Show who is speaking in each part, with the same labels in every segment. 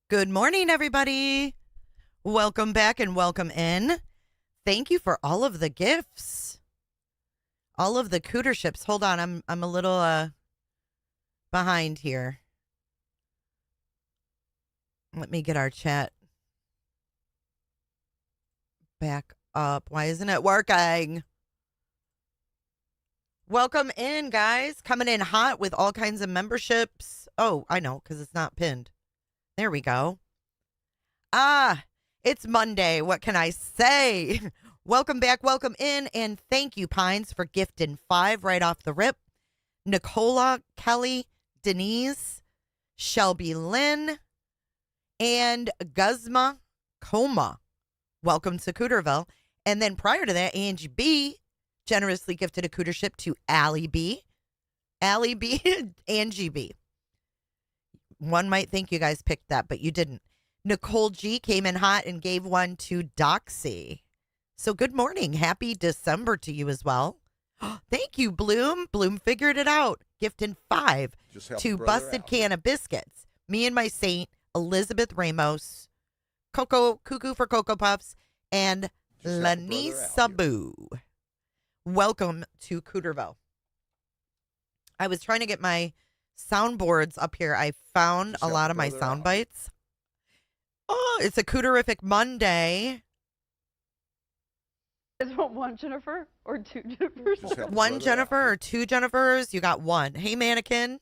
Speaker 1: Good morning, everybody. Welcome back and welcome in. Thank you for all of the gifts, all of the cooterships. Hold on, I'm a little behind here. Let me get our chat back up. Why isn't it working? Welcome in, guys. Coming in hot with all kinds of memberships. Oh, I know, because it's not pinned. There we go. It's Monday. What can I say? Welcome back, welcome in, and thank you, Pines, for gifting 5 right off the rip. Nicola, Kelly, Denise, Shelby Lynn, and Guzma Coma. Welcome to Cooterville. And then prior to that, Angie B generously gifted a cootership to Allie B. Allie B, Angie B. One might think you guys picked that, but you didn't. Nicole G came in hot and gave one to Doxy. So good morning. Happy December to you as well. Thank you, Bloom. Bloom figured it out. Gifting 5 to Busted Can of Biscuits. Me and my saint, Elizabeth Ramos, Coco, Cuckoo for Cocoa Puffs, and Lanisa Boo. Welcome to Cooterville. I was trying to get my soundboards up here. I found a lot of my sound bites. Oh, it's a Cooterific Monday.
Speaker 2: Is it one Jennifer or 2 Jennifers?
Speaker 1: One Jennifer or 2 Jennifers? You got one. Hey, Mannequin.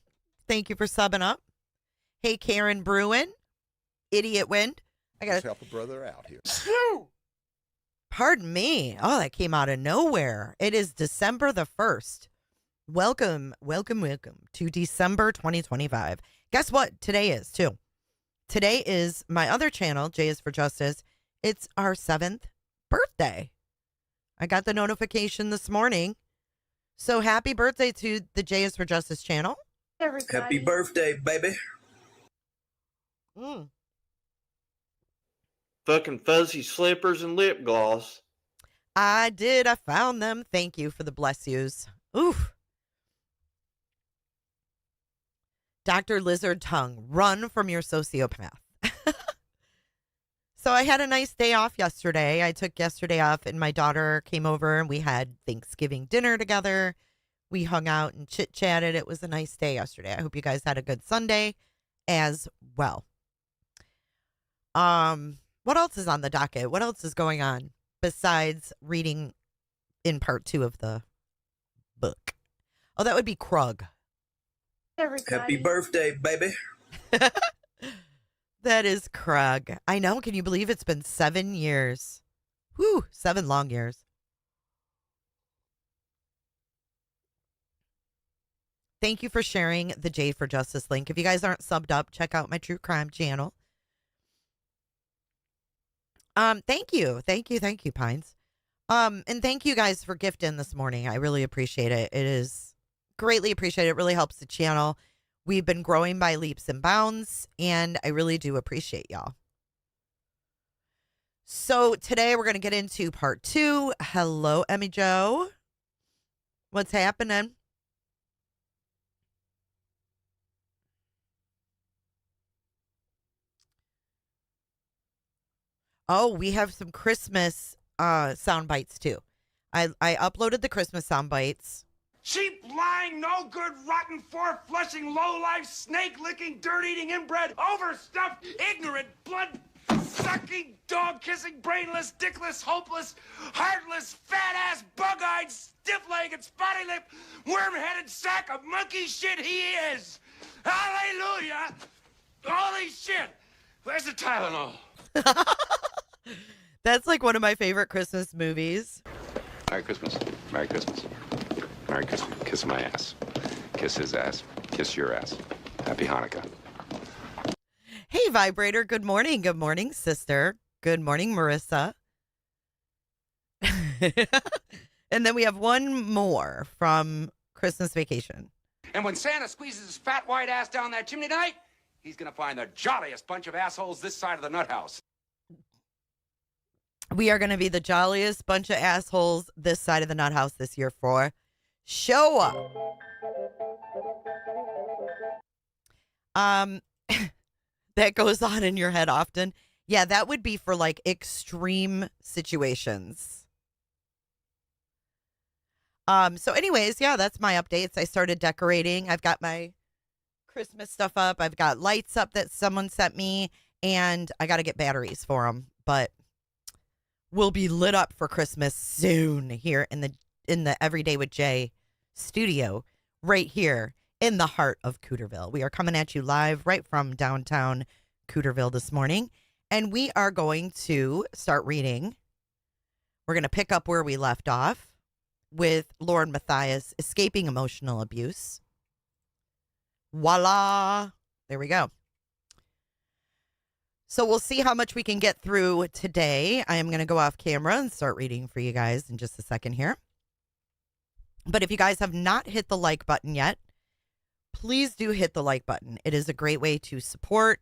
Speaker 1: Thank you for subbing up. Hey, Karen Bruin. Idiot Wind. I got to
Speaker 3: help a brother out here.
Speaker 1: Pardon me. Oh, that came out of nowhere. It is December the 1st. Welcome to December 2025. Guess what today is, too? Today is my other channel, J is for Justice. It's our 7th birthday. I got the notification this morning. So happy birthday to the J is for Justice channel.
Speaker 2: Everybody.
Speaker 4: Happy birthday, baby.
Speaker 5: Fucking fuzzy slippers and lip gloss.
Speaker 1: I did. I found them. Thank you for the bless yous. Oof. Dr. Lizard Tongue, run from your sociopath. So I had a nice day off yesterday. I took yesterday off and my daughter came over and we had Thanksgiving dinner together. We hung out and chit-chatted. It was a nice day yesterday. I hope you guys had a good Sunday as well. What else is on the docket? What else is going on besides reading in part 2 of the book? Oh, that would be Krug.
Speaker 2: Everybody.
Speaker 4: Happy birthday, baby.
Speaker 1: That is Krug. I know. Can you believe it's been 7 years? Whew, 7 long years. Thank you for sharing the J for Justice link. If you guys aren't subbed up, check out my true crime channel. Thank you, Pines. And thank you guys for gifting this morning. I really appreciate it. It is greatly appreciated. It really helps the channel. We've been growing by leaps and bounds, and I really do appreciate y'all. So today we're going to get into part 2. Hello, Emmy Jo. What's happening? Oh, we have some Christmas sound bites too. I uploaded the Christmas sound bites.
Speaker 6: Cheap, lying, no good, rotten, four-flushing, low-life, snake-licking, dirt-eating, inbred, overstuffed, ignorant, blood-sucking, dog-kissing, brainless, dickless, hopeless, heartless, fat-ass, bug-eyed, stiff-legged, spotty-lipped, worm-headed sack of monkey shit he is! Hallelujah! Holy shit! Where's the Tylenol?
Speaker 1: That's like one of my favorite Christmas movies.
Speaker 7: Merry Christmas. Merry Christmas. Merry Christmas. Kiss my ass. Kiss his ass. Kiss your ass. Happy Hanukkah.
Speaker 1: Hey, Vibrator. Good morning. Good morning, sister. Good morning, Marissa. And then we have one more from Christmas Vacation.
Speaker 6: And when Santa squeezes his fat white ass down that chimney tonight, he's gonna find the jolliest bunch of assholes this side of the nut house.
Speaker 1: We are going to be the jolliest bunch of assholes this side of the nut house this year for show up. that goes on in your head often. Yeah, that would be for like extreme situations. So anyways, yeah, that's my updates. I started decorating. I've got my Christmas stuff up. I've got lights up that someone sent me, and I got to get batteries for them, but we'll be lit up for Christmas soon here in the Everyday with Jay studio right here in the heart of Cooterville. We are coming at you live right from downtown Cooterville this morning, and we are going to start reading. We're going to pick up where we left off with Lauren Matthias, Escaping Emotional Abuse. Voila. There we go. So we'll see how much we can get through today. I am going to go off camera and start reading for you guys in just a second here. But if you guys have not hit the like button yet, please do hit the like button. It is a great way to support,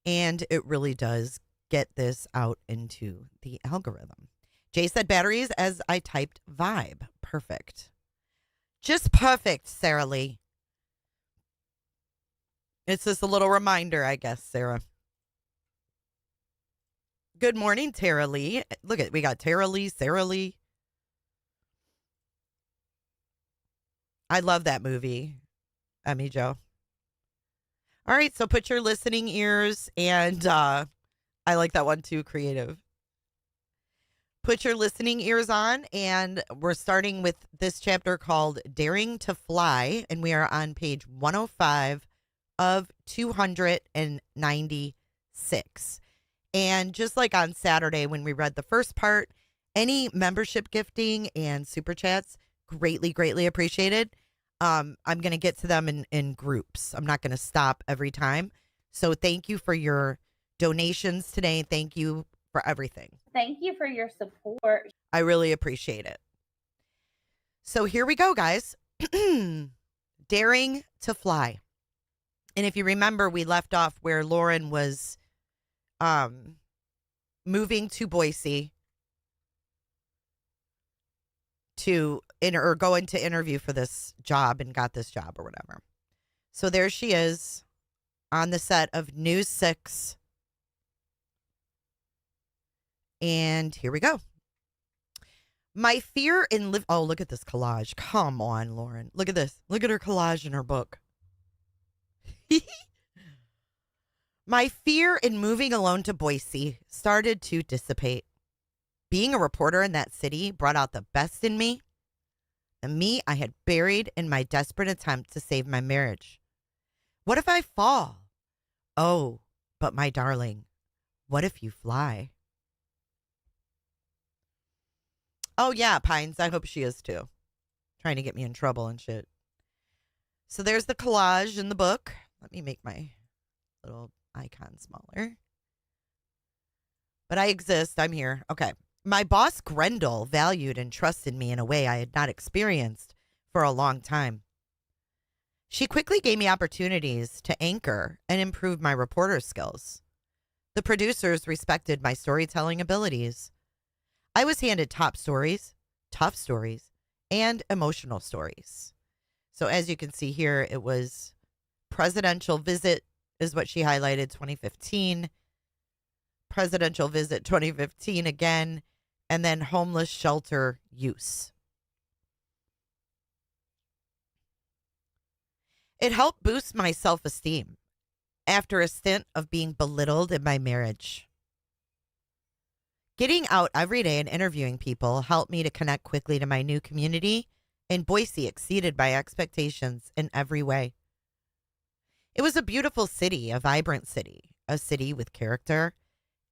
Speaker 1: and it really does get this out into the algorithm. Jay said batteries as I typed vibe. Perfect. Just perfect, Sarah Lee. It's just a little reminder, I guess, Sarah. Good morning, Tara Lee. Look at, we got Tara Lee, Sarah Lee. I love that movie, Emmy Joe. All right, so put your listening ears, and I like that one too, creative. Put your listening ears on, and we're starting with this chapter called Daring to Fly, and we are on page 105 of 296. And just like on Saturday when we read the first part, any membership gifting and super chats, greatly, greatly appreciated. I'm going to get to them in groups. I'm not going to stop every time. So thank you for your donations today. Thank you for everything.
Speaker 3: Thank you for your support.
Speaker 1: I really appreciate it. So here we go, guys. Daring to Fly. And if you remember, we left off where Lauren was moving to Boise to going to interview for this job and got this job or whatever. So there she is on the set of News 6. And here we go. My fear in oh, look at this collage. Come on, Lauren. Look at this. Look at her collage in her book. My fear in moving alone to Boise started to dissipate. Being a reporter in that city brought out the best in me, the me I had buried in my desperate attempt to save my marriage. What if I fall? Oh, but my darling, what if you fly? Oh, yeah, Pines. I hope she is too. Trying to get me in trouble and shit. So there's the collage in the book. Let me make my little icon smaller. But I exist. I'm here. Okay. My boss, Grendel, valued and trusted me in a way I had not experienced for a long time. She quickly gave me opportunities to anchor and improve my reporter skills. The producers respected my storytelling abilities. I was handed top stories, tough stories, and emotional stories. So as you can see here, it was presidential visit is what she highlighted, 2015. Presidential visit 2015 again, and then homeless shelter use. It helped boost my self-esteem after a stint of being belittled in my marriage. Getting out every day and interviewing people helped me to connect quickly to my new community, and Boise exceeded my expectations in every way. It was a beautiful city, a vibrant city, a city with character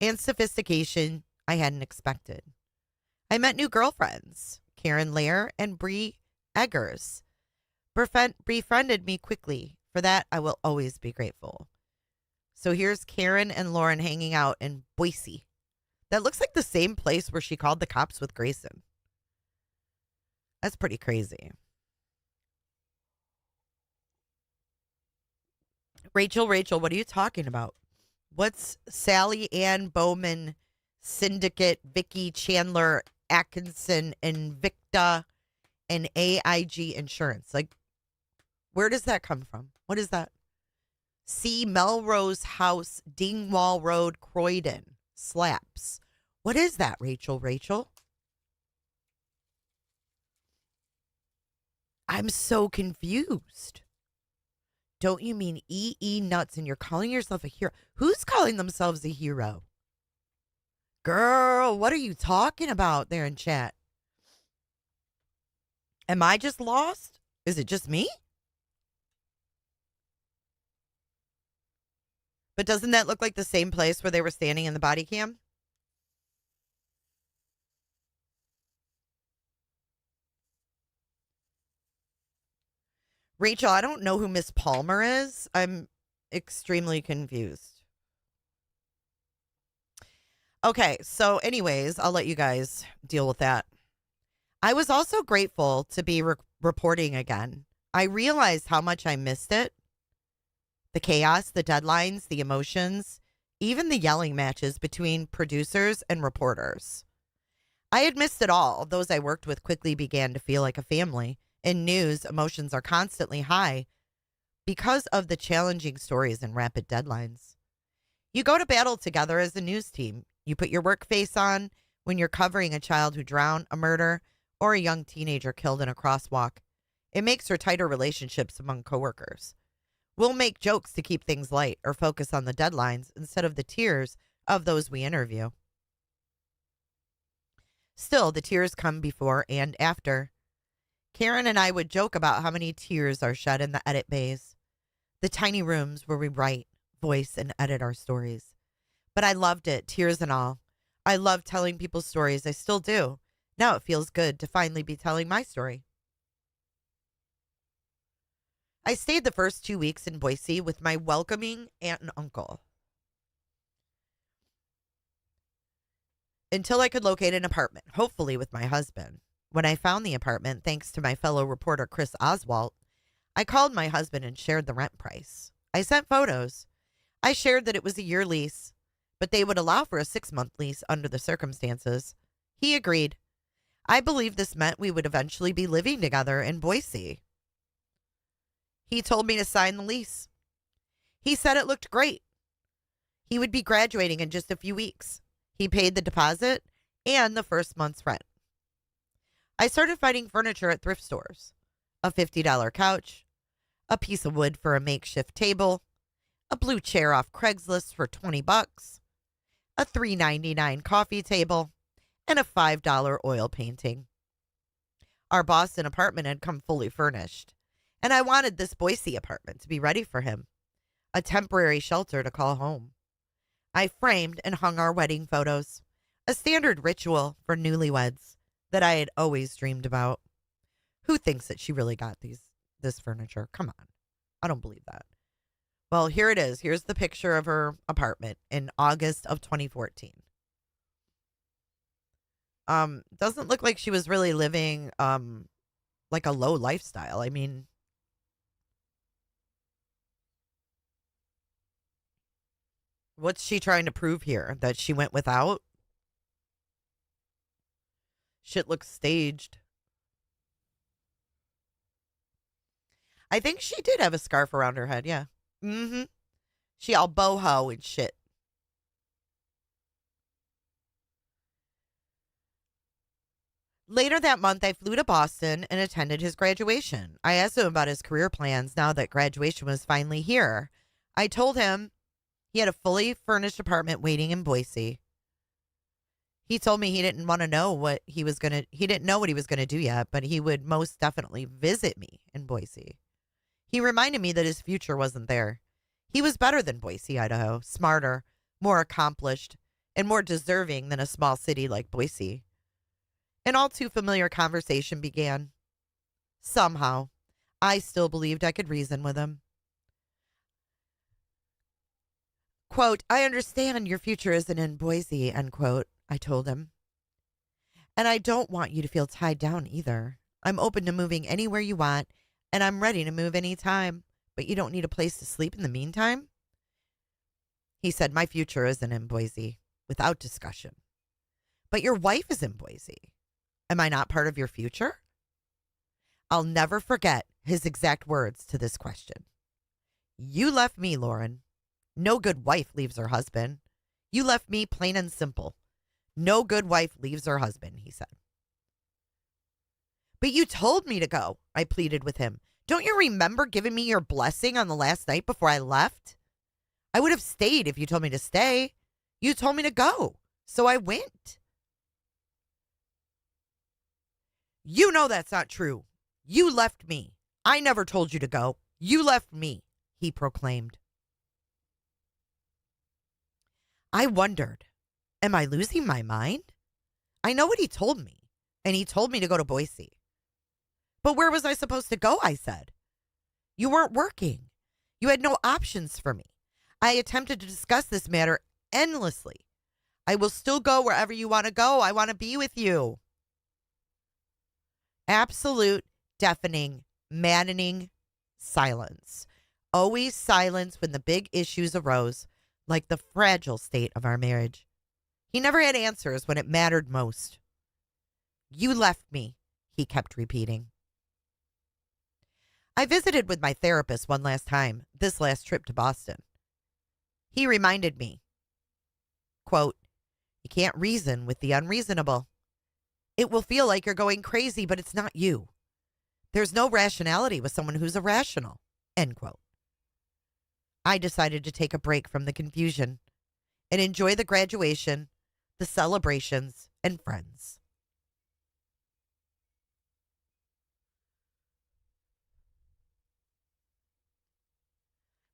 Speaker 1: and sophistication I hadn't expected. I met new girlfriends, Karen Lair and Bree Eggers. Befriended me quickly. For that, I will always be grateful. So here's Karen and Lauren hanging out in Boise. That looks like the same place where she called the cops with Grayson. That's pretty crazy. Rachel, what are you talking about? What's Sally Ann Bowman, Syndicate, Vicky Chandler, Atkinson, Invicta, and AIG Insurance? Like, where does that come from? What is that? See Melrose House, Dingwall Road, Croydon. Slaps. What is that, Rachel? Rachel? I'm so confused. Don't you mean E.E. nuts and you're calling yourself a hero? Who's calling themselves a hero? Girl, what are you talking about there in chat? Am I just lost? Is it just me? But doesn't that look like the same place where they were standing in the body cam? Rachel, I don't know who Miss Palmer is. I'm extremely confused. Okay, so anyways, I'll let you guys deal with that. I was also grateful to be reporting again. I realized how much I missed it. The chaos, the deadlines, the emotions, even the yelling matches between producers and reporters. I had missed it all. Those I worked with quickly began to feel like a family. In news, emotions are constantly high because of the challenging stories and rapid deadlines. You go to battle together as a news team. You put your work face on when you're covering a child who drowned, a murder, or a young teenager killed in a crosswalk. It makes for tighter relationships among coworkers. We'll make jokes to keep things light or focus on the deadlines instead of the tears of those we interview. Still, the tears come before and after. Karen and I would joke about how many tears are shed in the edit bays, the tiny rooms where we write, voice, and edit our stories. But I loved it, tears and all. I love telling people's stories. I still do. Now it feels good to finally be telling my story. I stayed the first 2 weeks in Boise with my welcoming aunt and uncle until I could locate an apartment, hopefully with my husband. When I found the apartment, thanks to my fellow reporter Chris Oswalt, I called my husband and shared the rent price. I sent photos. I shared that it was a year lease, but they would allow for a 6-month lease under the circumstances. He agreed. I believed this meant we would eventually be living together in Boise. He told me to sign the lease. He said it looked great. He would be graduating in just a few weeks. He paid the deposit and the first month's rent. I started finding furniture at thrift stores. A $50 couch, a piece of wood for a makeshift table, a blue chair off Craigslist for $20, a $3.99 coffee table, and a $5 oil painting. Our Boston apartment had come fully furnished, and I wanted this Boise apartment to be ready for him, a temporary shelter to call home. I framed and hung our wedding photos, a standard ritual for newlyweds that I had always dreamed about. Who thinks that she really got this furniture? Come on. I don't believe that. Well, here it is. Here's the picture of her apartment in August of 2014. Doesn't look like she was really living like a low lifestyle. I mean, what's she trying to prove here? That she went without? Shit looks staged. I think she did have a scarf around her head, yeah. Mm-hmm. She all boho and shit. Later that month, I flew to Boston and attended his graduation. I asked him about his career plans now that graduation was finally here. I told him he had a fully furnished apartment waiting in Boise. He told me he didn't want to know what he didn't know what he was going to do yet, but he would most definitely visit me in Boise. He reminded me that his future wasn't there. He was better than Boise, Idaho, smarter, more accomplished, and more deserving than a small city like Boise. An all too familiar conversation began. Somehow, I still believed I could reason with him. Quote, I understand your future isn't in Boise, end quote, I told him. And I don't want you to feel tied down either. I'm open to moving anywhere you want, and I'm ready to move anytime, but you don't need a place to sleep in the meantime? He said, my future isn't in Boise, without discussion. But your wife is in Boise. Am I not part of your future? I'll never forget his exact words to this question. You left me, Lauren. No good wife leaves her husband. You left me, plain and simple. No good wife leaves her husband, he said. But you told me to go, I pleaded with him. Don't you remember giving me your blessing on the last night before I left? I would have stayed if you told me to stay. You told me to go, so I went. You know that's not true. You left me. I never told you to go. You left me, he proclaimed. I wondered, am I losing my mind? I know what he told me, and he told me to go to Boise. But where was I supposed to go, I said. You weren't working. You had no options for me. I attempted to discuss this matter endlessly. I will still go wherever you want to go. I want to be with you. Absolute, deafening, maddening silence. Always silence when the big issues arose, like the fragile state of our marriage. He never had answers when it mattered most. You left me, he kept repeating. I visited with my therapist one last time, this last trip to Boston. He reminded me, quote, you can't reason with the unreasonable. It will feel like you're going crazy, but it's not you. There's no rationality with someone who's irrational, end quote. I decided to take a break from the confusion and enjoy the graduation, the celebrations, and friends.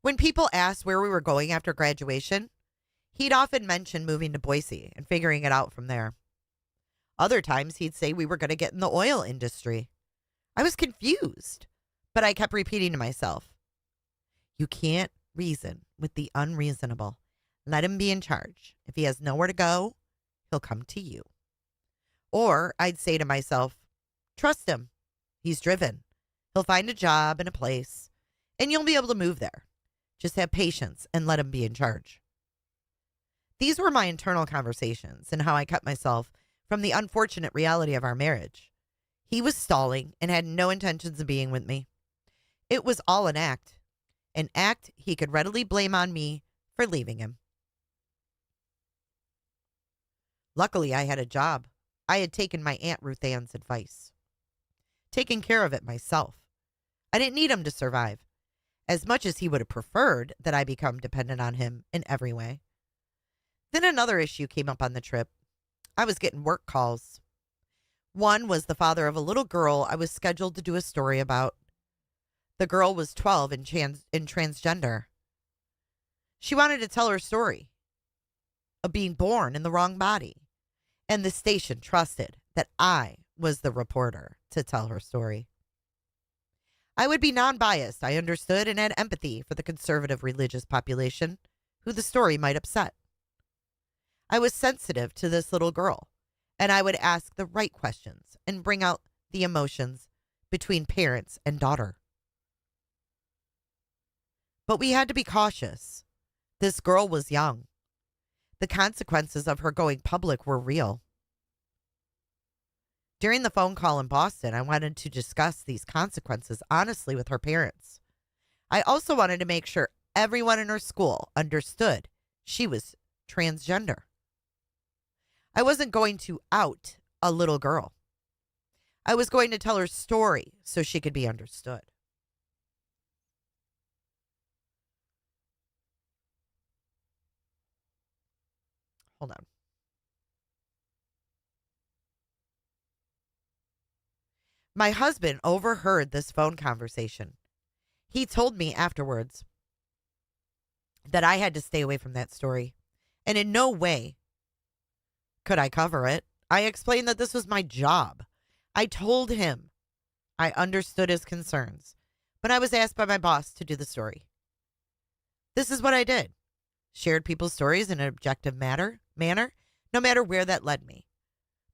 Speaker 1: When people asked where we were going after graduation, he'd often mention moving to Boise and figuring it out from there. Other times he'd say we were going to get in the oil industry. I was confused, but I kept repeating to myself, you can't reason with the unreasonable. Let him be in charge. If he has nowhere to go, he'll come to you. Or I'd say to myself, trust him. He's driven. He'll find a job and a place, and you'll be able to move there. Just have patience and let him be in charge. These were my internal conversations and how I kept myself from the unfortunate reality of our marriage. He was stalling and had no intentions of being with me. It was all an act he could readily blame on me for leaving him. Luckily, I had a job. I had taken my Aunt Ruth Ann's advice, taken care of it myself. I didn't need him to survive, as much as he would have preferred that I become dependent on him in every way. Then another issue came up on the trip. I was getting work calls. One was the father of a little girl I was scheduled to do a story about. The girl was 12 and transgender. She wanted to tell her story of being born in the wrong body, and the station trusted that I was the reporter to tell her story. I would be non-biased, I understood, and had empathy for the conservative religious population who the story might upset. I was sensitive to this little girl, and I would ask the right questions and bring out the emotions between parents and daughter. But we had to be cautious. This girl was young. The consequences of her going public were real. During the phone call in Boston, I wanted to discuss these consequences honestly with her parents. I also wanted to make sure everyone in her school understood she was transgender. I wasn't going to out a little girl. I was going to tell her story so she could be understood. Hold on. My husband overheard this phone conversation. He told me afterwards that I had to stay away from that story, and in no way could I cover it. I explained that this was my job. I told him I understood his concerns, but I was asked by my boss to do the story. This is what I did. Shared people's stories in an objective manner, no matter where that led me.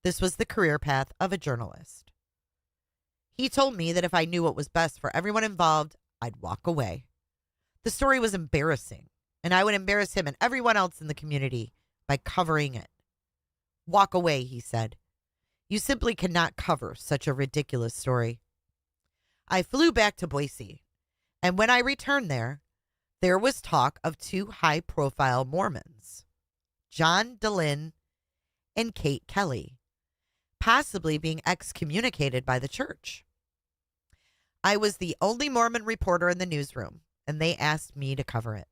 Speaker 1: This was the career path of a journalist. He told me that if I knew what was best for everyone involved, I'd walk away. The story was embarrassing, and I would embarrass him and everyone else in the community by covering it. Walk away, he said. You simply cannot cover such a ridiculous story. I flew back to Boise, and when I returned there, there was talk of two high-profile Mormons, John DeLynn and Kate Kelly, possibly being excommunicated by the church. I was the only Mormon reporter in the newsroom, and they asked me to cover it.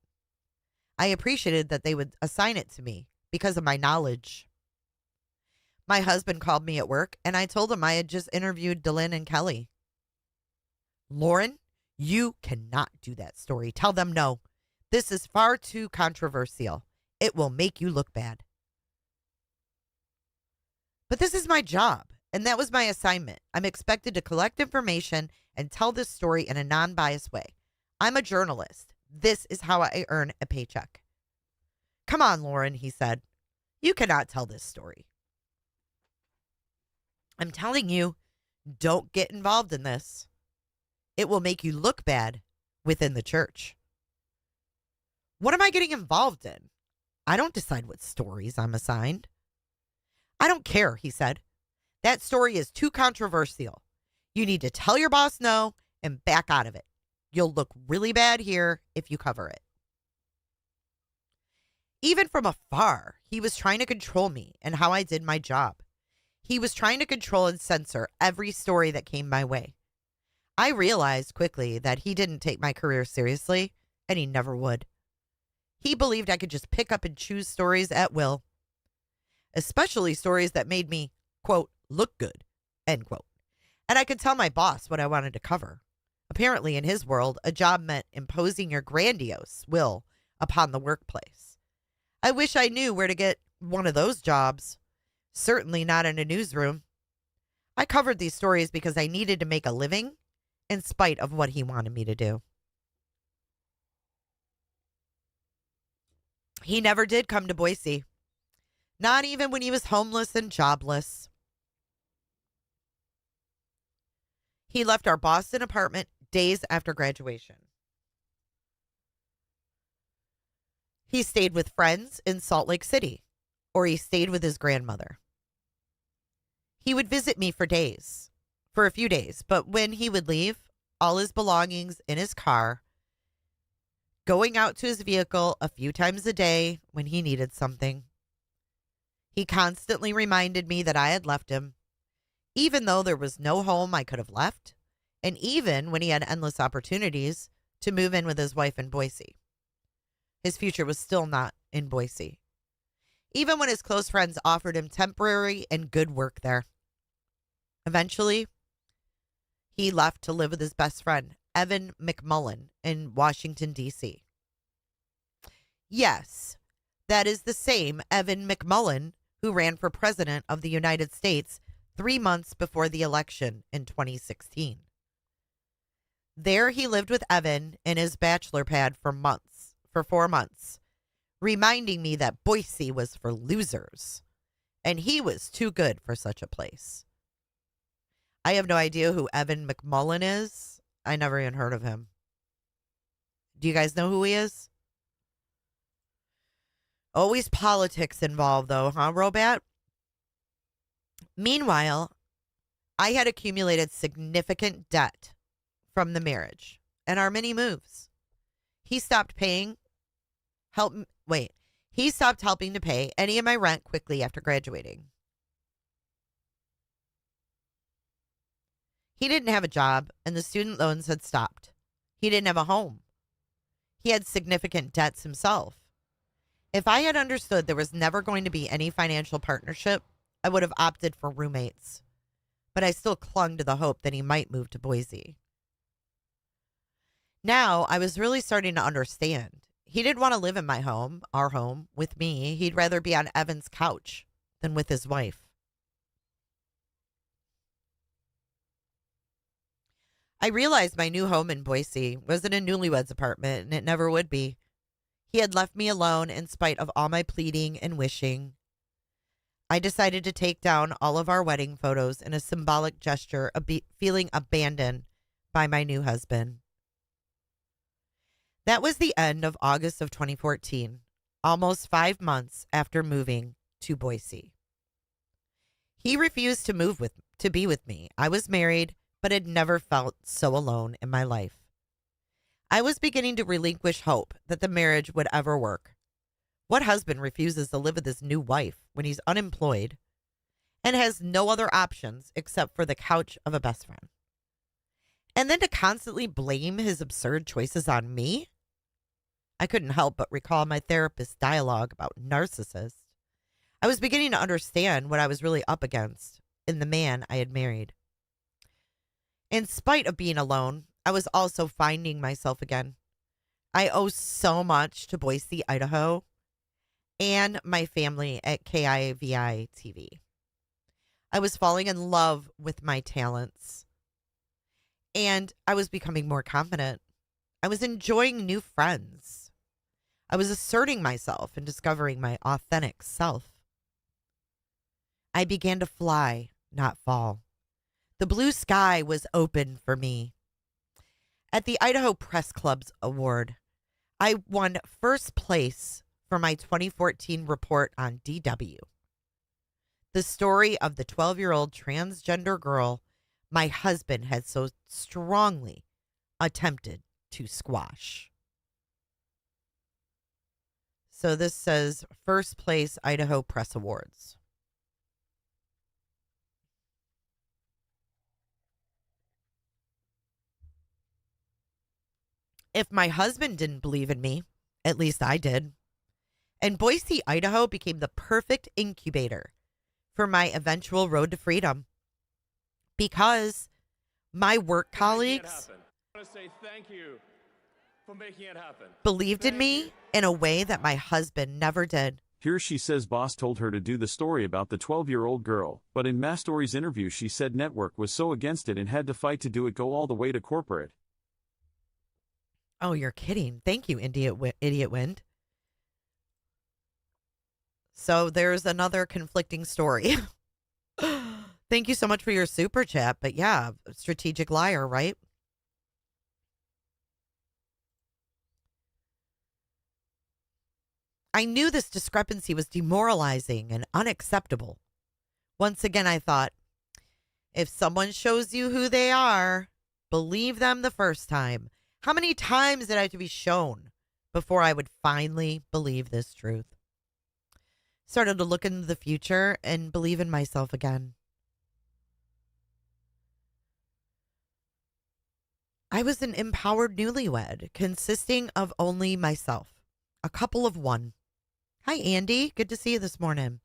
Speaker 1: I appreciated that they would assign it to me because of my knowledge. My husband called me at work, and I told him I had just interviewed DeLynn and Kelly. Lauren, you cannot do that story. Tell them no. This is far too controversial. It will make you look bad. But this is my job, and that was my assignment. I'm expected to collect information and tell this story in a non-biased way. I'm a journalist. This is how I earn a paycheck. Come on, Lauren, he said. You cannot tell this story. I'm telling you, don't get involved in this. It will make you look bad within the church. What am I getting involved in? I don't decide what stories I'm assigned. I don't care, he said. That story is too controversial. You need to tell your boss no and back out of it. You'll look really bad here if you cover it. Even from afar, he was trying to control me and how I did my job. He was trying to control and censor every story that came my way. I realized quickly that he didn't take my career seriously, and he never would. He believed I could just pick up and choose stories at will, especially stories that made me, quote, look good, end quote. And I could tell my boss what I wanted to cover. Apparently, in his world, a job meant imposing your grandiose will upon the workplace. I wish I knew where to get one of those jobs. Certainly not in a newsroom. I covered these stories because I needed to make a living in spite of what he wanted me to do. He never did come to Boise. Not even when he was homeless and jobless. He left our Boston apartment days after graduation. He stayed with friends in Salt Lake City, or he stayed with his grandmother. He would visit me for a few days, but when he would leave, all his belongings in his car, going out to his vehicle a few times a day when he needed something. He constantly reminded me that I had left him, even though there was no home I could have left, and even when he had endless opportunities to move in with his wife in Boise. His future was still not in Boise, even when his close friends offered him temporary and good work there. Eventually, he left to live with his best friend, Evan McMullen, in Washington, D.C. Yes, that is the same Evan McMullen who ran for president of the United States 3 months before the election in 2016. There he lived with Evan in his bachelor pad for 4 months, reminding me that Boise was for losers, and he was too good for such a place. I have no idea who Evan McMullen is. I never even heard of him. Do you guys know who he is? Always politics involved, though, huh, Robat? Meanwhile, I had accumulated significant debt from the marriage and our many moves. He stopped helping to pay any of my rent quickly after graduating. He didn't have a job, and the student loans had stopped. He didn't have a home. He had significant debts himself. If I had understood there was never going to be any financial partnership, I would have opted for roommates. But I still clung to the hope that he might move to Boise. Now, I was really starting to understand. He didn't want to live in my home, our home, with me. He'd rather be on Evan's couch than with his wife. I realized my new home in Boise wasn't a newlywed's apartment, and it never would be. He had left me alone in spite of all my pleading and wishing. I decided to take down all of our wedding photos in a symbolic gesture of feeling abandoned by my new husband. That was the end of August of 2014, almost 5 months after moving to Boise. He refused to be with me. I was married, but had never felt so alone in my life. I was beginning to relinquish hope that the marriage would ever work. What husband refuses to live with his new wife when he's unemployed and has no other options except for the couch of a best friend? And then to constantly blame his absurd choices on me? I couldn't help but recall my therapist's dialogue about narcissists. I was beginning to understand what I was really up against in the man I had married. In spite of being alone, I was also finding myself again. I owe so much to Boise, Idaho, and my family at KIVI TV. I was falling in love with my talents, and I was becoming more confident. I was enjoying new friends. I was asserting myself and discovering my authentic self. I began to fly, not fall. The blue sky was open for me. At the Idaho Press Club's award, I won first place for my 2014 report on DW. The story of the 12-year-old transgender girl my husband had so strongly attempted to squash. So this says first place Idaho Press Awards. If my husband didn't believe in me, at least I did. And Boise, Idaho became the perfect incubator for my eventual road to freedom. Because my work colleagues
Speaker 8: I want to say thank you for making it happen.
Speaker 1: believed in me in a way that my husband never did.
Speaker 9: Here she says boss told her to do the story about the 12-year-old girl, but in Mastori's interview she said network was so against it and had to fight to do it go all the way to corporate.
Speaker 1: Oh, you're kidding. Thank you, Idiot Wind. So there's another conflicting story. Thank you so much for your super chat. But yeah, strategic liar, right? I knew this discrepancy was demoralizing and unacceptable. Once again, I thought, if someone shows you who they are, believe them the first time. How many times did I have to be shown before I would finally believe this truth? Started to look into the future and believe in myself again. I was an empowered newlywed consisting of only myself, a couple of one. Hi, Andy. Good to see you this morning.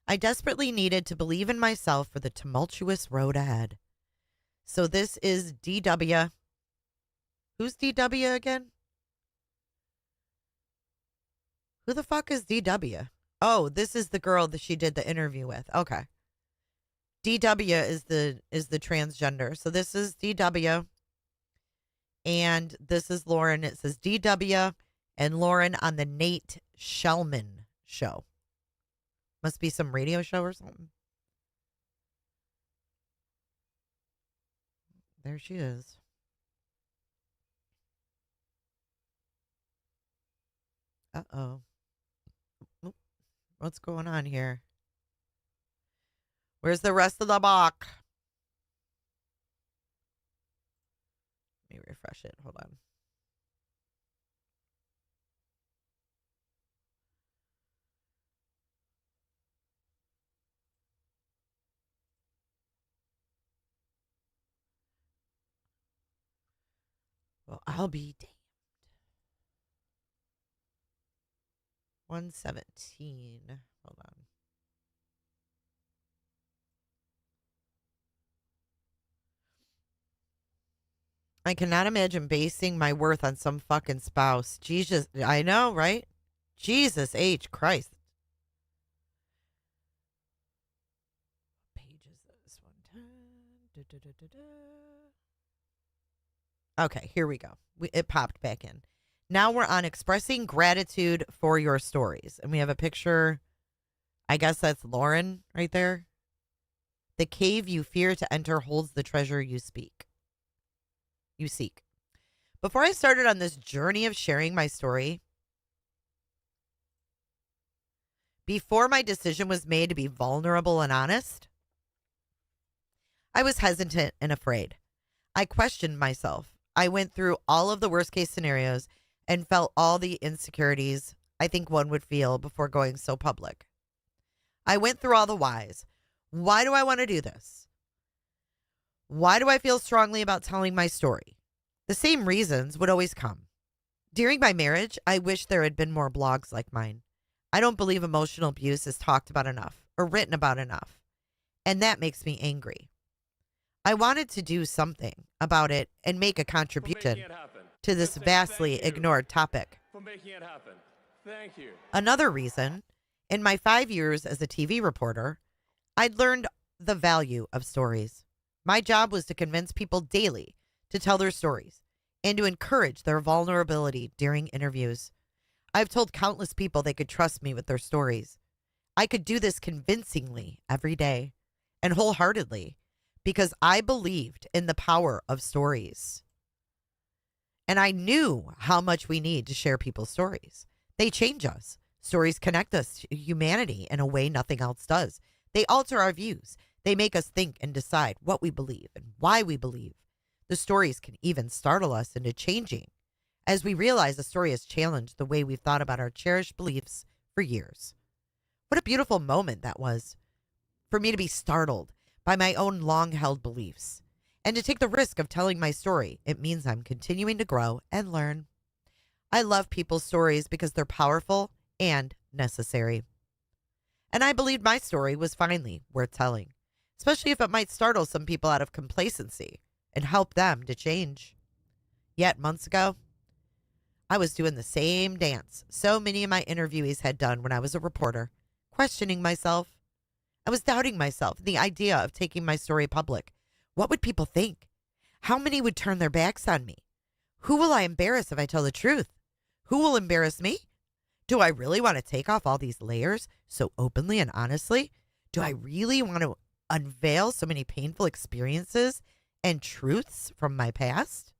Speaker 1: I desperately needed to believe in myself for the tumultuous road ahead. So this is DW. Who's DW again? Who the fuck is DW? Oh, this is the girl that she did the interview with. Okay. DW is the transgender. So this is DW. And this is Lauren. It says DW and Lauren on the Nate Shellman show. Must be some radio show or something. There she is. Uh-oh. What's going on here? Where's the rest of the mock? Let me refresh it. Hold on. Well, I'll be damned. 117. Hold on. I cannot imagine basing my worth on some fucking spouse. Jesus, I know, right? Jesus H. Christ. What page is this one? Okay, here we go. It popped back in. Now we're on expressing gratitude for your stories. And we have a picture. I guess that's Lauren right there. The cave you fear to enter holds the treasure you seek. Before I started on this journey of sharing my story, before my decision was made to be vulnerable and honest, I was hesitant and afraid. I questioned myself. I went through all of the worst case scenarios and felt all the insecurities I think one would feel before going so public. I went through all the whys. Why do I want to do this? Why do I feel strongly about telling my story? The same reasons would always come. During my marriage, I wish there had been more blogs like mine. I don't believe emotional abuse is talked about enough or written about enough, and that makes me angry. I wanted to do something about it and make a contribution to this vastly ignored topic.
Speaker 8: For making it happen. Thank you.
Speaker 1: Another reason, in my 5 years as a TV reporter, I'd learned the value of stories. My job was to convince people daily to tell their stories and to encourage their vulnerability during interviews. I've told countless people they could trust me with their stories. I could do this convincingly every day and wholeheartedly because I believed in the power of stories. And I knew how much we need to share people's stories. They change us. Stories connect us to humanity in a way nothing else does. They alter our views. They make us think and decide what we believe and why we believe. The stories can even startle us into changing as we realize the story has challenged the way we've thought about our cherished beliefs for years. What a beautiful moment that was for me to be startled by my own long-held beliefs and to take the risk of telling my story. It means I'm continuing to grow and learn. I love people's stories because they're powerful and necessary. And I believed my story was finally worth telling, especially if it might startle some people out of complacency and help them to change. Yet months ago, I was doing the same dance so many of my interviewees had done when I was a reporter, questioning myself. I was doubting myself, the idea of taking my story public. What would people think? How many would turn their backs on me? Who will I embarrass if I tell the truth? Who will embarrass me? Do I really want to take off all these layers so openly and honestly? Do I really want to unveil so many painful experiences and truths from my past?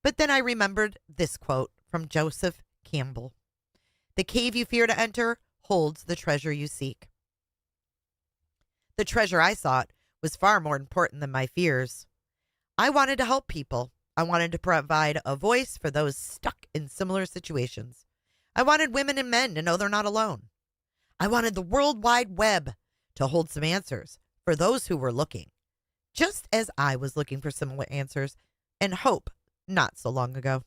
Speaker 1: But then I remembered this quote from Joseph Campbell. The cave you fear to enter holds the treasure you seek. The treasure I sought was far more important than my fears. I wanted to help people. I wanted to provide a voice for those stuck in similar situations. I wanted women and men to know they're not alone. I wanted the World Wide Web to hold some answers for those who were looking, just as I was looking for similar answers and hope not so long ago.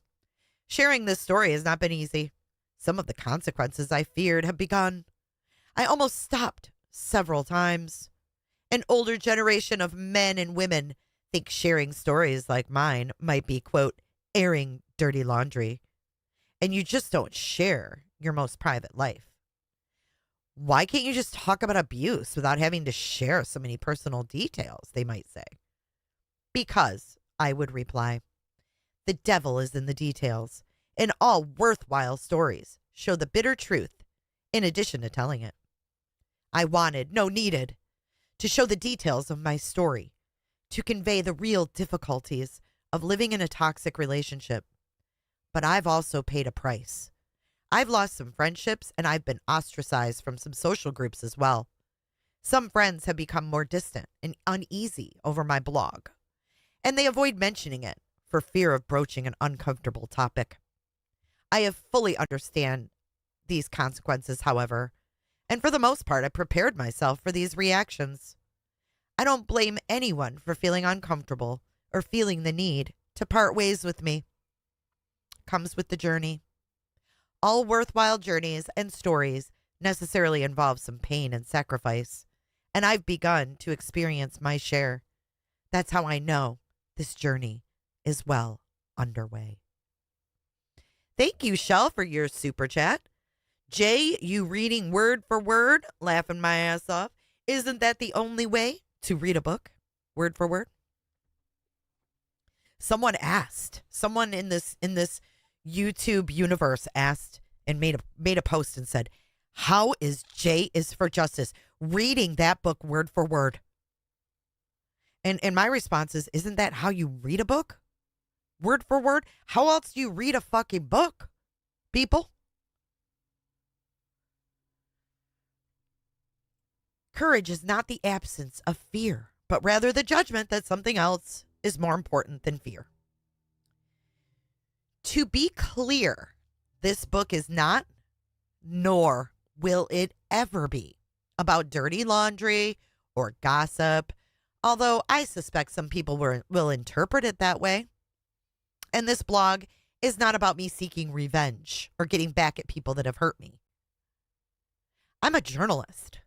Speaker 1: Sharing this story has not been easy. Some of the consequences I feared have begun. I almost stopped several times. An older generation of men and women think sharing stories like mine might be, quote, airing dirty laundry. And you just don't share your most private life. Why can't you just talk about abuse without having to share so many personal details, they might say. Because, I would reply, the devil is in the details, and all worthwhile stories show the bitter truth in addition to telling it. I wanted, no needed, to show the details of my story, to convey the real difficulties of living in a toxic relationship. But I've also paid a price. I've lost some friendships and I've been ostracized from some social groups as well. Some friends have become more distant and uneasy over my blog, and they avoid mentioning it for fear of broaching an uncomfortable topic. I have fully understand these consequences, however, and for the most part, I prepared myself for these reactions. I don't blame anyone for feeling uncomfortable or feeling the need to part ways with me. Comes with the journey. All worthwhile journeys and stories necessarily involve some pain and sacrifice, and I've begun to experience my share. That's how I know this journey is well underway. Thank you, Shell, for your super chat. Jay, you reading word for word, laughing my ass off. Isn't that the only way to read a book, word for word? Someone in this YouTube universe asked and made a post and said, how is J is for Justice reading that book word for word? And my response is, isn't that how you read a book? Word for word? How else do you read a fucking book, people? Courage is not the absence of fear, but rather the judgment that something else is more important than fear. To be clear, this book is not, nor will it ever be, about dirty laundry or gossip, although I suspect some people will interpret it that way. And this blog is not about me seeking revenge or getting back at people that have hurt me. I'm a journalist,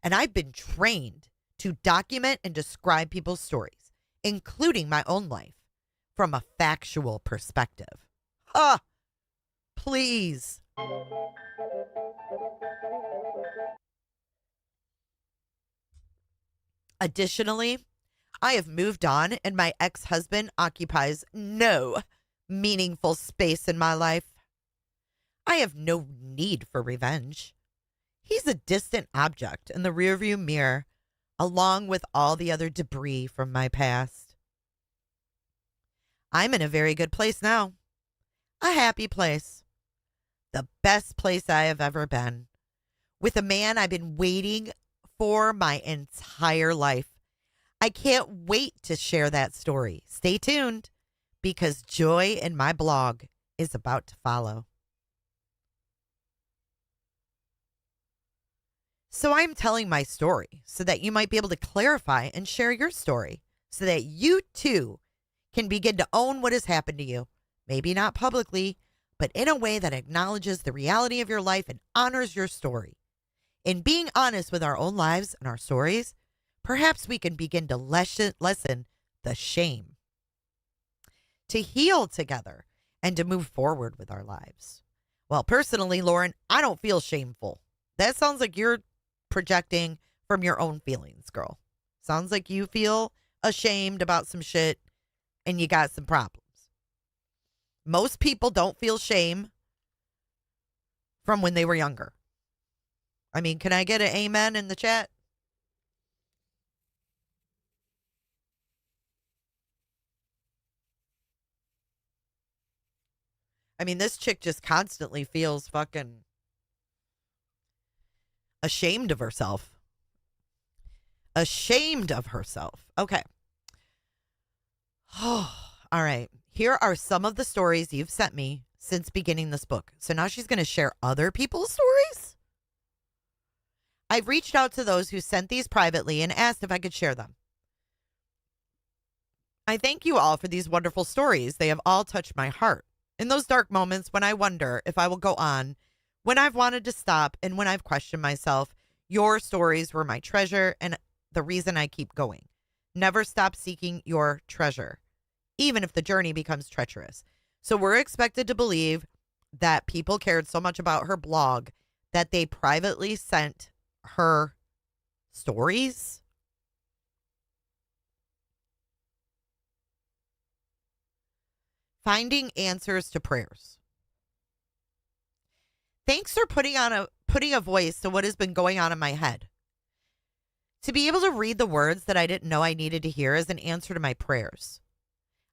Speaker 1: and I've been trained to document and describe people's stories, including my own life, from a factual perspective. Please. Additionally, I have moved on, and my ex-husband occupies no meaningful space in my life. I have no need for revenge. He's a distant object in the rearview mirror, along with all the other debris from my past. I'm in a very good place now. A happy place. The best place I have ever been. With a man I've been waiting for my entire life. I can't wait to share that story. Stay tuned, because joy in my blog is about to follow. So I'm telling my story so that you might be able to clarify and share your story so that you too can begin to own what has happened to you. Maybe not publicly, but in a way that acknowledges the reality of your life and honors your story. In being honest with our own lives and our stories, perhaps we can begin to lessen the shame, to heal together, and to move forward with our lives. Well, personally, Lauren, I don't feel shameful. That sounds like you're projecting from your own feelings, girl. Sounds like you feel ashamed about some shit and you got some problems. Most people don't feel shame from when they were younger. I mean, can I get an amen in the chat? I mean, this chick just constantly feels fucking ashamed of herself. Ashamed of herself. Okay. Oh, all right. Here are some of the stories you've sent me since beginning this book. So now she's going to share other people's stories? I've reached out to those who sent these privately and asked if I could share them. I thank you all for these wonderful stories. They have all touched my heart. In those dark moments when I wonder if I will go on, when I've wanted to stop, and when I've questioned myself, your stories were my treasure and the reason I keep going. Never stop seeking your treasure, even if the journey becomes treacherous. So we're expected to believe that people cared so much about her blog that they privately sent her stories. Finding answers to prayers. Thanks for putting a voice to what has been going on in my head. To be able to read the words that I didn't know I needed to hear is an answer to my prayers.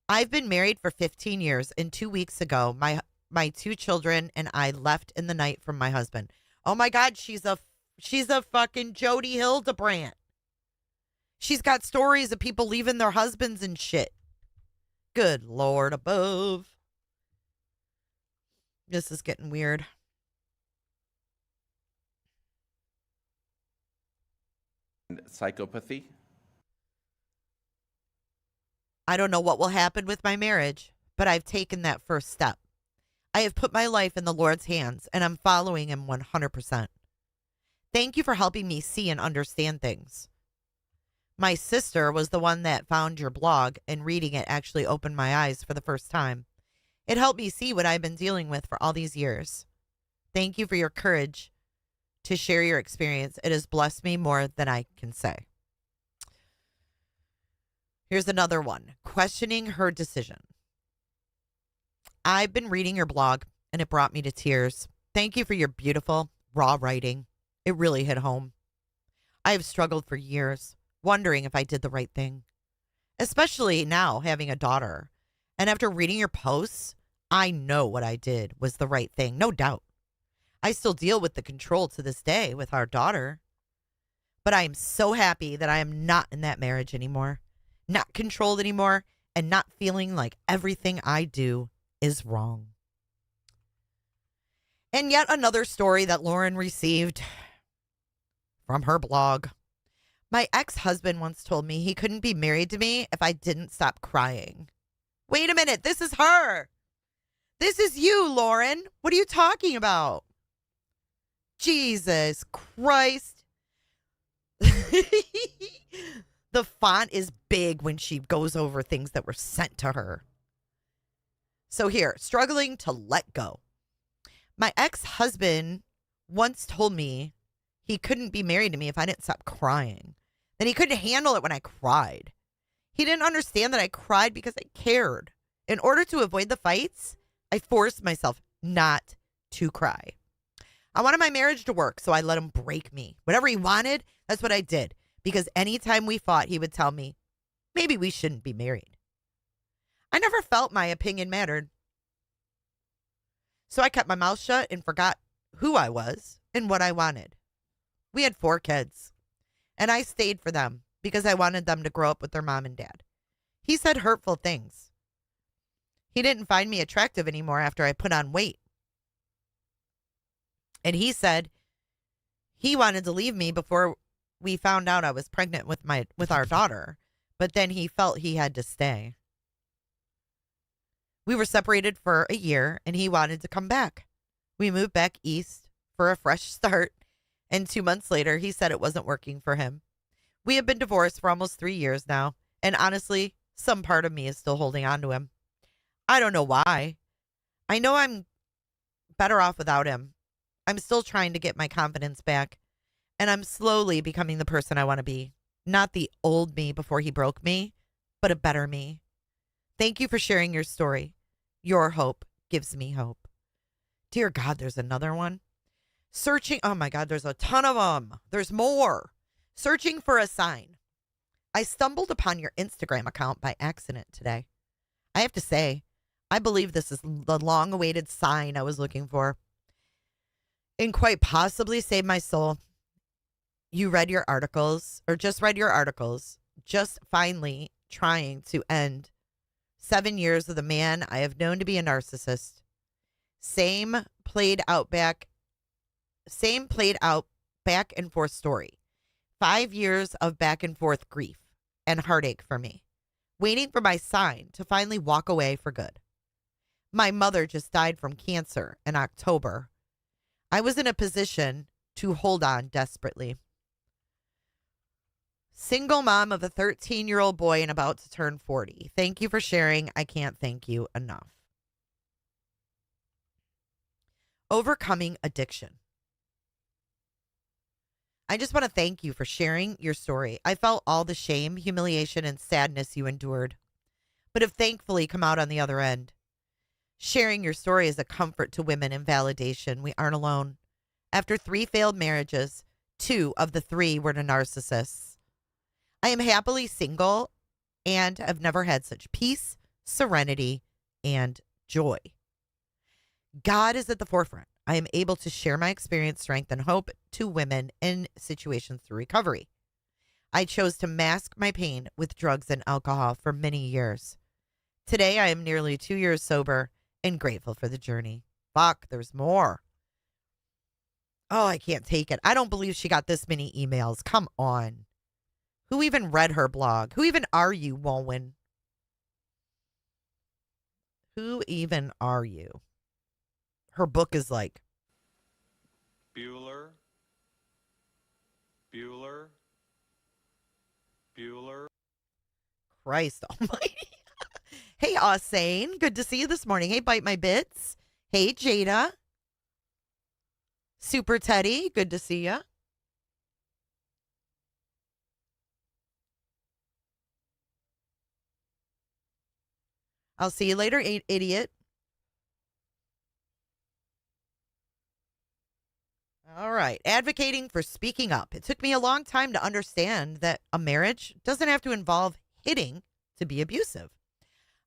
Speaker 1: I've been married for 15 years, and 2 weeks ago, my two children and I left in the night from my husband. Oh my God, she's a fucking Jody Hildebrandt. She's got stories of people leaving their husbands and shit. Good Lord above. This is getting weird.
Speaker 10: Psychopathy.
Speaker 1: I don't know what will happen with my marriage, but I've taken that first step. I have put my life in the Lord's hands, and I'm following him 100%. Thank you for helping me see and understand things. My sister was the one that found your blog, and reading it actually opened my eyes for the first time. It helped me see what I've been dealing with for all these years. Thank you for your courage to share your experience. It has blessed me more than I can say. Here's another one. Questioning her decision. I've been reading your blog, and it brought me to tears. Thank you for your beautiful, raw writing. It really hit home. I have struggled for years, wondering if I did the right thing, especially now having a daughter. And after reading your posts, I know what I did was the right thing, no doubt. I still deal with the control to this day with our daughter. But I am so happy that I am not in that marriage anymore, not controlled anymore, and not feeling like everything I do is wrong. And yet another story that Lauren received from her blog. My ex-husband once told me he couldn't be married to me if I didn't stop crying. Wait a minute, this is her. This is you, Lauren. What are you talking about? Jesus Christ. The font is big when she goes over things that were sent to her. So here, struggling to let go. My ex-husband once told me he couldn't be married to me if I didn't stop crying. That he couldn't handle it when I cried. He didn't understand that I cried because I cared. In order to avoid the fights, I forced myself not to cry. I wanted my marriage to work, so I let him break me. Whatever he wanted, that's what I did. Because anytime we fought, he would tell me, maybe we shouldn't be married. I never felt my opinion mattered. So I kept my mouth shut and forgot who I was and what I wanted. We had 4 kids, and I stayed for them because I wanted them to grow up with their mom and dad. He said hurtful things. He didn't find me attractive anymore after I put on weight. And he said he wanted to leave me before we found out I was pregnant with our daughter, but then he felt he had to stay. We were separated for a year, and he wanted to come back. We moved back east for a fresh start, and 2 months later, he said it wasn't working for him. We have been divorced for almost 3 years now, and honestly, some part of me is still holding on to him. I don't know why. I know I'm better off without him. I'm still trying to get my confidence back, and I'm slowly becoming the person I want to be. Not the old me before he broke me, but a better me. Thank you for sharing your story. Your hope gives me hope. Dear God, there's another one. Searching. Oh my God, there's a ton of them. There's more. Searching for a sign. I stumbled upon your Instagram account by accident today. I have to say, I believe this is the long-awaited sign I was looking for. And quite possibly saved my soul. You read your articles, or just read your articles, just finally trying to end 7 years of the man I have known to be a narcissist. Same played out back and forth story. 5 years of back and forth grief and heartache for me. Waiting for my sign to finally walk away for good. My mother just died from cancer in October. I was in a position to hold on desperately. Single mom of a 13-year-old boy and about to turn 40. Thank you for sharing. I can't thank you enough. Overcoming addiction. I just want to thank you for sharing your story. I felt all the shame, humiliation, and sadness you endured, but have thankfully come out on the other end. Sharing your story is a comfort to women and validation. We aren't alone. After 3 failed marriages, 2 of the 3 were to narcissists. I am happily single and have never had such peace, serenity, and joy. God is at the forefront. I am able to share my experience, strength, and hope to women in situations through recovery. I chose to mask my pain with drugs and alcohol for many years. Today, I am nearly 2 years sober and grateful for the journey. Fuck, there's more. Oh, I can't take it. I don't believe she got this many emails. Come on. Who even read her blog? Who even are you, Wowen? Who even are you? Her book is like
Speaker 8: Bueller.
Speaker 1: Christ almighty. Hey, Ausane. Good to see you this morning. Hey, Bite My Bits. Hey, Jada. Super Teddy. Good to see you. I'll see you later, idiot. All right. Advocating for speaking up. It took me a long time to understand that a marriage doesn't have to involve hitting to be abusive.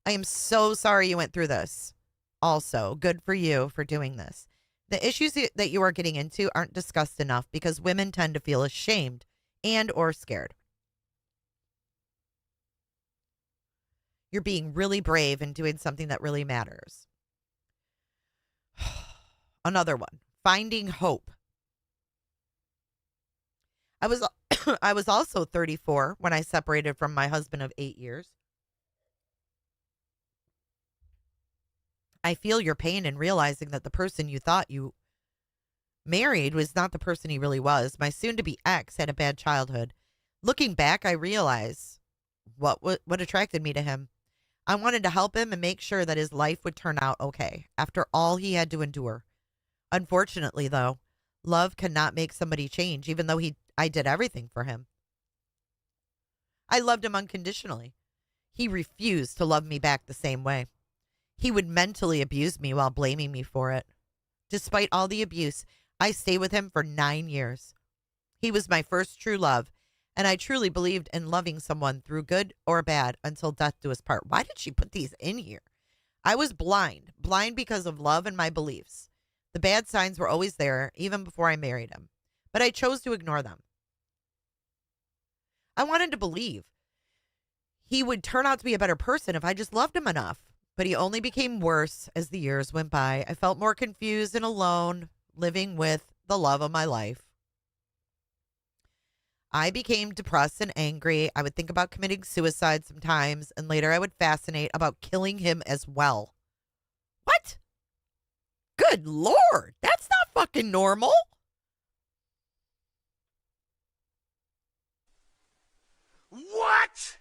Speaker 1: I am so sorry you went through this. Also, good for you for doing this. The issues that you are getting into aren't discussed enough because women tend to feel ashamed and or scared. You're being really brave and doing something that really matters. Another one. Finding hope. I was I was also 34 when I separated from my husband of 8 years. I feel your pain in realizing that the person you thought you married was not the person he really was. My soon-to-be ex had a bad childhood. Looking back, I realize what attracted me to him. I wanted to help him and make sure that his life would turn out okay after all he had to endure. Unfortunately, though, love cannot make somebody change, even though I did everything for him. I loved him unconditionally. He refused to love me back the same way. He would mentally abuse me while blaming me for it. Despite all the abuse, I stayed with him for 9 years. He was my first true love, and I truly believed in loving someone through good or bad until death do us part. Why did she put these in here? I was blind because of love and my beliefs. The bad signs were always there, even before I married him, but I chose to ignore them. I wanted to believe he would turn out to be a better person if I just loved him enough, but he only became worse as the years went by. I felt more confused and alone, living with the love of my life. I became depressed and angry. I would think about committing suicide sometimes, and later I would fascinate about killing him as well. What? Good Lord, that's not fucking normal.
Speaker 6: What?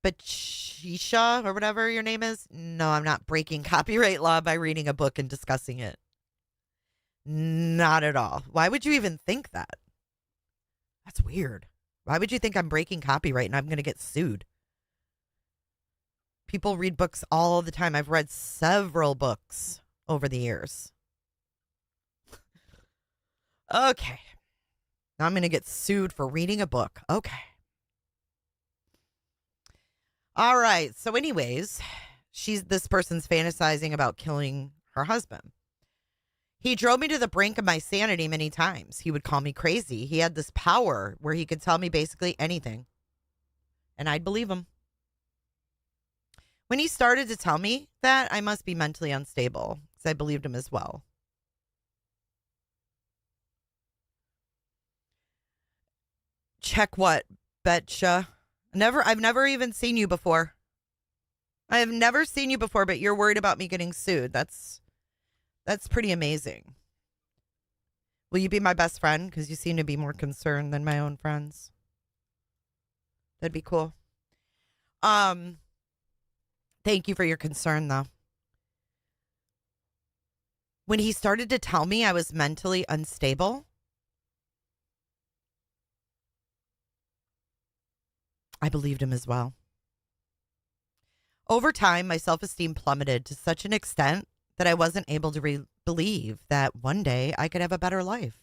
Speaker 1: Batisha or whatever your name is. No, I'm not breaking copyright law by reading a book and discussing it. Not at all. Why would you even think that? That's weird. Why would you think I'm breaking copyright and I'm going to get sued? People read books all the time. I've read several books over the years. Okay. Now I'm going to get sued for reading a book. Okay. All right. So anyways, this person's fantasizing about killing her husband. He drove me to the brink of my sanity many times. He would call me crazy. He had this power where he could tell me basically anything, and I'd believe him. When he started to tell me that, I must be mentally unstable, because I believed him as well. Check what, Betcha? I've never even seen you before. I have never seen you before, but you're worried about me getting sued. That's pretty amazing. Will you be my best friend? Because you seem to be more concerned than my own friends. That'd be cool. Thank you for your concern, though. When he started to tell me I was mentally unstable, I believed him as well. Over time, my self-esteem plummeted to such an extent that I wasn't able to believe that one day I could have a better life.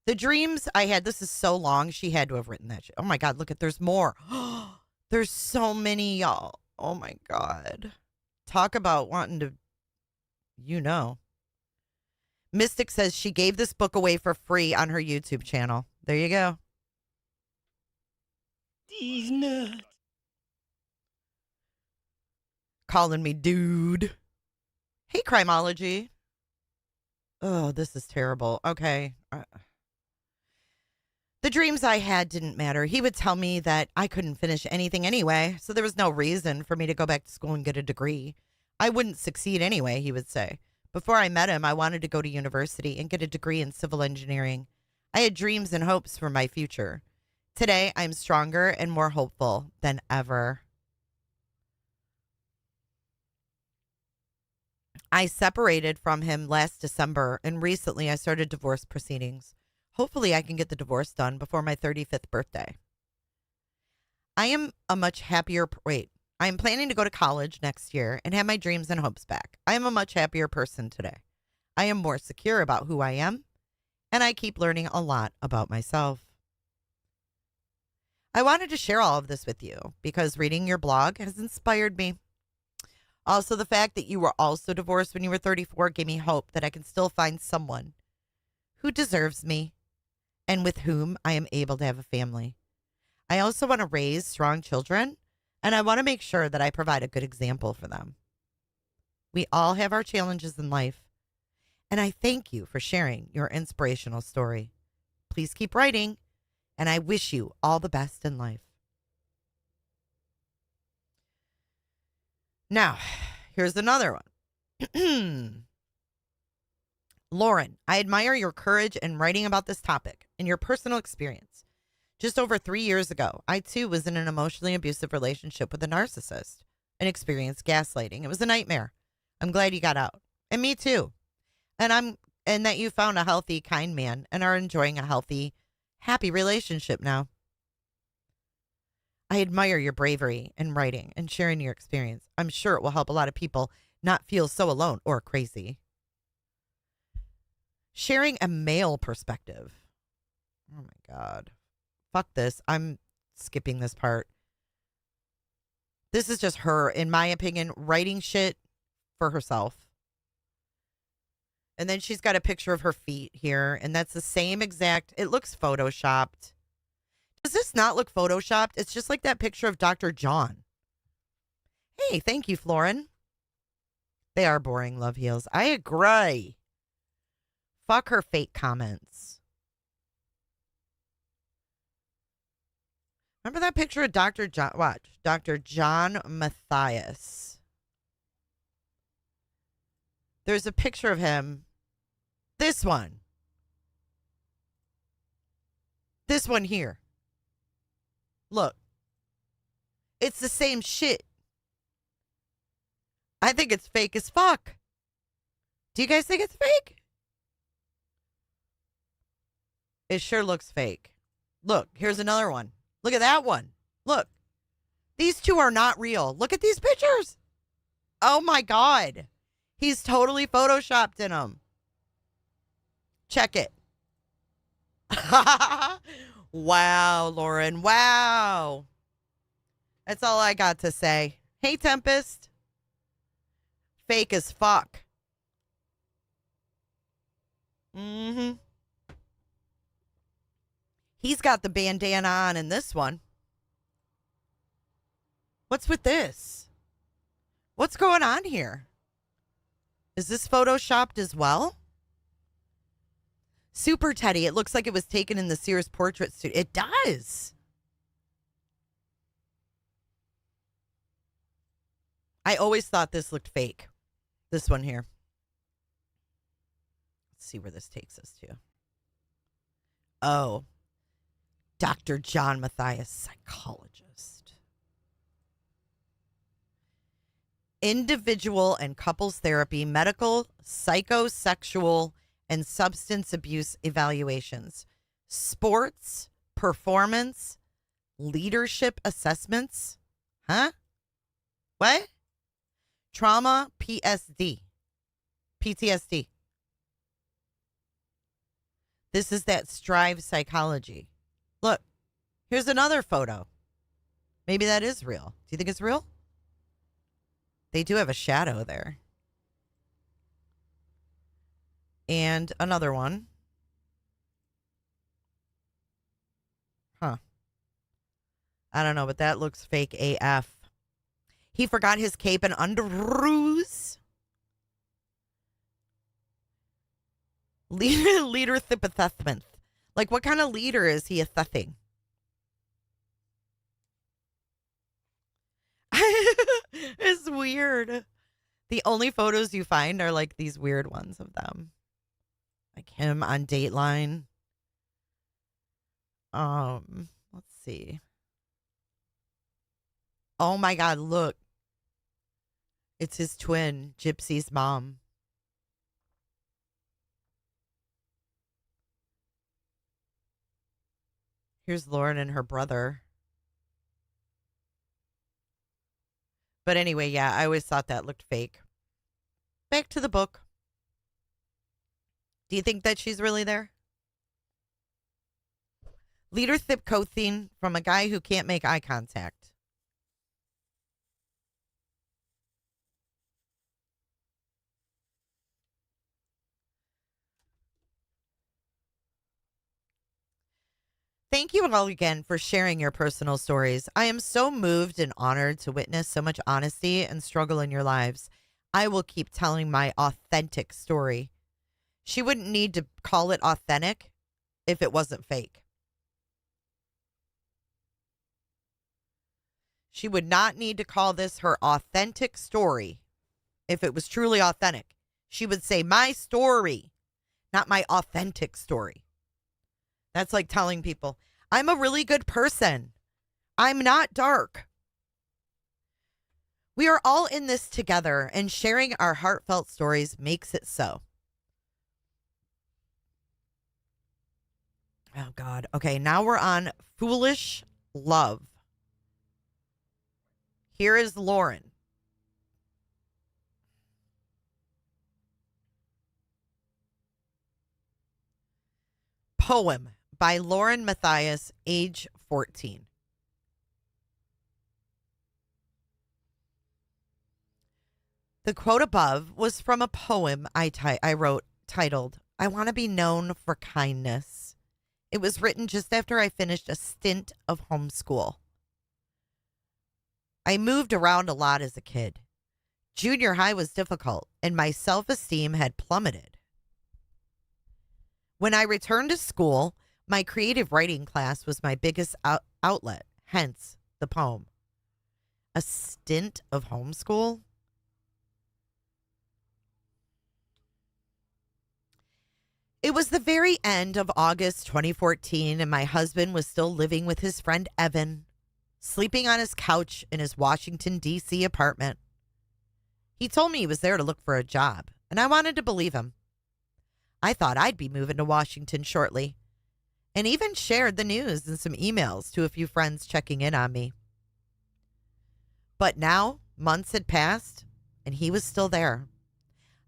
Speaker 1: The dreams I had, this is so long, she had to have written that shit. Oh my God, look at, there's more. There's so many, y'all. Oh my God. Talk about wanting to, Mystic says she gave this book away for free on her YouTube channel. There you go.
Speaker 6: These nuts.
Speaker 1: Calling me dude. Hey, Crimology. Oh, this is terrible. Okay. The dreams I had didn't matter. He would tell me that I couldn't finish anything anyway, so there was no reason for me to go back to school and get a degree. I wouldn't succeed anyway, he would say. Before I met him, I wanted to go to university and get a degree in civil engineering. I had dreams and hopes for my future. Today, I'm stronger and more hopeful than ever. I separated from him last December, and recently I started divorce proceedings. Hopefully I can get the divorce done before my 35th birthday. I am planning to go to college next year and have my dreams and hopes back. I am a much happier person today. I am more secure about who I am, and I keep learning a lot about myself. I wanted to share all of this with you because reading your blog has inspired me. Also, the fact that you were also divorced when you were 34 gave me hope that I can still find someone who deserves me and with whom I am able to have a family. I also want to raise strong children And I want to make sure that I provide a good example for them. We all have our challenges in life. And I thank you for sharing your inspirational story. Please keep writing, and I wish you all the best in life. Now, here's another one. Lauren, I admire your courage in writing about this topic and your personal experience. Just over 3 years ago, I too was in an emotionally abusive relationship with a narcissist and experienced gaslighting. It was a nightmare. I'm glad you got out. And me too. And that you found a healthy, kind man and are enjoying a healthy, happy relationship now. I admire your bravery in writing and sharing your experience. I'm sure it will help a lot of people not feel so alone or crazy. Sharing a male perspective. Oh my God. Fuck this. I'm skipping this part. This is just her, in my opinion, writing shit for herself. And then she's got a picture of her feet here, and that's the same exact, it looks photoshopped. Does this not look photoshopped? It's just like that picture of Dr. John. Hey, thank you, Florin. They are boring, love heals. I agree. Fuck her fake comments. Remember that picture of Dr. John? Watch. Dr. John Matthias. There's a picture of him. This one. This one here. Look. It's the same shit. I think it's fake as fuck. Do you guys think it's fake? It sure looks fake. Look, here's another one. Look at that one. Look. These two are not real. Look at these pictures. Oh my God. He's totally photoshopped in them. Check it. Wow, Lauren. Wow. That's all I got to say. Hey, Tempest. Fake as fuck. Mm-hmm. He's got the bandana on in this one. What's with this? What's going on here? Is this photoshopped as well? Super Teddy. It looks like it was taken in the Sears portrait studio. It does. I always thought this looked fake. This one here. Let's see where this takes us to. Oh. Dr. John Matthias, psychologist. Individual and couples therapy, medical, psychosexual, and substance abuse evaluations, sports, performance, leadership assessments. Huh? What? Trauma, PTSD. This is that Strive psychology. Look, here's another photo. Maybe that is real. Do you think it's real? They do have a shadow there. And another one. Huh. I don't know, but that looks fake AF. He forgot his cape and underoos. Leader assessment. Like, what kind of leader is he assessing? It's weird. The only photos you find are like these weird ones of them. Like him on Dateline. Let's see. Oh my God, look. It's his twin, Gypsy's mom. Here's Lauren and her brother. But anyway, yeah, I always thought that looked fake. Back to the book. Do you think that she's really there? Leadership coaching from a guy who can't make eye contact. Thank you all again for sharing your personal stories. I am so moved and honored to witness so much honesty and struggle in your lives. I will keep telling my authentic story. She wouldn't need to call it authentic if it wasn't fake. She would not need to call this her authentic story if it was truly authentic. She would say my story, not my authentic story. That's like telling people, I'm a really good person. I'm not dark. We are all in this together, and sharing our heartfelt stories makes it so. Oh, God. Okay, now we're on Foolish Love. Here is Lauren. Poem by Lauren Matthias, age 14. The quote above was from a poem I wrote titled, I Want to Be Known for Kindness. It was written just after I finished a stint of homeschool. I moved around a lot as a kid. Junior high was difficult, and my self-esteem had plummeted. When I returned to school, my creative writing class was my biggest outlet, hence the poem. A stint of homeschool? It was the very end of August 2014, and my husband was still living with his friend Evan, sleeping on his couch in his Washington, D.C. apartment. He told me he was there to look for a job, and I wanted to believe him. I thought I'd be moving to Washington shortly, and even shared the news in some emails to a few friends checking in on me. But now, months had passed, and he was still there.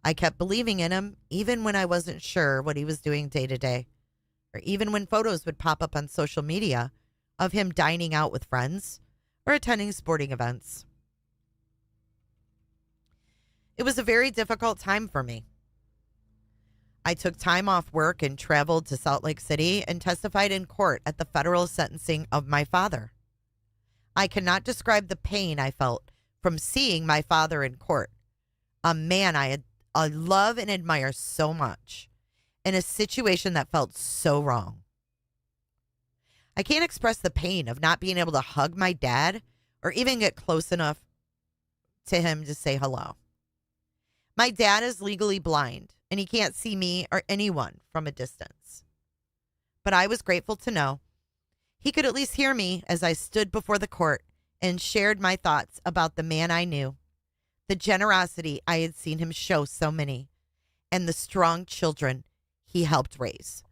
Speaker 1: I kept believing in him, even when I wasn't sure what he was doing day to day, or even when photos would pop up on social media of him dining out with friends or attending sporting events. It was a very difficult time for me. I took time off work and traveled to Salt Lake City and testified in court at the federal sentencing of my father. I cannot describe the pain I felt from seeing my father in court, a man I love and admire so much, in a situation that felt so wrong. I can't express the pain of not being able to hug my dad or even get close enough to him to say hello. My dad is legally blind, and he can't see me or anyone from a distance. But I was grateful to know he could at least hear me as I stood before the court and shared my thoughts about the man I knew, the generosity I had seen him show so many, and the strong children he helped raise.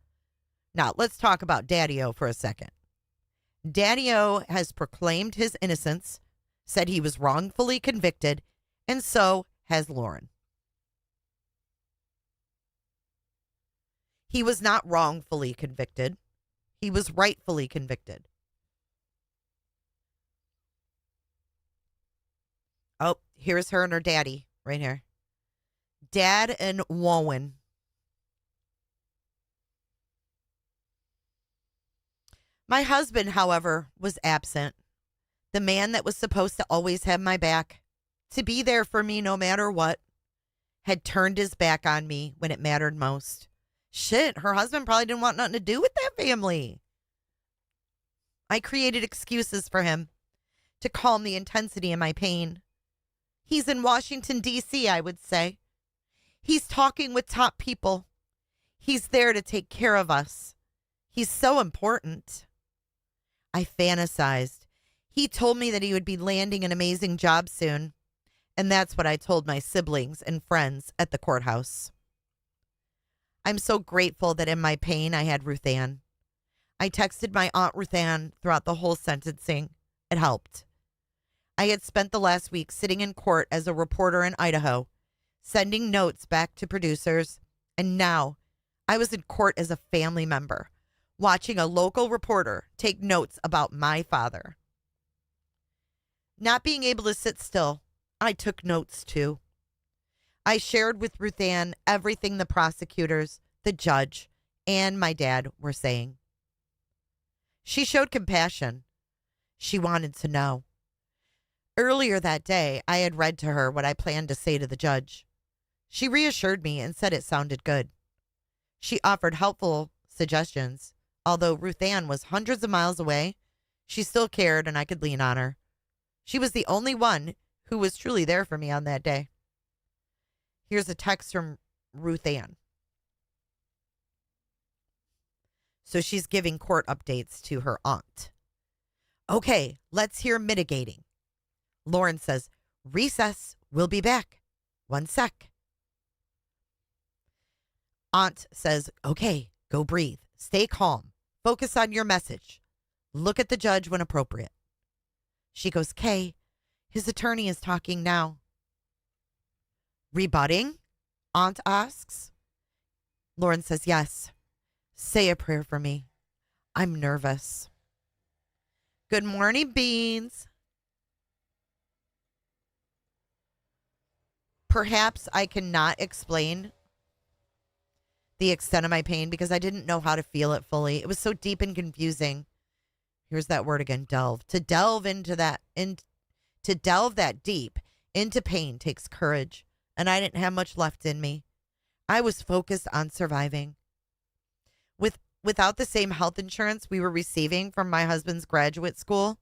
Speaker 1: Now, let's talk about Daddy-O for a second. Daddy-O has proclaimed his innocence, said he was wrongfully convicted, and so has Lauren. He was not wrongfully convicted. He was rightfully convicted. Oh, here's her and her daddy right here. Dad and Warren. My husband, however, was absent. The man that was supposed to always have my back, to be there for me no matter what, had turned his back on me when it mattered most. Shit, her husband probably didn't want nothing to do with that family. I created excuses for him to calm the intensity of my pain. He's in Washington, D.C., I would say. He's talking with top people. He's there to take care of us. He's so important. I fantasized. He told me that he would be landing an amazing job soon, and that's what I told my siblings and friends at the courthouse. I'm so grateful that in my pain I had Ruth Ann. I texted my Aunt Ruth Ann throughout the whole sentencing. It helped. I had spent the last week sitting in court as a reporter in Idaho, sending notes back to producers, and now I was in court as a family member, watching a local reporter take notes about my father. Not being able to sit still, I took notes too. I shared with Ruth Ann everything the prosecutors, the judge, and my dad were saying. She showed compassion. She wanted to know. Earlier that day, I had read to her what I planned to say to the judge. She reassured me and said it sounded good. She offered helpful suggestions. Although Ruth Ann was hundreds of miles away, she still cared and I could lean on her. She was the only one who was truly there for me on that day. Here's a text from Ruth Ann. So she's giving court updates to her aunt. Okay, let's hear mitigating. Lauren says, recess, we'll be back. 1 sec. Aunt says, okay, go breathe. Stay calm. Focus on your message. Look at the judge when appropriate. She goes, Kay, his attorney is talking now. Rebutting? Aunt asks. Lauren says, yes. Say a prayer for me. I'm nervous. Good morning, Beans. Perhaps I cannot explain the extent of my pain because I didn't know how to feel it fully. It was so deep and confusing. Here's that word again, delve. To delve that deep into pain takes courage, and I didn't have much left in me. I was focused on surviving. Without the same health insurance we were receiving from my husband's graduate school,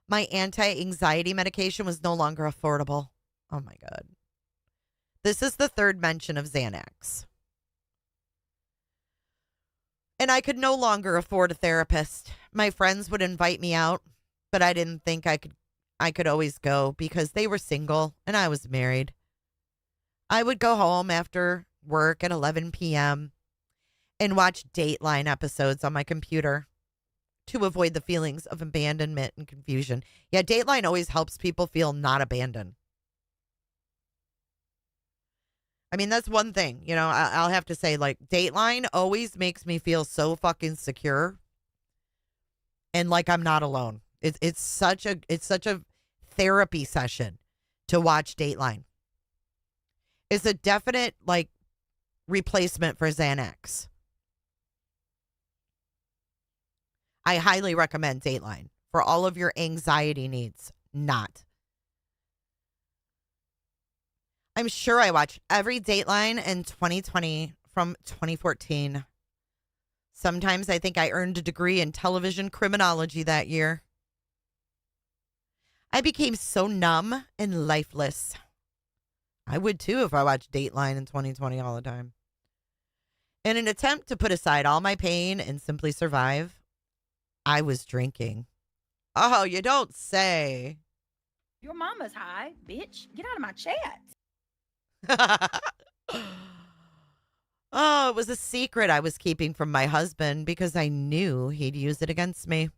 Speaker 1: my anti-anxiety medication was no longer affordable. Oh my God. This is the third mention of Xanax. And I could no longer afford a therapist. My friends would invite me out, but I didn't think I could always go because they were single and I was married. I would go home after work at 11 p.m. and watch Dateline episodes on my computer to avoid the feelings of abandonment and confusion. Yeah, Dateline always helps people feel not abandoned. I mean, that's one thing, you know, I'll have to say, like, Dateline always makes me feel so fucking secure and like I'm not alone. It's such a therapy session to watch Dateline. It's a definite, like, replacement for Xanax. I highly recommend Dateline for all of your anxiety needs. Not. I'm sure I watched every Dateline in 2020 from 2014. Sometimes I think I earned a degree in television criminology that year. I became so numb and lifeless. I would too if I watched Dateline in 2020 all the time. In an attempt to put aside all my pain and simply survive, I was drinking. Oh, you don't say.
Speaker 10: Your mama's high, bitch. Get out of my chat.
Speaker 1: Oh, it was a secret I was keeping from my husband because I knew he'd use it against me.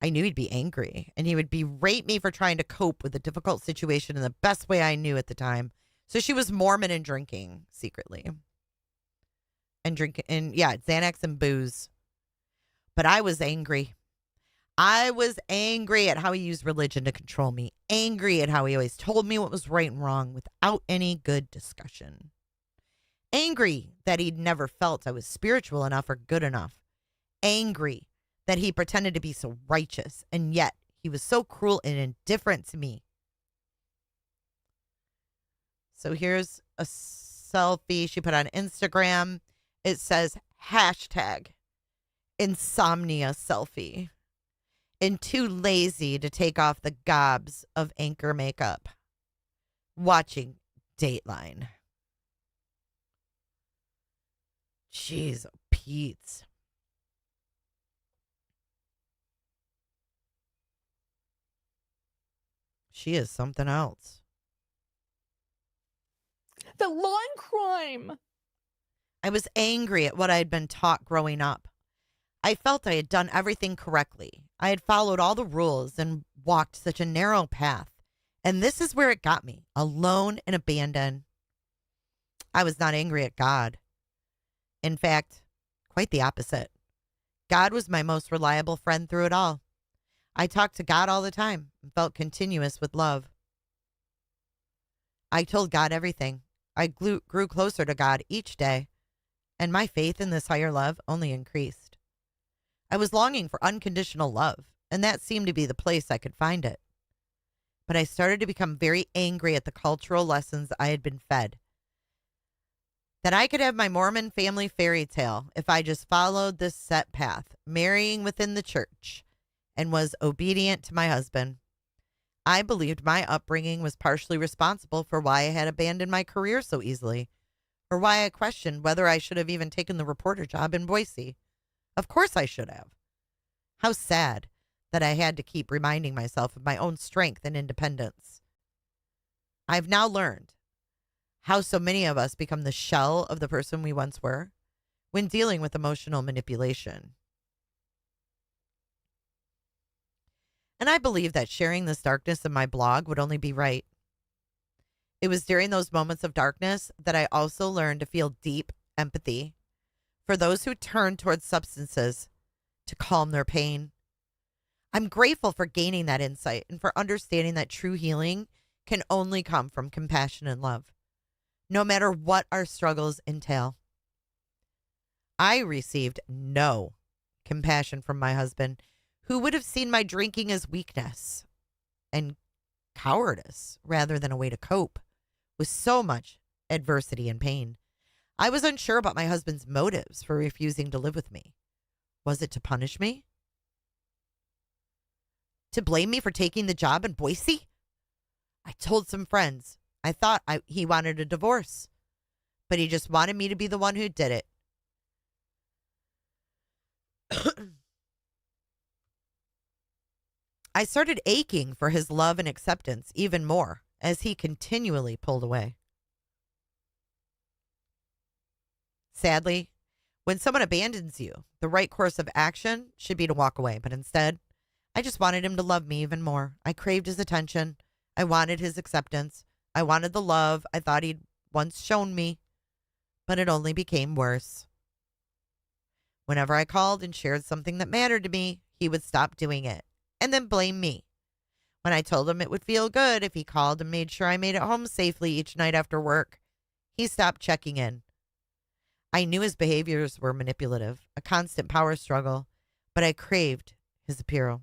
Speaker 1: I knew he'd be angry and he would berate me for trying to cope with a difficult situation in the best way I knew at the time. So she was Mormon and drinking secretly. And yeah, Xanax and booze. But I was angry. I was angry at how he used religion to control me. Angry at how he always told me what was right and wrong without any good discussion. Angry that he'd never felt I was spiritual enough or good enough. Angry that he pretended to be so righteous, and yet he was so cruel and indifferent to me. So here's a selfie she put on Instagram. It says hashtag insomnia selfie. And too lazy to take off the gobs of anchor makeup. Watching Dateline. Jeez, Pete. She is something else.
Speaker 11: The line crime.
Speaker 1: I was angry at what I had been taught growing up. I felt I had done everything correctly. I had followed all the rules and walked such a narrow path. And this is where it got me, alone and abandoned. I was not angry at God. In fact, quite the opposite. God was my most reliable friend through it all. I talked to God all the time and felt continuous with love. I told God everything. I grew closer to God each day, and my faith in this higher love only increased. I was longing for unconditional love, and that seemed to be the place I could find it. But I started to become very angry at the cultural lessons I had been fed. That I could have my Mormon family fairy tale if I just followed this set path, marrying within the church, and was obedient to my husband. I believed my upbringing was partially responsible for why I had abandoned my career so easily, or why I questioned whether I should have even taken the reporter job in Boise. Of course I should have. How sad that I had to keep reminding myself of my own strength and independence. I've now learned how so many of us become the shell of the person we once were when dealing with emotional manipulation. And I believe that sharing this darkness in my blog would only be right. It was during those moments of darkness that I also learned to feel deep empathy for those who turn towards substances to calm their pain. I'm grateful for gaining that insight and for understanding that true healing can only come from compassion and love, no matter what our struggles entail. I received no compassion from my husband, who would have seen my drinking as weakness and cowardice rather than a way to cope with so much adversity and pain. I was unsure about my husband's motives for refusing to live with me. Was it to punish me? To blame me for taking the job in Boise? I told some friends I thought he wanted a divorce, but he just wanted me to be the one who did it. I started aching for his love and acceptance even more as he continually pulled away. Sadly, when someone abandons you, the right course of action should be to walk away, but instead, I just wanted him to love me even more. I craved his attention. I wanted his acceptance. I wanted the love I thought he'd once shown me, but it only became worse. Whenever I called and shared something that mattered to me, he would stop doing it and then blame me. When I told him it would feel good if he called and made sure I made it home safely each night after work, he stopped checking in. I knew his behaviors were manipulative, a constant power struggle, but I craved his approval.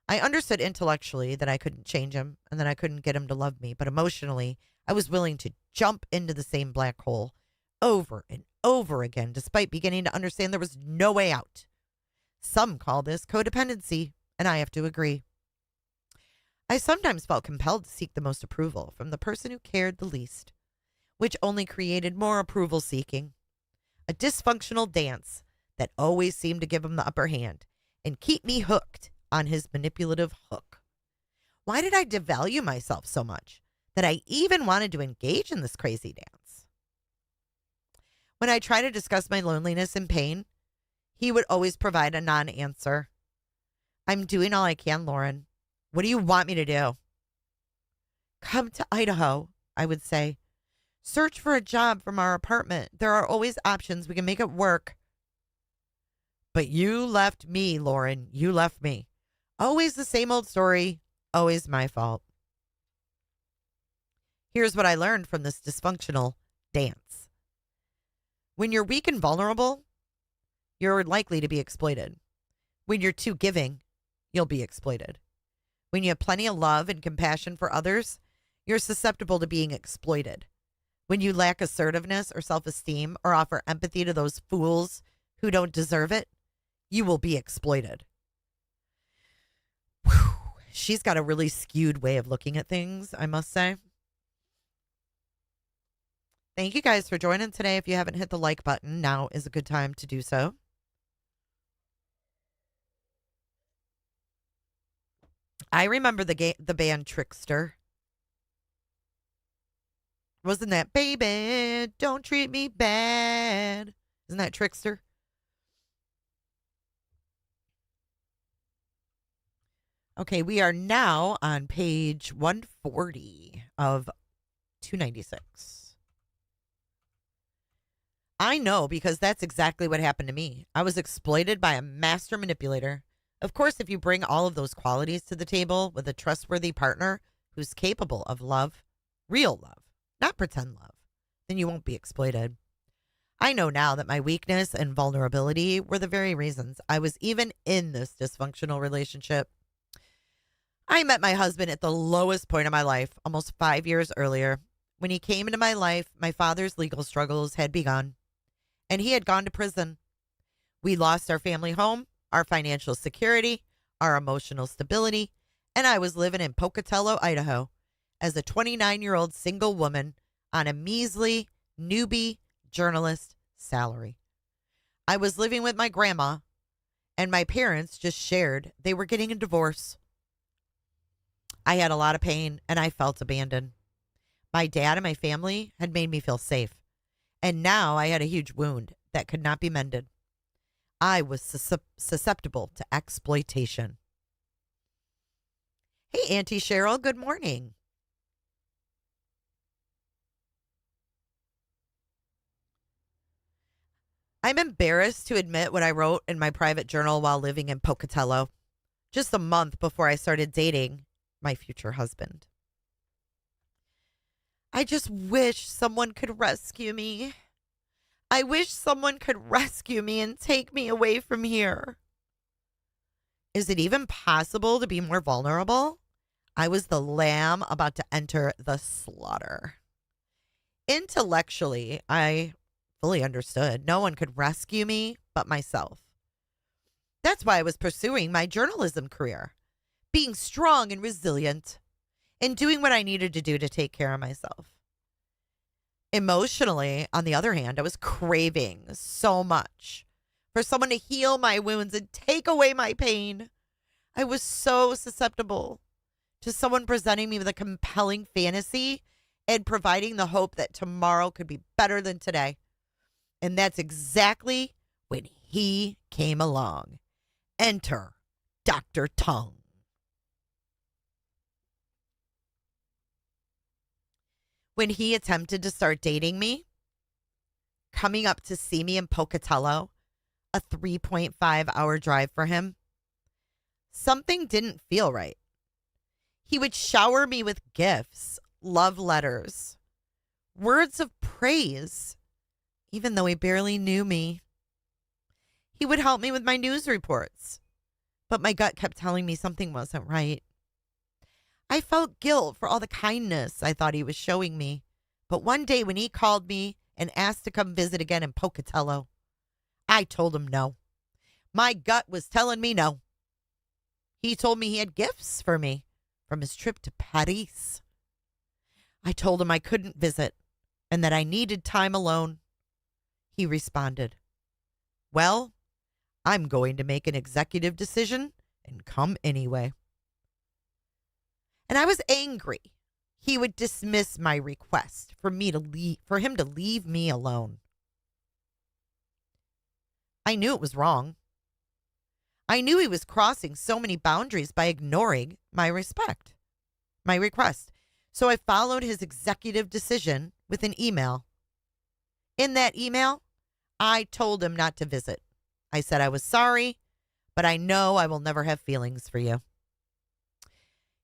Speaker 1: I understood intellectually that I couldn't change him and that I couldn't get him to love me, but emotionally, I was willing to jump into the same black hole over and over again, despite beginning to understand there was no way out. Some call this codependency, and I have to agree. I sometimes felt compelled to seek the most approval from the person who cared the least, which only created more approval seeking. A dysfunctional dance that always seemed to give him the upper hand and keep me hooked on his manipulative hook. Why did I devalue myself so much that I even wanted to engage in this crazy dance? When I try to discuss my loneliness and pain, he would always provide a non-answer. I'm doing all I can, Lauren. What do you want me to do? Come to Idaho, I would say. Search for a job from our apartment. There are always options. We can make it work. But you left me, Lauren. You left me. Always the same old story. Always my fault. Here's what I learned from this dysfunctional dance. When you're weak and vulnerable, you're likely to be exploited. When you're too giving, you'll be exploited. When you have plenty of love and compassion for others, you're susceptible to being exploited. When you lack assertiveness or self-esteem or offer empathy to those fools who don't deserve it, you will be exploited. Whew. She's got a really skewed way of looking at things, I must say. Thank you guys for joining today. If you haven't hit the like button, now is a good time to do so. I remember the band Trickster. Wasn't that Baby, Don't Treat Me Bad? Isn't that Trickster? Okay, we are now on page 140 of 296. I know because that's exactly what happened to me. I was exploited by a master manipulator. Of course, if you bring all of those qualities to the table with a trustworthy partner who's capable of love, real love, not pretend love, then you won't be exploited. I know now that my weakness and vulnerability were the very reasons I was even in this dysfunctional relationship. I met my husband at the lowest point of my life almost 5 years earlier. When he came into my life, my father's legal struggles had begun, and he had gone to prison. We lost our family home, our financial security, our emotional stability, and I was living in Pocatello, Idaho, as a 29-year-old single woman on a measly newbie journalist salary. I was living with my grandma, and my parents just shared they were getting a divorce. I had a lot of pain, and I felt abandoned. My dad and my family had made me feel safe, and now I had a huge wound that could not be mended. I was susceptible to exploitation. Hey, Auntie Cheryl, good morning. I'm embarrassed to admit what I wrote in my private journal while living in Pocatello, just a month before I started dating my future husband. I just wish someone could rescue me. I wish someone could rescue me and take me away from here. Is it even possible to be more vulnerable? I was the lamb about to enter the slaughter. Intellectually, I fully understood no one could rescue me but myself. That's why I was pursuing my journalism career, being strong and resilient, and doing what I needed to do to take care of myself. Emotionally, on the other hand, I was craving so much for someone to heal my wounds and take away my pain. I was so susceptible to someone presenting me with a compelling fantasy and providing the hope that tomorrow could be better than today. And that's exactly when he came along. Enter Dr. Tongue. When he attempted to start dating me, coming up to see me in Pocatello, a 3.5-hour drive for him, something didn't feel right. He would shower me with gifts, love letters, words of praise, even though he barely knew me. He would help me with my news reports, but my gut kept telling me something wasn't right. I felt guilt for all the kindness I thought he was showing me. But one day when he called me and asked to come visit again in Pocatello, I told him no. My gut was telling me no. He told me he had gifts for me from his trip to Paris. I told him I couldn't visit and that I needed time alone. He responded, well, I'm going to make an executive decision and come anyway. And I was angry. He would dismiss my request for him to leave me alone. I knew it was wrong. I knew he was crossing so many boundaries by ignoring my request. So I followed his executive decision with an email. In that email, I told him not to visit. I said I was sorry, but I know I will never have feelings for you.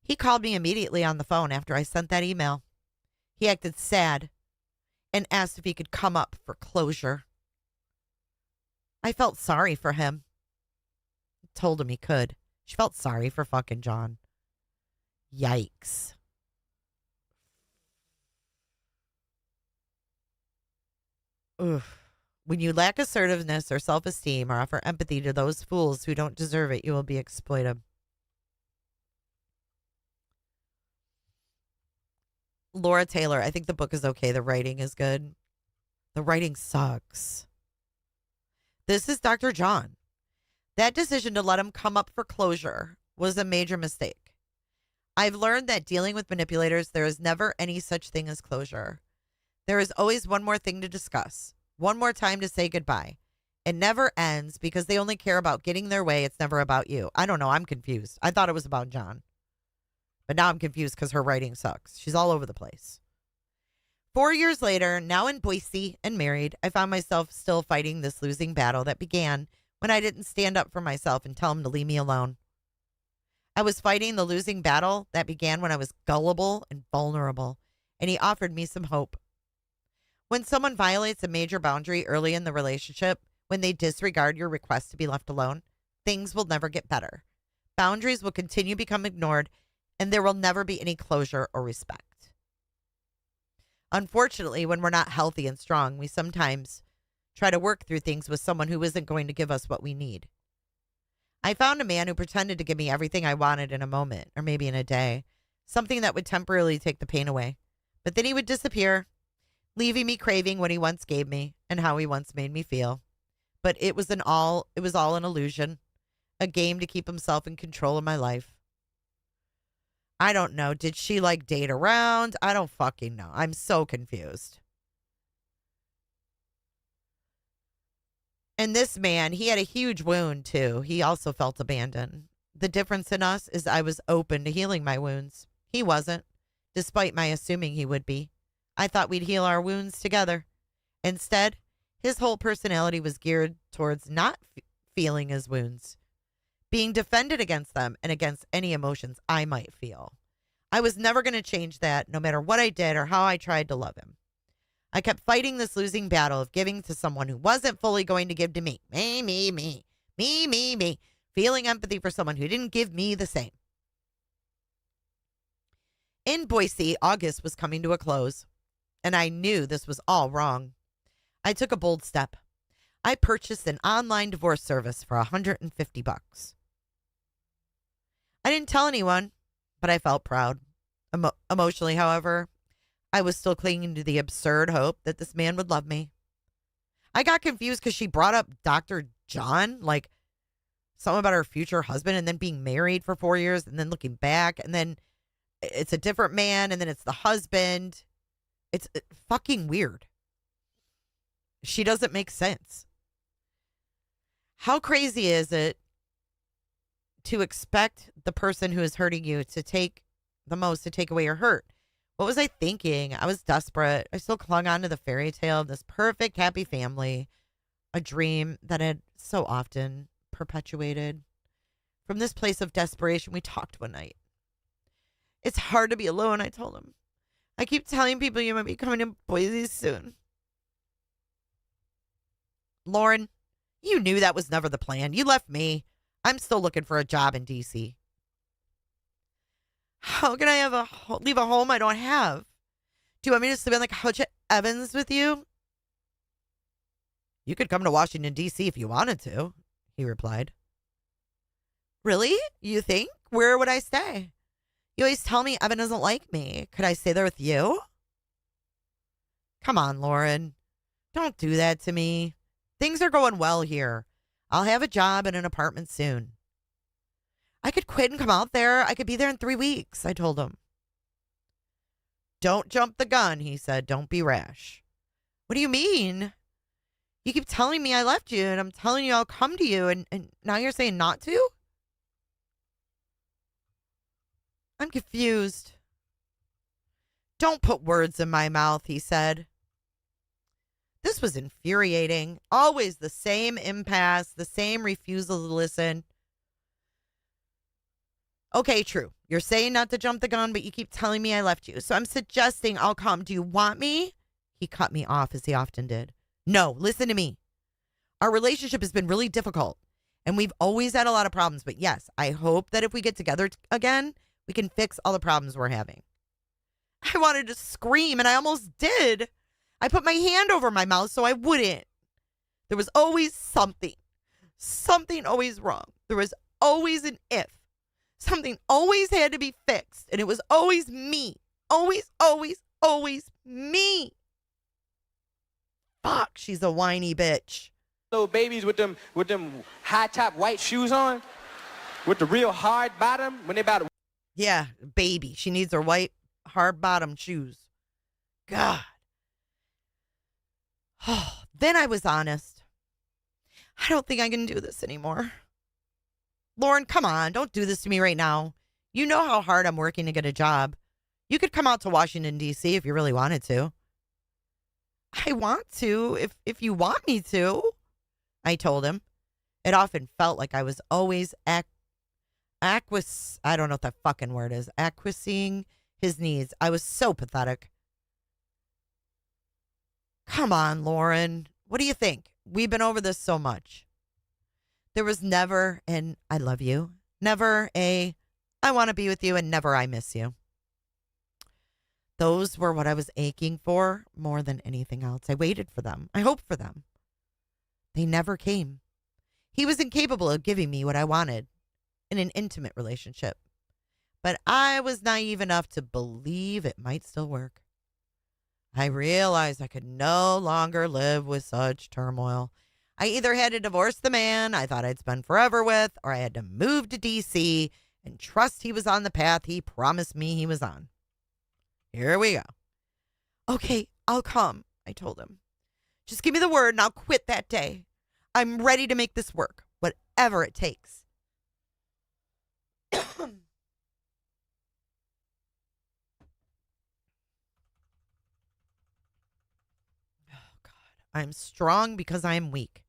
Speaker 1: He called me immediately on the phone after I sent that email. He acted sad and asked if he could come up for closure. I felt sorry for him. Told him he could. She felt sorry for fucking John. Yikes. Oof. When you lack assertiveness or self-esteem or offer empathy to those fools who don't deserve it, you will be exploited. Laura Taylor, I think the book is okay. The writing is good. The writing sucks. This is Dr. John. That decision to let him come up for closure was a major mistake. I've learned that dealing with manipulators, there is never any such thing as closure. There is always one more thing to discuss, one more time to say goodbye. It never ends because they only care about getting their way. It's never about you. I don't know. I'm confused. I thought it was about John. But now I'm confused because her writing sucks. She's all over the place. 4 years later, now in Boise and married, I found myself still fighting this losing battle that began when I didn't stand up for myself and tell him to leave me alone. I was fighting the losing battle that began when I was gullible and vulnerable, and he offered me some hope. When someone violates a major boundary early in the relationship, when they disregard your request to be left alone, things will never get better. Boundaries will continue to become ignored, and there will never be any closure or respect. Unfortunately, when we're not healthy and strong, we sometimes try to work through things with someone who isn't going to give us what we need. I found a man who pretended to give me everything I wanted in a moment, or maybe in a day, something that would temporarily take the pain away. But then he would disappear, leaving me craving what he once gave me and how he once made me feel. But it was all an illusion, a game to keep himself in control of my life. I don't know. Did she date around? I don't fucking know. I'm so confused. And this man, he had a huge wound too. He also felt abandoned. The difference in us is I was open to healing my wounds. He wasn't, despite my assuming he would be. I thought we'd heal our wounds together. Instead, his whole personality was geared towards not feeling his wounds, being defended against them and against any emotions I might feel. I was never going to change that, no matter what I did or how I tried to love him. I kept fighting this losing battle of giving to someone who wasn't fully going to give to me. Me. Feeling empathy for someone who didn't give me the same. In Boise, August was coming to a close, and I knew this was all wrong. I took a bold step. I purchased an online divorce service for $150. I didn't tell anyone, but I felt proud. Emotionally, however, I was still clinging to the absurd hope that this man would love me. I got confused because she brought up Dr. John, something about her future husband, and then being married for 4 years, and then looking back, and then it's a different man, and then it's the husband. It's fucking weird. She doesn't make sense. How crazy is it to expect the person who is hurting you to take the most to take away your hurt? What was I thinking? I was desperate. I still clung on to the fairy tale of this perfect, happy family, a dream that had so often perpetuated. From this place of desperation, we talked one night. It's hard to be alone, I told him. I keep telling people you might be coming to Boise soon. Lauren, you knew that was never the plan. You left me. I'm still looking for a job in D.C. How can I leave a home I don't have? Do you want me to sleep on the couch at Evans with you? You could come to Washington, D.C. if you wanted to, he replied. Really? You think? Where would I stay? You always tell me Evan doesn't like me. Could I stay there with you? Come on, Lauren. Don't do that to me. Things are going well here. I'll have a job and an apartment soon. I could quit and come out there. I could be there in 3 weeks, I told him. Don't jump the gun, he said. Don't be rash. What do you mean? You keep telling me I left you, and I'm telling you I'll come to you, and now you're saying not to? I'm confused. Don't put words in my mouth, he said. This was infuriating. Always the same impasse, the same refusal to listen. Okay, true. You're saying not to jump the gun, but you keep telling me I left you. So I'm suggesting I'll come. Do you want me? He cut me off as he often did. No, listen to me. Our relationship has been really difficult, and we've always had a lot of problems. But yes, I hope that if we get together again, we can fix all the problems we're having. I wanted to scream, and I almost did. I put my hand over my mouth so I wouldn't. There was always something always wrong. There was always an if. Something always had to be fixed, and it was always me. Always me. Fuck, she's a whiny bitch.
Speaker 12: Little babies with them high top white shoes on, with the real hard bottom when they about.
Speaker 1: Yeah, baby. She needs her white hard bottom shoes. God. Then I was honest. I don't think I can do this anymore. Lauren, come on. Don't do this to me right now. You know how hard I'm working to get a job. You could come out to Washington, D.C. if you really wanted to. I want to, if you want me to, I told him. It often felt like I was always I don't know what that fucking word is, acquiescing his needs. I was so pathetic. Come on, Lauren. What do you think? We've been over this so much. There was never an I love you, never a I want to be with you, and never I miss you. Those were what I was aching for more than anything else. I waited for them. I hoped for them. They never came. He was incapable of giving me what I wanted in an intimate relationship. But I was naive enough to believe it might still work. I realized I could no longer live with such turmoil. I either had to divorce the man I thought I'd spend forever with, or I had to move to D.C. and trust he was on the path he promised me he was on. Here we go. Okay, I'll come, I told him. Just give me the word and I'll quit that day. I'm ready to make this work, whatever it takes. Oh, God. I am strong because I am weak.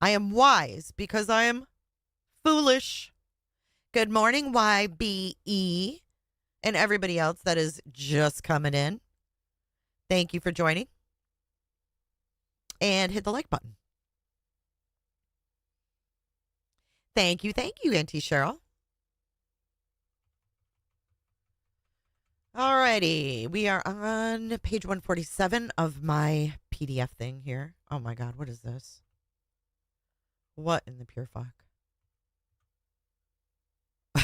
Speaker 1: I am wise because I am foolish. Good morning, YBE, and everybody else that is just coming in. Thank you for joining. And hit the like button. Thank you, Auntie Cheryl. Alrighty, we are on page 147 of my PDF thing here. Oh my God, what is this? What in the pure fuck?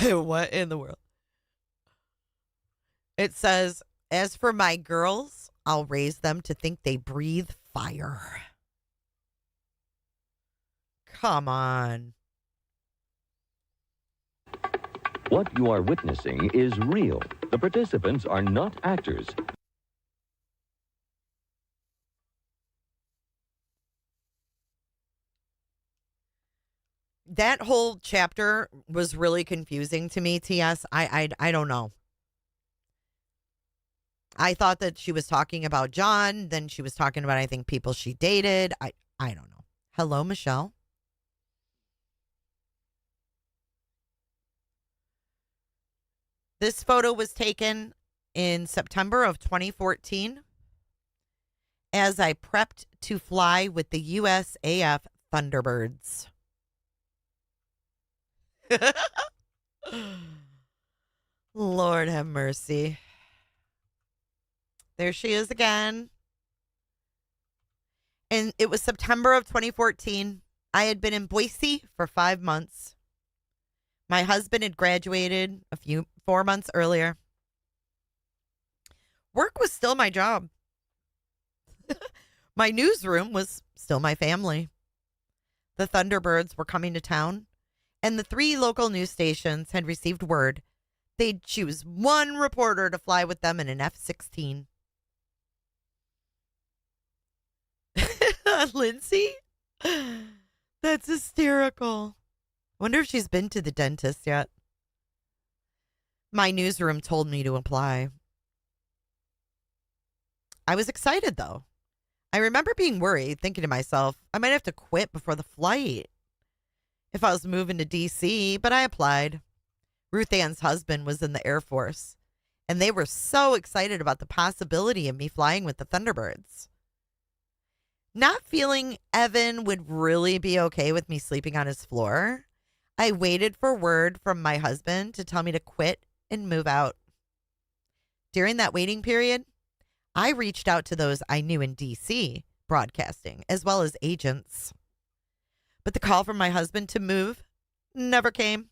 Speaker 1: What in the world? It says, as for my girls, I'll raise them to think they breathe fire. Come on.
Speaker 13: What you are witnessing is real. The participants are not actors.
Speaker 1: That whole chapter was really confusing to me, TS. I don't know. I thought that she was talking about John. Then she was talking about, I think, people she dated. I don't know. Hello, Michelle. This photo was taken in September of 2014 as I prepped to fly with the USAF Thunderbirds. Lord have mercy. There she is again. And it was September of 2014. I had been in Boise for 5 months. My husband had graduated 4 months earlier. Work was still my job. My newsroom was still my family. The Thunderbirds were coming to town, and the 3 local news stations had received word they'd choose one reporter to fly with them in an F-16. Lindsay? That's hysterical. Wonder if she's been to the dentist yet. My newsroom told me to apply. I was excited, though. I remember being worried, thinking to myself, I might have to quit before the flight if I was moving to D.C., but I applied. Ruth Ann's husband was in the Air Force, and they were so excited about the possibility of me flying with the Thunderbirds. Not feeling Evan would really be okay with me sleeping on his floor, I waited for word from my husband to tell me to quit and move out. During that waiting period, I reached out to those I knew in D.C. broadcasting, as well as agents. But the call from my husband to move never came.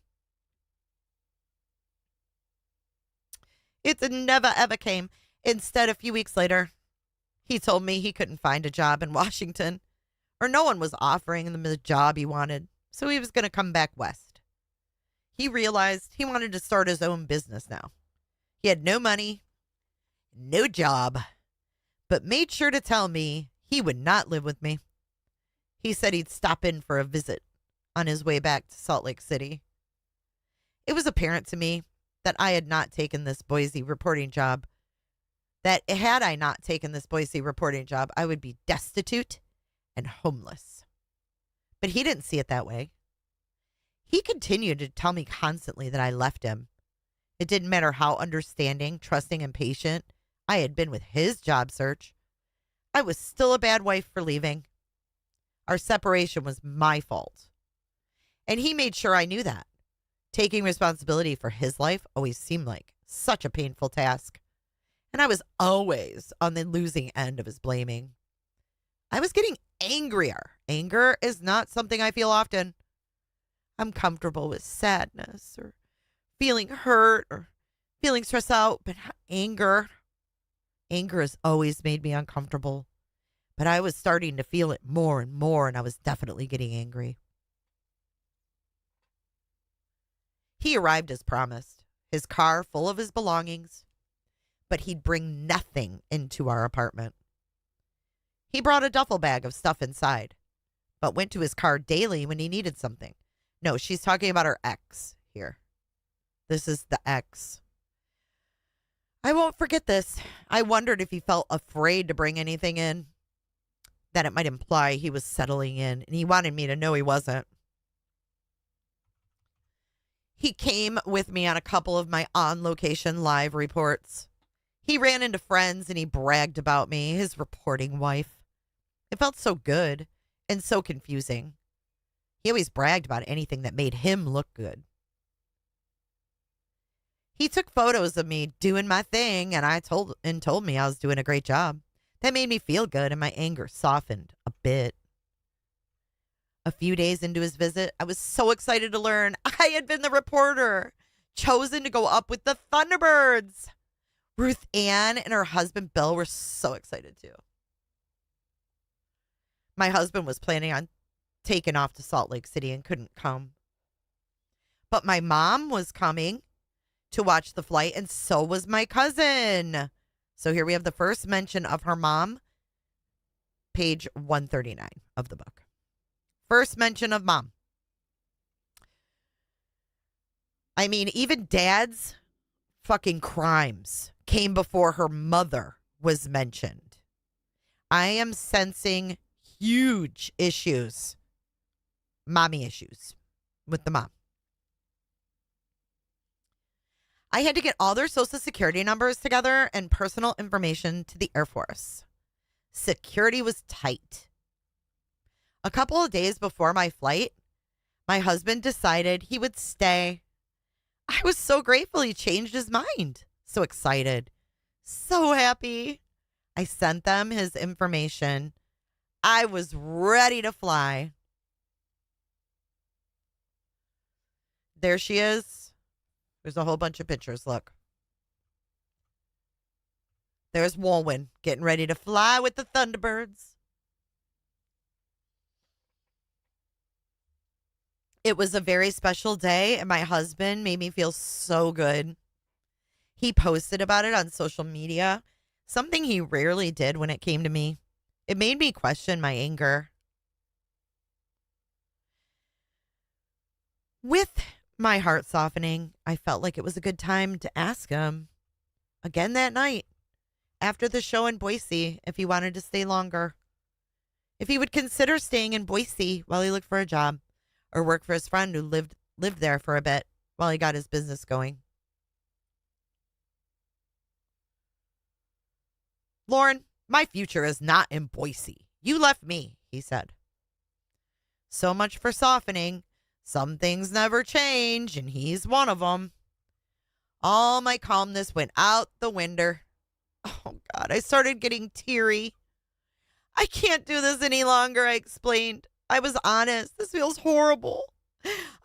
Speaker 1: It never, ever came. Instead, a few weeks later, he told me he couldn't find a job in Washington, or no one was offering him the job he wanted, so he was going to come back west. He realized he wanted to start his own business now. He had no money, no job, but made sure to tell me he would not live with me. He said he'd stop in for a visit on his way back to Salt Lake City. It was apparent to me that I had not taken this Boise reporting job. That had I not taken this Boise reporting job, I would be destitute and homeless. But he didn't see it that way. He continued to tell me constantly that I left him. It didn't matter how understanding, trusting, and patient I had been with his job search. I was still a bad wife for leaving. Our separation was my fault. And he made sure I knew that. Taking responsibility for his life always seemed like such a painful task. And I was always on the losing end of his blaming. I was getting angrier. Anger is not something I feel often. I'm comfortable with sadness or feeling hurt or feeling stressed out, but not anger. Anger has always made me uncomfortable, but I was starting to feel it more and more, and I was definitely getting angry. He arrived as promised, his car full of his belongings, but he'd bring nothing into our apartment. He brought a duffel bag of stuff inside, but went to his car daily when he needed something. No, she's talking about her ex here. This is the ex. I won't forget this. I wondered if he felt afraid to bring anything in, that it might imply he was settling in, and he wanted me to know he wasn't. He came with me on a couple of my on-location live reports. He ran into friends and he bragged about me, his reporting wife. It felt so good and so confusing. He always bragged about anything that made him look good. He took photos of me doing my thing, and told me I was doing a great job. That made me feel good, and my anger softened a bit. A few days into his visit, I was so excited to learn I had been the reporter, chosen to go up with the Thunderbirds. Ruth Ann and her husband Bill were so excited too. My husband was planning on taking off to Salt Lake City and couldn't come. But my mom was coming to watch the flight, and so was my cousin. So here we have the first mention of her mom, page 139 of the book. First mention of mom. I mean, even dad's fucking crimes came before her mother was mentioned. I am sensing huge issues, mommy issues with the mom. I had to get all their social security numbers together and personal information to the Air Force. Security was tight. A couple of days before my flight, my husband decided he would stay. I was so grateful he changed his mind. So excited. So happy. I sent them his information. I was ready to fly. There she is. There's a whole bunch of pictures. Look. There's Walwyn getting ready to fly with the Thunderbirds. It was a very special day, and my husband made me feel so good. He posted about it on social media, something he rarely did when it came to me. It made me question my anger. With my heart softening, I felt like it was a good time to ask him again that night after the show in Boise if he wanted to stay longer. If he would consider staying in Boise while he looked for a job or work for his friend who lived there for a bit while he got his business going. Lauren, my future is not in Boise. You left me, he said. So much for softening. Some things never change, and he's one of them. All my calmness went out the window. Oh, God, I started getting teary. I can't do this any longer, I explained. I was honest. This feels horrible.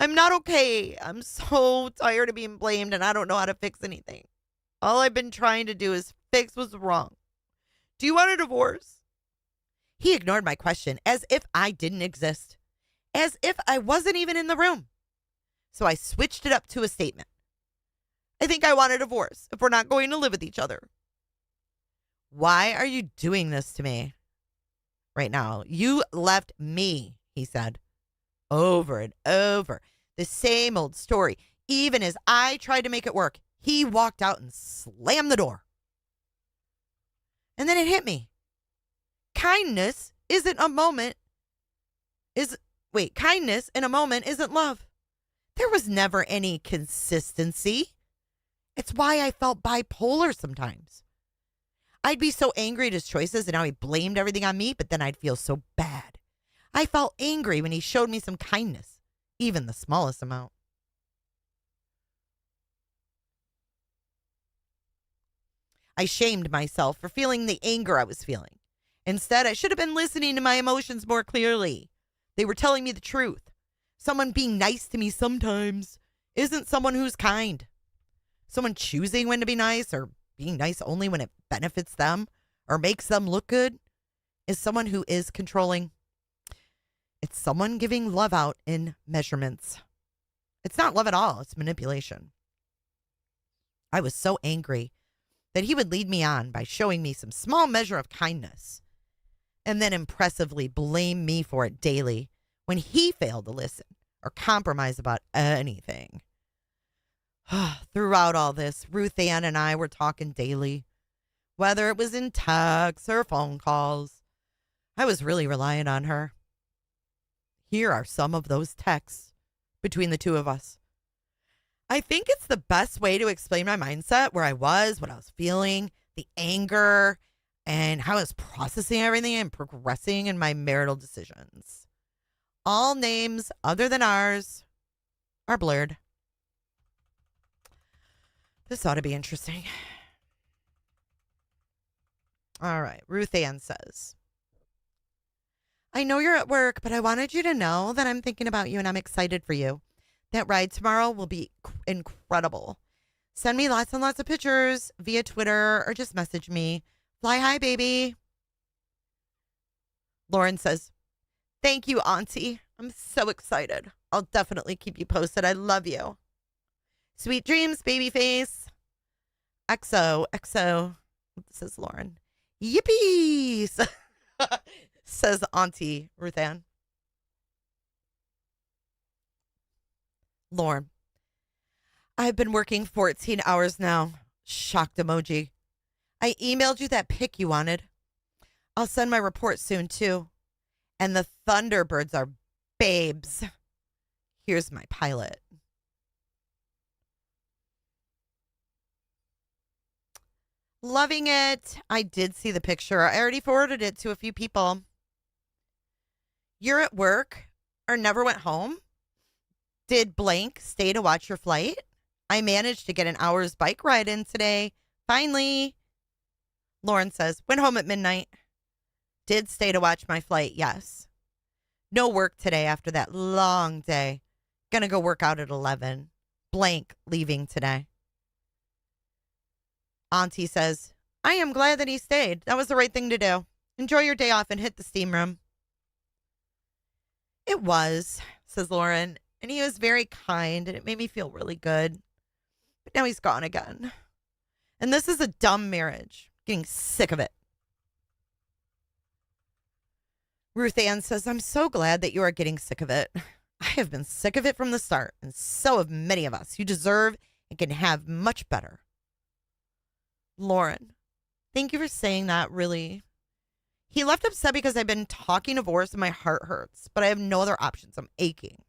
Speaker 1: I'm not okay. I'm so tired of being blamed, and I don't know how to fix anything. All I've been trying to do is fix what's wrong. Do you want a divorce? He ignored my question as if I didn't exist, as if I wasn't even in the room. So I switched it up to a statement. I think I want a divorce if we're not going to live with each other. Why are you doing this to me right now? You left me, he said, over and over. The same old story. Even as I tried to make it work, he walked out and slammed the door. And then it hit me. Kindness isn't a moment. Kindness in a moment isn't love. There was never any consistency. It's why I felt bipolar sometimes. I'd be so angry at his choices and how he blamed everything on me, but then I'd feel so bad. I felt angry when he showed me some kindness, even the smallest amount. I shamed myself for feeling the anger I was feeling. Instead, I should have been listening to my emotions more clearly. They were telling me the truth. Someone being nice to me sometimes isn't someone who's kind. Someone choosing when to be nice or being nice only when it benefits them or makes them look good is someone who is controlling. It's someone giving love out in measurements. It's not love at all. It's manipulation. I was so angry that he would lead me on by showing me some small measure of kindness and then impressively blame me for it daily when he failed to listen or compromise about anything. Throughout all this, Ruth Ann and I were talking daily, whether it was in texts or phone calls. I was really relying on her. Here are some of those texts between the two of us. I think it's the best way to explain my mindset, where I was, what I was feeling, the anger, and how I was processing everything and progressing in my marital decisions. All names other than ours are blurred. This ought to be interesting. All right. Ruth Ann says, I know you're at work, but I wanted you to know that I'm thinking about you and I'm excited for you. That ride tomorrow will be incredible. Send me lots and lots of pictures via Twitter or just message me. Fly high, baby. Lauren says, thank you, Auntie. I'm so excited. I'll definitely keep you posted. I love you. Sweet dreams, baby face. XO, says Lauren. Yippies, says Auntie Ruth Ann. Lauren, I've been working 14 hours now. Shocked emoji. I emailed you that pic you wanted. I'll send my report soon, too. And the Thunderbirds are babes. Here's my pilot. Loving it. I did see the picture. I already forwarded it to a few people. You're at work or never went home? Did blank stay to watch your flight? I managed to get an hour's bike ride in today. Finally. Lauren says, went home at midnight. Did stay to watch my flight, yes. No work today after that long day. Gonna go work out at 11. Blank leaving today. Auntie says, I am glad that he stayed. That was the right thing to do. Enjoy your day off and hit the steam room. It was, says Lauren. And he was very kind, and it made me feel really good. But now he's gone again. And this is a dumb marriage. Getting sick of it. Ruth Ann says, I'm so glad that you are getting sick of it. I have been sick of it from the start, and so have many of us. You deserve and can have much better. Lauren, thank you for saying that, really. He left upset because I've been talking divorce and my heart hurts, but I have no other options. I'm aching.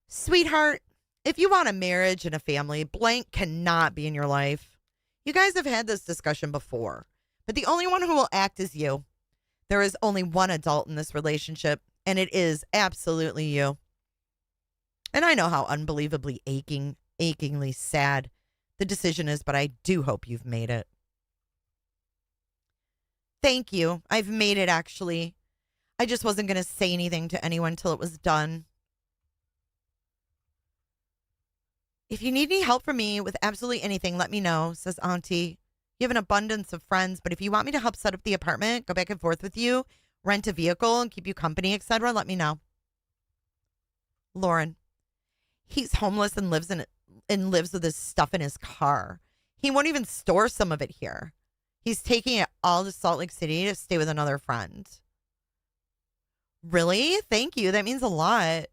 Speaker 1: Sweetheart, if you want a marriage and a family, blank cannot be in your life. You guys have had this discussion before, but the only one who will act is you. There is only one adult in this relationship, and it is absolutely you. And I know how unbelievably achingly sad the decision is, but I do hope you've made it. Thank you. I've made it, actually. I just wasn't going to say anything to anyone till it was done. If you need any help from me with absolutely anything, let me know, says Auntie. You have an abundance of friends, but if you want me to help set up the apartment, go back and forth with you, rent a vehicle and keep you company, etc., let me know. Lauren, he's homeless and lives with his stuff in his car. He won't even store some of it here. He's taking it all to Salt Lake City to stay with another friend. Really? Thank you. That means a lot.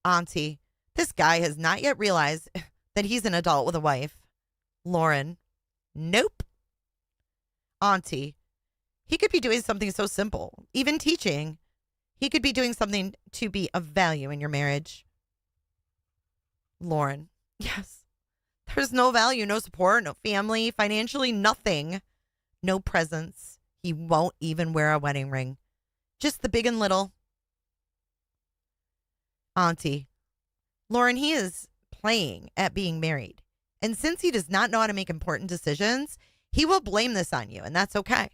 Speaker 1: Auntie, this guy has not yet realized that he's an adult with a wife. Lauren, nope. Auntie, he could be doing something so simple, even teaching. He could be doing something to be of value in your marriage. Lauren, yes, There's no value, no support, no family, financially, nothing. No presents. He won't even wear a wedding ring. Just the big and little. Auntie. Lauren, he is playing at being married. And since he does not know how to make important decisions, he will blame this on you, and that's okay.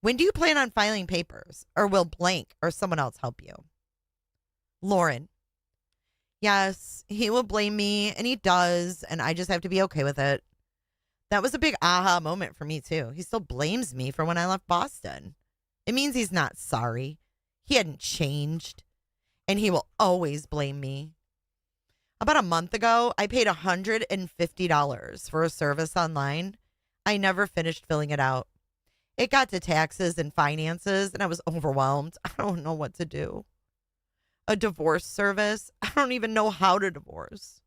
Speaker 1: When do you plan on filing papers? Or will blank or someone else help you? Lauren. Yes, he will blame me, and he does, and I just have to be okay with it. That was a big aha moment for me, too. He still blames me for when I left Boston. It means he's not sorry. He hadn't changed, and he will always blame me. About a month ago, I paid $150 for a service online. I never finished filling it out. It got to taxes and finances, and I was overwhelmed. I don't know what to do. A divorce service? I don't even know how to divorce.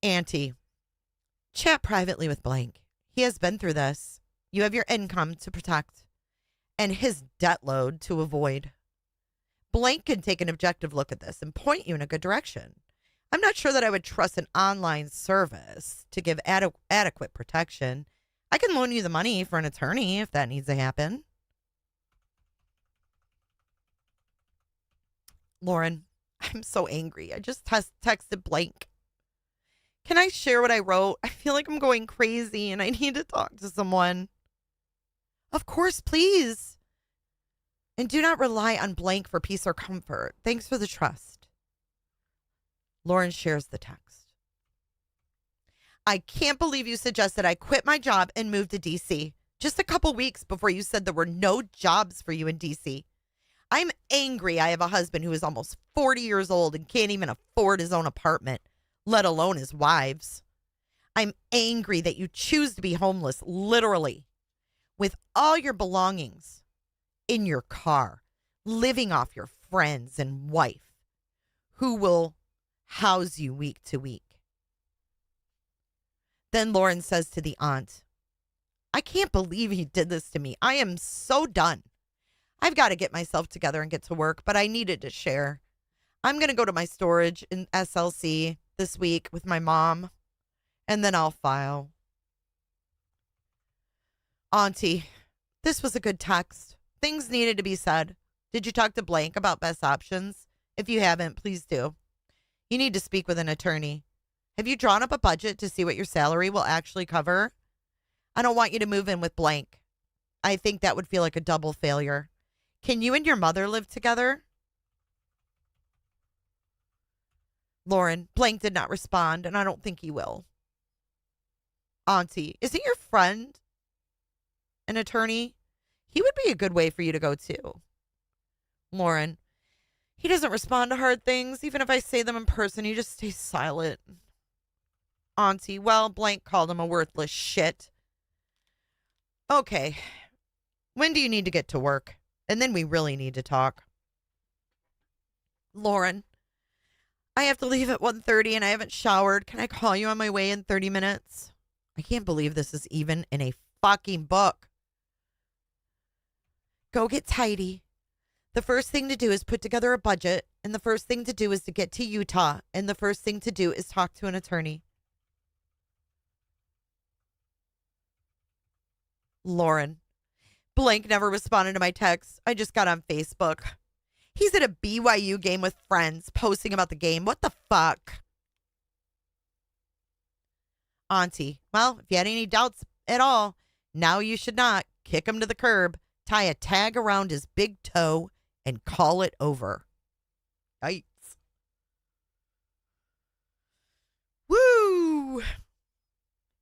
Speaker 1: Auntie, chat privately with blank. He has been through this. You have your income to protect and his debt load to avoid. Blank can take an objective look at this and point you in a good direction. I'm not sure that I would trust an online service to give adequate protection. I can loan you the money for an attorney if that needs to happen. Lauren, I'm so angry. I just texted blank. Can I share what I wrote? I feel like I'm going crazy and I need to talk to someone. Of course, please. And do not rely on blank for peace or comfort. Thanks for the trust. Lauren shares the text. I can't believe you suggested I quit my job and move to D.C. just a couple weeks before you said there were no jobs for you in D.C. I'm angry I have a husband who is almost 40 years old and can't even afford his own apartment, let alone his wife's. I'm angry that you choose to be homeless, literally, with all your belongings in your car, living off your friends and wife, who will house you week to week. Then Lauren says to the aunt, I can't believe he did this to me. I am so done. I've got to get myself together and get to work, but I needed to share. I'm going to go to my storage in SLC this week with my mom, and then I'll file. Auntie, this was a good text. Things needed to be said. Did you talk to Blank about best options? If you haven't, please do. You need to speak with an attorney. Have you drawn up a budget to see what your salary will actually cover? I don't want you to move in with Blank. I think that would feel like a double failure. Can you and your mother live together? Lauren, Blank did not respond, and I don't think he will. Auntie, isn't your friend an attorney? He would be a good way for you to go too. Lauren, he doesn't respond to hard things. Even if I say them in person, he just stays silent. Auntie, well, Blank called him a worthless shit. Okay. When do you need to get to work? And then we really need to talk. Lauren, I have to leave at 1:30 and I haven't showered. Can I call you on my way in 30 minutes? I can't believe this is even in a fucking book. Go get tidy. The first thing to do is put together a budget. And the first thing to do is to get to Utah. And the first thing to do is talk to an attorney. Lauren, Blank never responded to my texts. I just got on Facebook. He's at a BYU game with friends, posting about the game. What the fuck? Auntie, well, if you had any doubts at all, now you should not. Kick him to the curb, tie a tag around his big toe, and call it over. Yikes. Woo!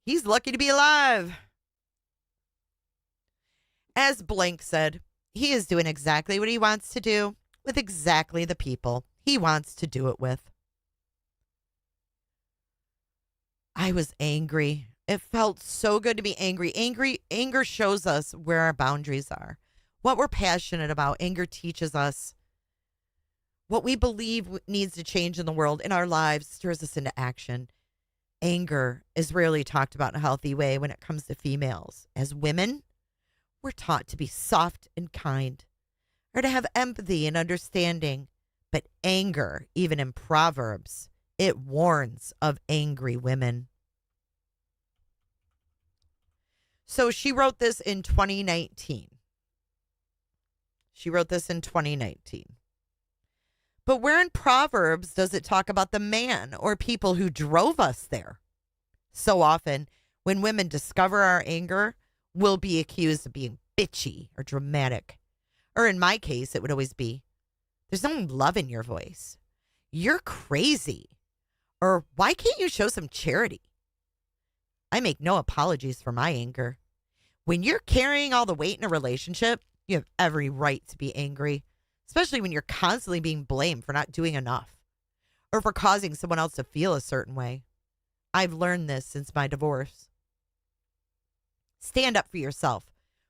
Speaker 1: He's lucky to be alive. As Blank said, he is doing exactly what he wants to do with exactly the people he wants to do it with. I was angry. It felt so good to be angry. Anger shows us where our boundaries are, what we're passionate about. Anger teaches us what we believe needs to change in the world, in our lives, stirs us into action. Anger is rarely talked about in a healthy way when it comes to females. As women, we're taught to be soft and kind, or to have empathy and understanding. But anger, even in Proverbs, It warns of angry women. So she wrote this in 2019. But where in Proverbs does it talk about the man or people who drove us there? So often, when women discover our anger, we'll be accused of being bitchy or dramatic. Or in my case, it would always be, there's no love in your voice. You're crazy. Or why can't you show some charity? I make no apologies for my anger. When you're carrying all the weight in a relationship, you have every right to be angry, especially when you're constantly being blamed for not doing enough or for causing someone else to feel a certain way. I've learned this since my divorce. Stand up for yourself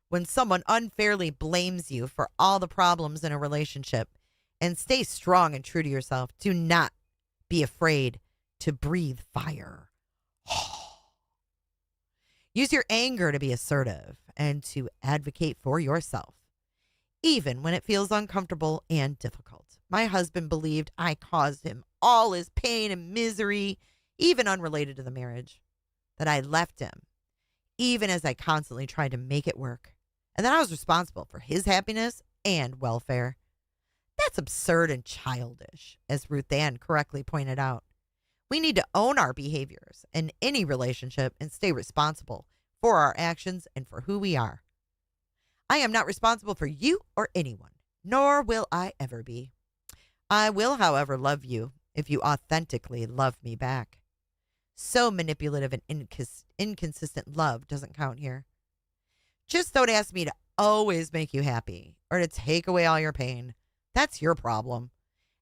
Speaker 1: when someone unfairly blames you for all the problems in a relationship, and stay strong and true to yourself. Do not be afraid to breathe fire. Use your anger to be assertive and to advocate for yourself, even when it feels uncomfortable and difficult. My husband believed I caused him all his pain and misery, even unrelated to the marriage, that I left him, even as I constantly tried to make it work, and that I was responsible for his happiness and welfare. That's absurd and childish, as Ruth Ann correctly pointed out. We need to own our behaviors in any relationship and stay responsible for our actions and for who we are. I am not responsible for you or anyone, nor will I ever be. I will, however, love you if you authentically love me back. So manipulative and inconsistent love doesn't count here. Just don't ask me to always make you happy or to take away all your pain. That's your problem,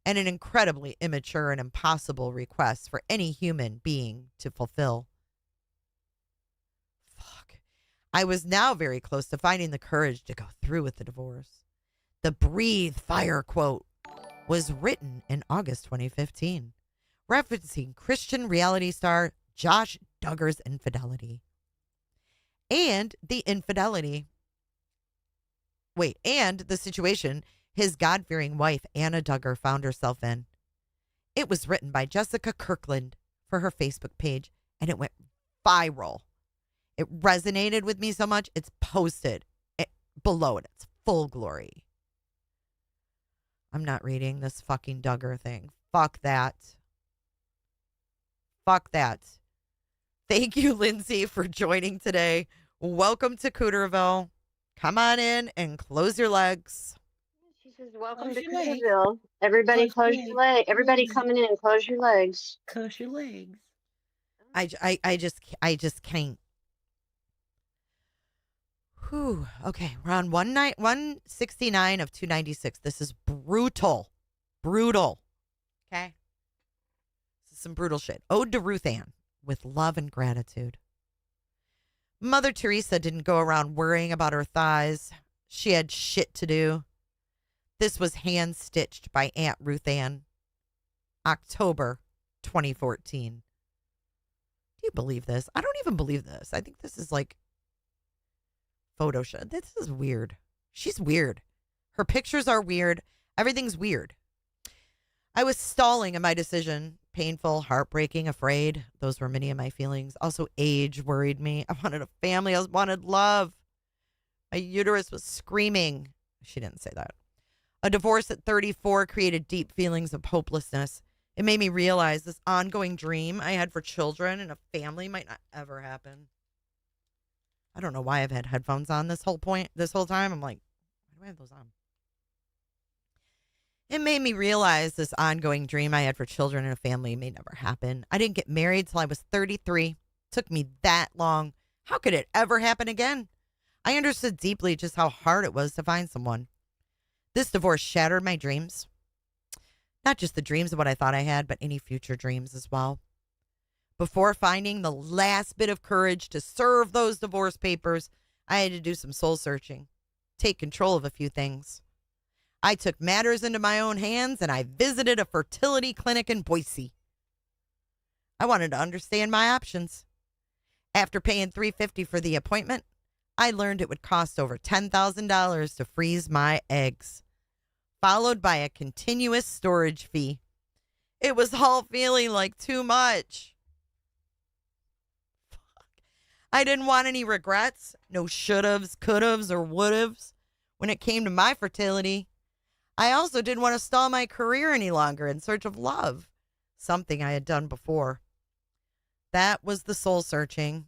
Speaker 1: and an incredibly immature and impossible request for any human being to fulfill. Fuck. I was now very close to finding the courage to go through with the divorce. The breathe fire quote was written in August 2015, referencing Christian reality star Josh Duggar's infidelity. And the situation his God-fearing wife, Anna Duggar, found herself in. It was written by Jessica Kirkland for her Facebook page, and it went viral. It resonated with me so much, it's posted below in its full glory. I'm not reading this fucking Duggar thing. Fuck that. Fuck that. Thank you, Lindsay, for joining today. Welcome to Cooterville. Come on in and close your legs.
Speaker 14: She says, welcome to Cooterville. Everybody close your legs. Everybody coming in, close your legs.
Speaker 15: Close your legs.
Speaker 1: I just can't. Whew. Okay, we're on 169 of 296. This is brutal. Brutal. Okay? This is some brutal shit. Ode to Ruth Ann with love and gratitude. Mother Teresa didn't go around worrying about her thighs. She had shit to do. This was hand-stitched by Aunt Ruth Ann. October 2014. Do you believe this? I don't even believe this. I think this is like Photoshop. This is weird. She's weird. Her pictures are weird. Everything's weird. I was stalling in my decision. Painful, heartbreaking, afraid. Those were many of my feelings. Also, age worried me. I wanted a family. I wanted love. My uterus was screaming. She didn't say that. A divorce at 34 created deep feelings of hopelessness. It made me realize this ongoing dream I had for children and a family might not ever happen. I don't know why I've had headphones on this whole time. I'm like, why do I have those on? It made me realize this ongoing dream I had for children and a family may never happen. I didn't get married till I was 33. It took me that long. How could it ever happen again? I understood deeply just how hard it was to find someone. This divorce shattered my dreams. Not just the dreams of what I thought I had, but any future dreams as well. Before finding the last bit of courage to serve those divorce papers, I had to do some soul searching, take control of a few things. I took matters into my own hands and I visited a fertility clinic in Boise. I wanted to understand my options. After paying $350 for the appointment, I learned it would cost over $10,000 to freeze my eggs, followed by a continuous storage fee. It was all feeling like too much. I didn't want any regrets, no should-haves, could-haves, or would-haves when it came to my fertility. I also didn't want to stall my career any longer in search of love, something I had done before. That was the soul searching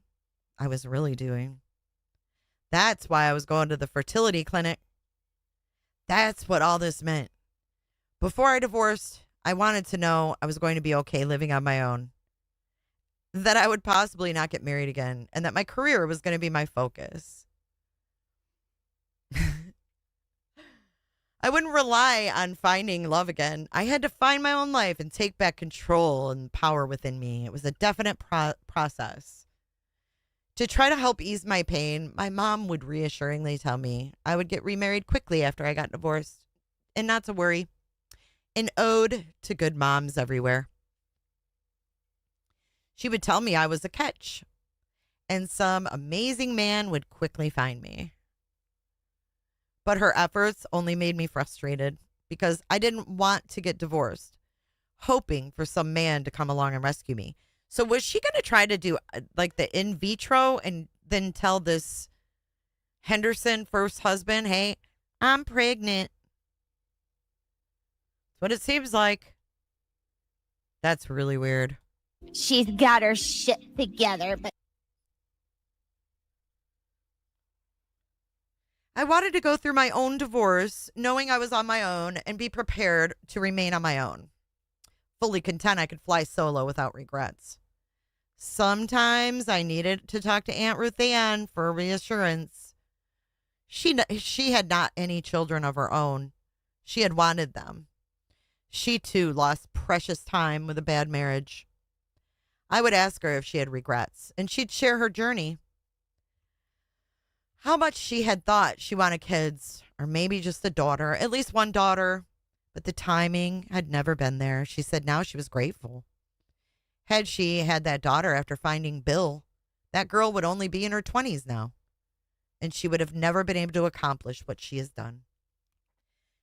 Speaker 1: I was really doing. That's why I was going to the fertility clinic. That's what all this meant. Before I divorced, I wanted to know I was going to be okay living on my own, that I would possibly not get married again, and that my career was going to be my focus. I wouldn't rely on finding love again. I had to find my own life and take back control and power within me. It was a definite process. To try to help ease my pain, my mom would reassuringly tell me I would get remarried quickly after I got divorced, and not to worry. An ode to good moms everywhere. She would tell me I was a catch, and some amazing man would quickly find me. But her efforts only made me frustrated because I didn't want to get divorced, hoping for some man to come along and rescue me. So was she going to try to do like the in vitro and then tell this Henderson first husband, hey, I'm pregnant? That's what it seems like. That's really weird.
Speaker 10: She's got her shit together, but
Speaker 1: I wanted to go through my own divorce, knowing I was on my own, and be prepared to remain on my own. Fully content I could fly solo without regrets. Sometimes I needed to talk to Aunt Ruth Ann for reassurance. She had not any children of her own. She had wanted them. She, too, lost precious time with a bad marriage. I would ask her if she had regrets, and she'd share her journey. How much she had thought she wanted kids, or maybe just a daughter, at least one daughter, but the timing had never been there. She said now she was grateful. Had she had that daughter after finding Bill, that girl would only be in her 20s now, and she would have never been able to accomplish what she has done.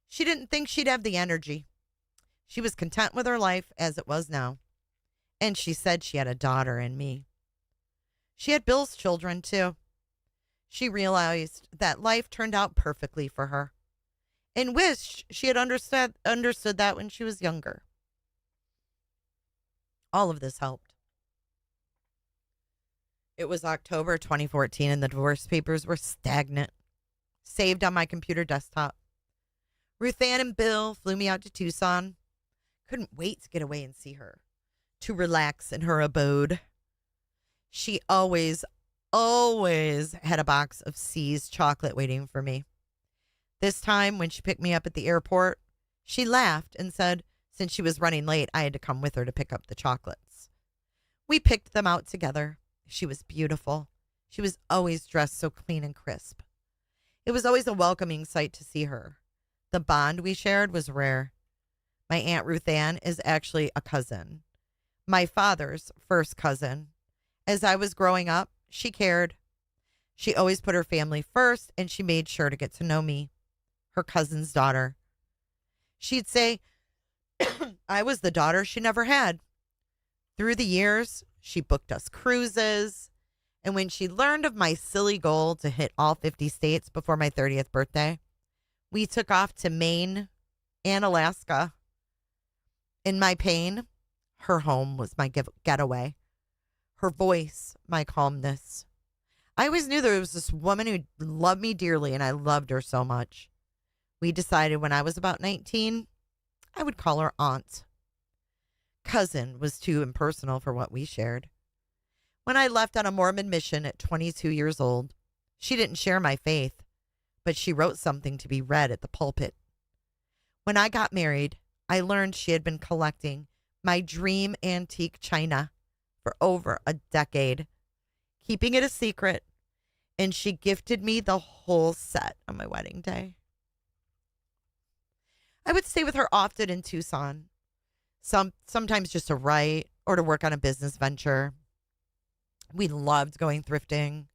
Speaker 1: She didn't think she'd have the energy. She was content with her life as it was now, and she said she had a daughter in me. She had Bill's children, too. She realized that life turned out perfectly for her and wished she had understood that when she was younger. All of this helped. It was October 2014 and the divorce papers were stagnant, saved on my computer desktop. Ruth Ann and Bill flew me out to Tucson. Couldn't wait to get away and see her, to relax in her abode. She always had a box of C's chocolate waiting for me. This time, when she picked me up at the airport, she laughed and said, since she was running late, I had to come with her to pick up the chocolates. We picked them out together. She was beautiful. She was always dressed so clean and crisp. It was always a welcoming sight to see her. The bond we shared was rare. My Aunt Ruth Ann is actually a cousin, my father's first cousin. As I was growing up, she cared. She always put her family first, and she made sure to get to know me, her cousin's daughter. She'd say I was the daughter she never had. Through the years, she booked us cruises, and when she learned of my silly goal to hit all 50 states before my 30th birthday, we took off to Maine and Alaska. In my pain, her home was my getaway. Her voice, my calmness. I always knew there was this woman who loved me dearly, and I loved her so much. We decided when I was about 19, I would call her Aunt. Cousin was too impersonal for what we shared. When I left on a Mormon mission at 22 years old, she didn't share my faith, but she wrote something to be read at the pulpit. When I got married, I learned she had been collecting my dream antique china for over a decade, keeping it a secret, and she gifted me the whole set on my wedding day. I would stay with her often in Tucson, sometimes just to write or to work on a business venture. We loved going thrifting.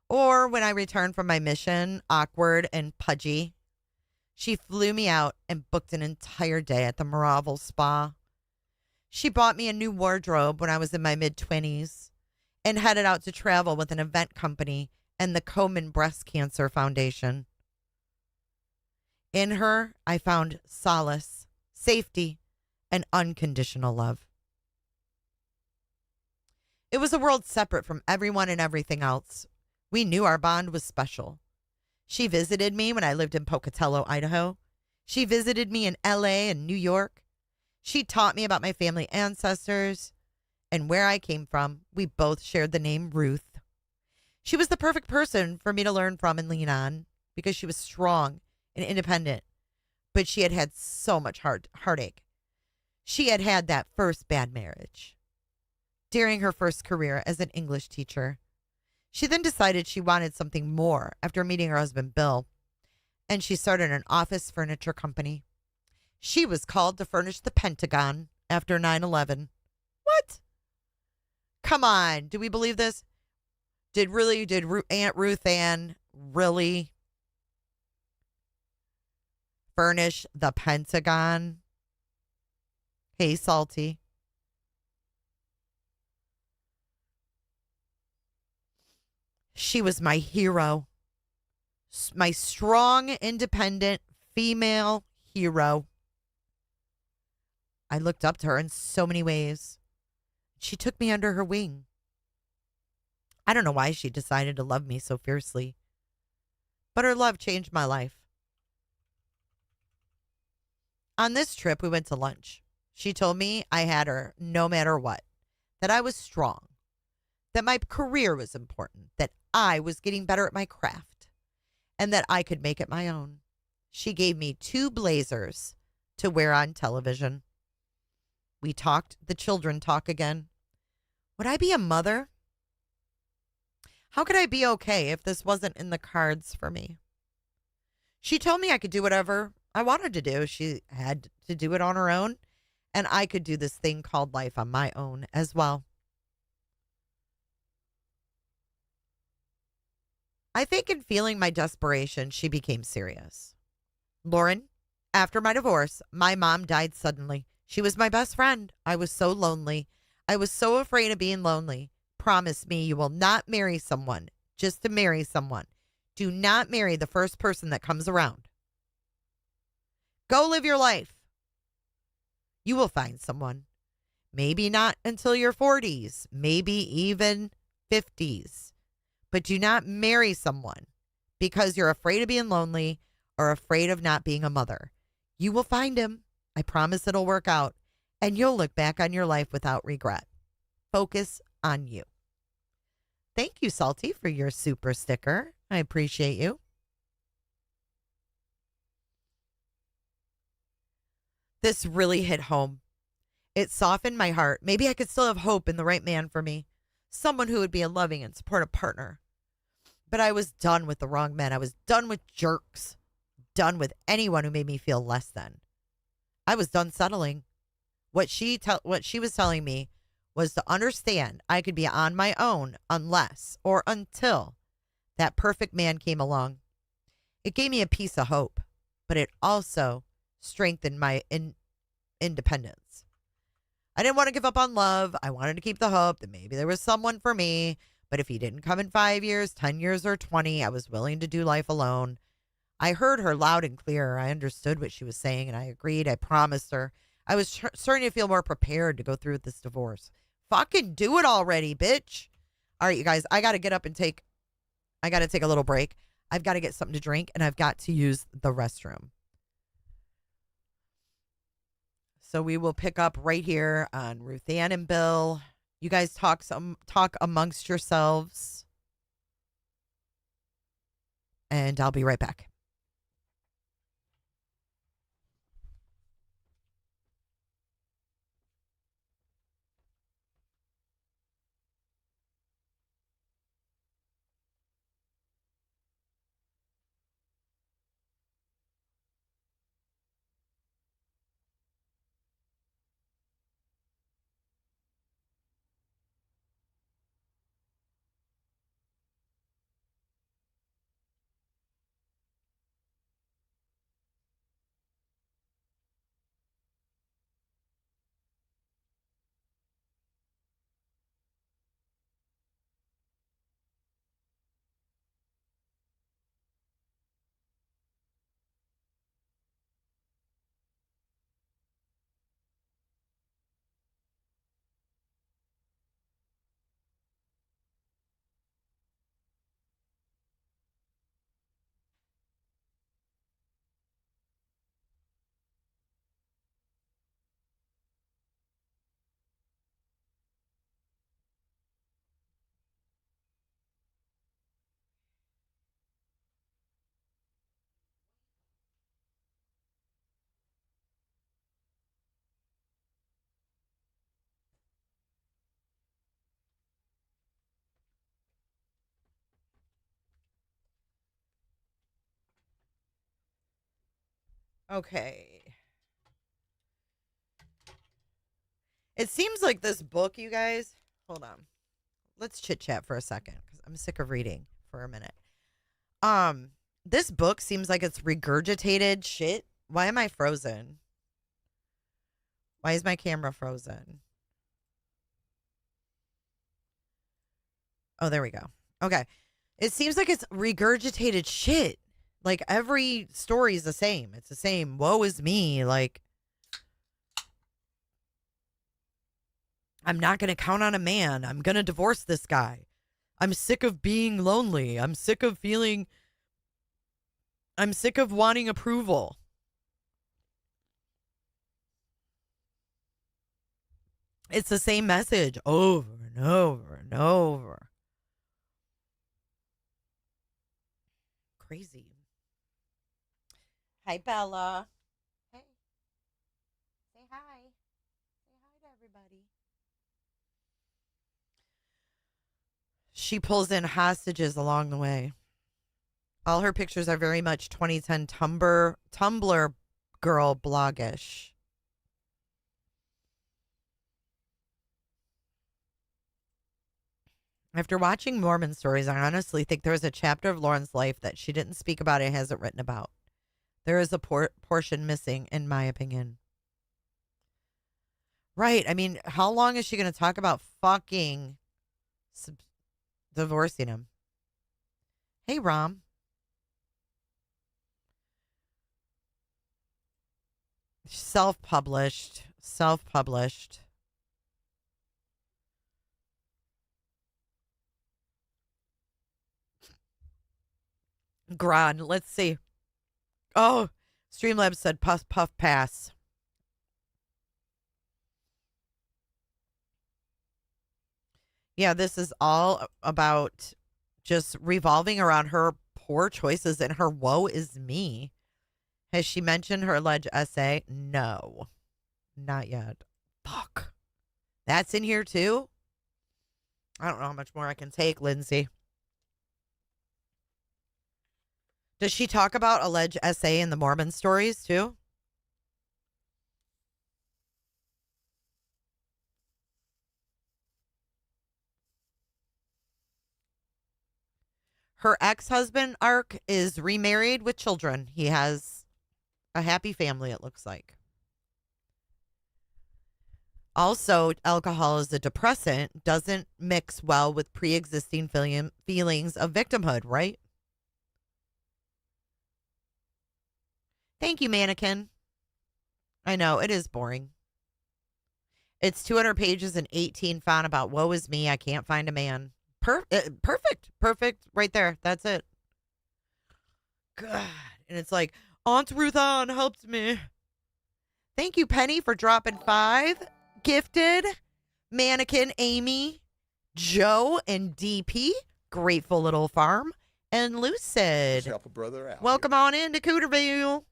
Speaker 1: Or when I returned from my mission, awkward and pudgy, she flew me out and booked an entire day at the Maraval Spa. She bought me a new wardrobe when I was in my mid-20s and headed out to travel with an event company and the Komen Breast Cancer Foundation. In her, I found solace, safety, and unconditional love. It was a world separate from everyone and everything else. We knew our bond was special. She visited me when I lived in Pocatello, Idaho. She visited me in LA and New York. She taught me about my family ancestors and where I came from. We both shared the name Ruth. She was the perfect person for me to learn from and lean on because she was strong and independent, but she had had so much heartache. She had had that first bad marriage during her first career as an English teacher. She then decided she wanted something more after meeting her husband, Bill, and she started an office furniture company. She was called to furnish the Pentagon after 9/11. What? Come on. Do we believe this? Did Aunt Ruth Ann really furnish the Pentagon? Hey, Salty. She was my hero. My strong, independent, female hero. I looked up to her in so many ways. She took me under her wing. I don't know why she decided to love me so fiercely, but her love changed my life. On this trip, we went to lunch. She told me I had her no matter what, that I was strong, that my career was important, that I was getting better at my craft, and that I could make it my own. She gave me 2 blazers to wear on television. We talked, the children talk again. Would I be a mother? How could I be okay if this wasn't in the cards for me? She told me I could do whatever I wanted to do. She had to do it on her own, and I could do this thing called life on my own as well. I think in feeling my desperation, she became serious. Lauren, after my divorce, my mom died suddenly. She was my best friend. I was so lonely. I was so afraid of being lonely. Promise me you will not marry someone just to marry someone. Do not marry the first person that comes around. Go live your life. You will find someone. Maybe not until your 40s, maybe even 50s. But do not marry someone because you're afraid of being lonely or afraid of not being a mother. You will find him. I promise it'll work out, and you'll look back on your life without regret. Focus on you. Thank you, Salty, for your super sticker. I appreciate you. This really hit home. It softened my heart. Maybe I could still have hope in the right man for me. Someone who would be a loving and supportive partner. But I was done with the wrong men. I was done with jerks. Done with anyone who made me feel less than. I was done settling. What she was telling me was to understand I could be on my own unless or until that perfect man came along. It gave me a piece of hope, but it also strengthened my independence. I didn't want to give up on love. I wanted to keep the hope that maybe there was someone for me, but if he didn't come in 5 years, 10 years, or 20, I was willing to do life alone. I heard her loud and clear. I understood what she was saying, and I agreed. I promised her. I was starting to feel more prepared to go through with this divorce. Fucking do it already, bitch. All right, you guys, I got to get up and take a little break. I've got to get something to drink, and I've got to use the restroom. So we will pick up right here on Ruth Ann and Bill. You guys talk amongst yourselves. And I'll be right back. Okay. It seems like this book, you guys. Hold on. Let's chit chat for a second because I'm sick of reading for a minute. This book seems like it's regurgitated shit. Why am I frozen? Why is my camera frozen? Oh, there we go. Okay. It seems like it's regurgitated shit. Like every story is the same. It's the same. Woe is me. Like, I'm not going to count on a man. I'm going to divorce this guy. I'm sick of being lonely. I'm sick of wanting approval. It's the same message over and over and over. Crazy. Hi, Bella. Hey. Say hi. Say hi to everybody. She pulls in hostages along the way. All her pictures are very much 2010 Tumblr girl blogish. After watching Mormon stories, I honestly think there was a chapter of Lauren's life that she didn't speak about and hasn't written about. There is a portion missing, in my opinion. Right. I mean, how long is she going to talk about fucking divorcing him? Hey, Rom. Self-published. Gron, let's see. Oh, Streamlabs said puff puff pass. Yeah, this is all about just revolving around her poor choices and her woe is me. Has she mentioned her alleged essay? No, not yet. Fuck. That's in here too? I don't know how much more I can take, Lindsay. Does she talk about alleged essay in the Mormon stories too? Her ex-husband, Ark, is remarried with children. He has a happy family, it looks like. Also, alcohol is a depressant, doesn't mix well with pre-existing feelings of victimhood, right? Thank you, mannequin. I know, it is boring. It's 200 pages and 18 font about woe is me, I can't find a man. Perfect right there. That's it. God. And it's like, Aunt Ruth Ann helped me. Thank you, Penny, for dropping 5. Gifted, Mannequin, Amy, Joe, and DP. Grateful Little Farm. And Lucid.
Speaker 15: Help a brother out.
Speaker 1: Welcome on into Cooterville.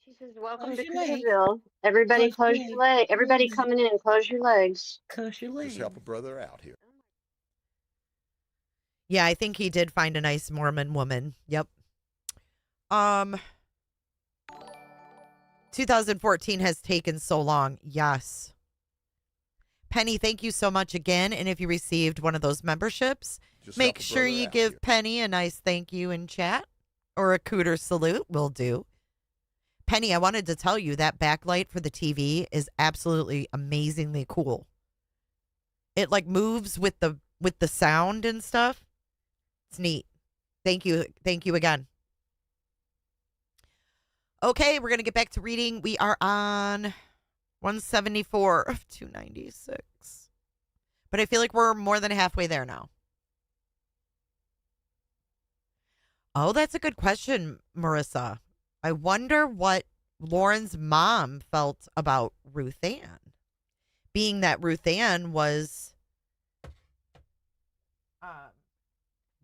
Speaker 14: She says, welcome to Cooterville. Everybody close your legs. Everybody coming in, close your legs.
Speaker 15: Close your legs. Just help a brother out here.
Speaker 1: Yeah, I think he did find a nice Mormon woman. Yep. 2014 has taken so long. Yes. Penny, thank you so much again. And if you received one of those memberships, make sure you give Penny a nice thank you in chat or a cooter salute will do. Penny, I wanted to tell you that backlight for the TV is absolutely amazingly cool. It like moves with the sound and stuff. It's neat. Thank you. Thank you again. Okay, we're going to get back to reading. We are on 174 of 296. But I feel like we're more than halfway there now. Oh, that's a good question, Marissa. I wonder what Lauren's mom felt about Ruth Ann. Being that Ruth Ann was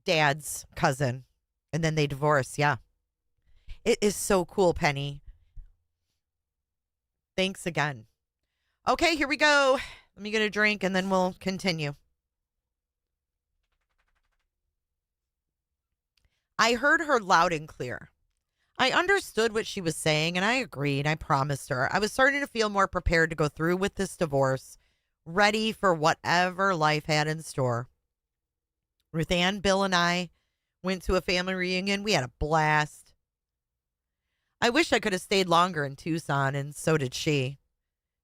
Speaker 1: Dad's cousin. And then they divorced. Yeah. It is so cool, Penny. Thanks again. Okay, here we go. Let me get a drink and then we'll continue. I heard her loud and clear. I understood what she was saying, and I agreed. I promised her. I was starting to feel more prepared to go through with this divorce, ready for whatever life had in store. Ruth Ann, Bill, and I went to a family reunion. We had a blast. I wish I could have stayed longer in Tucson, and so did she.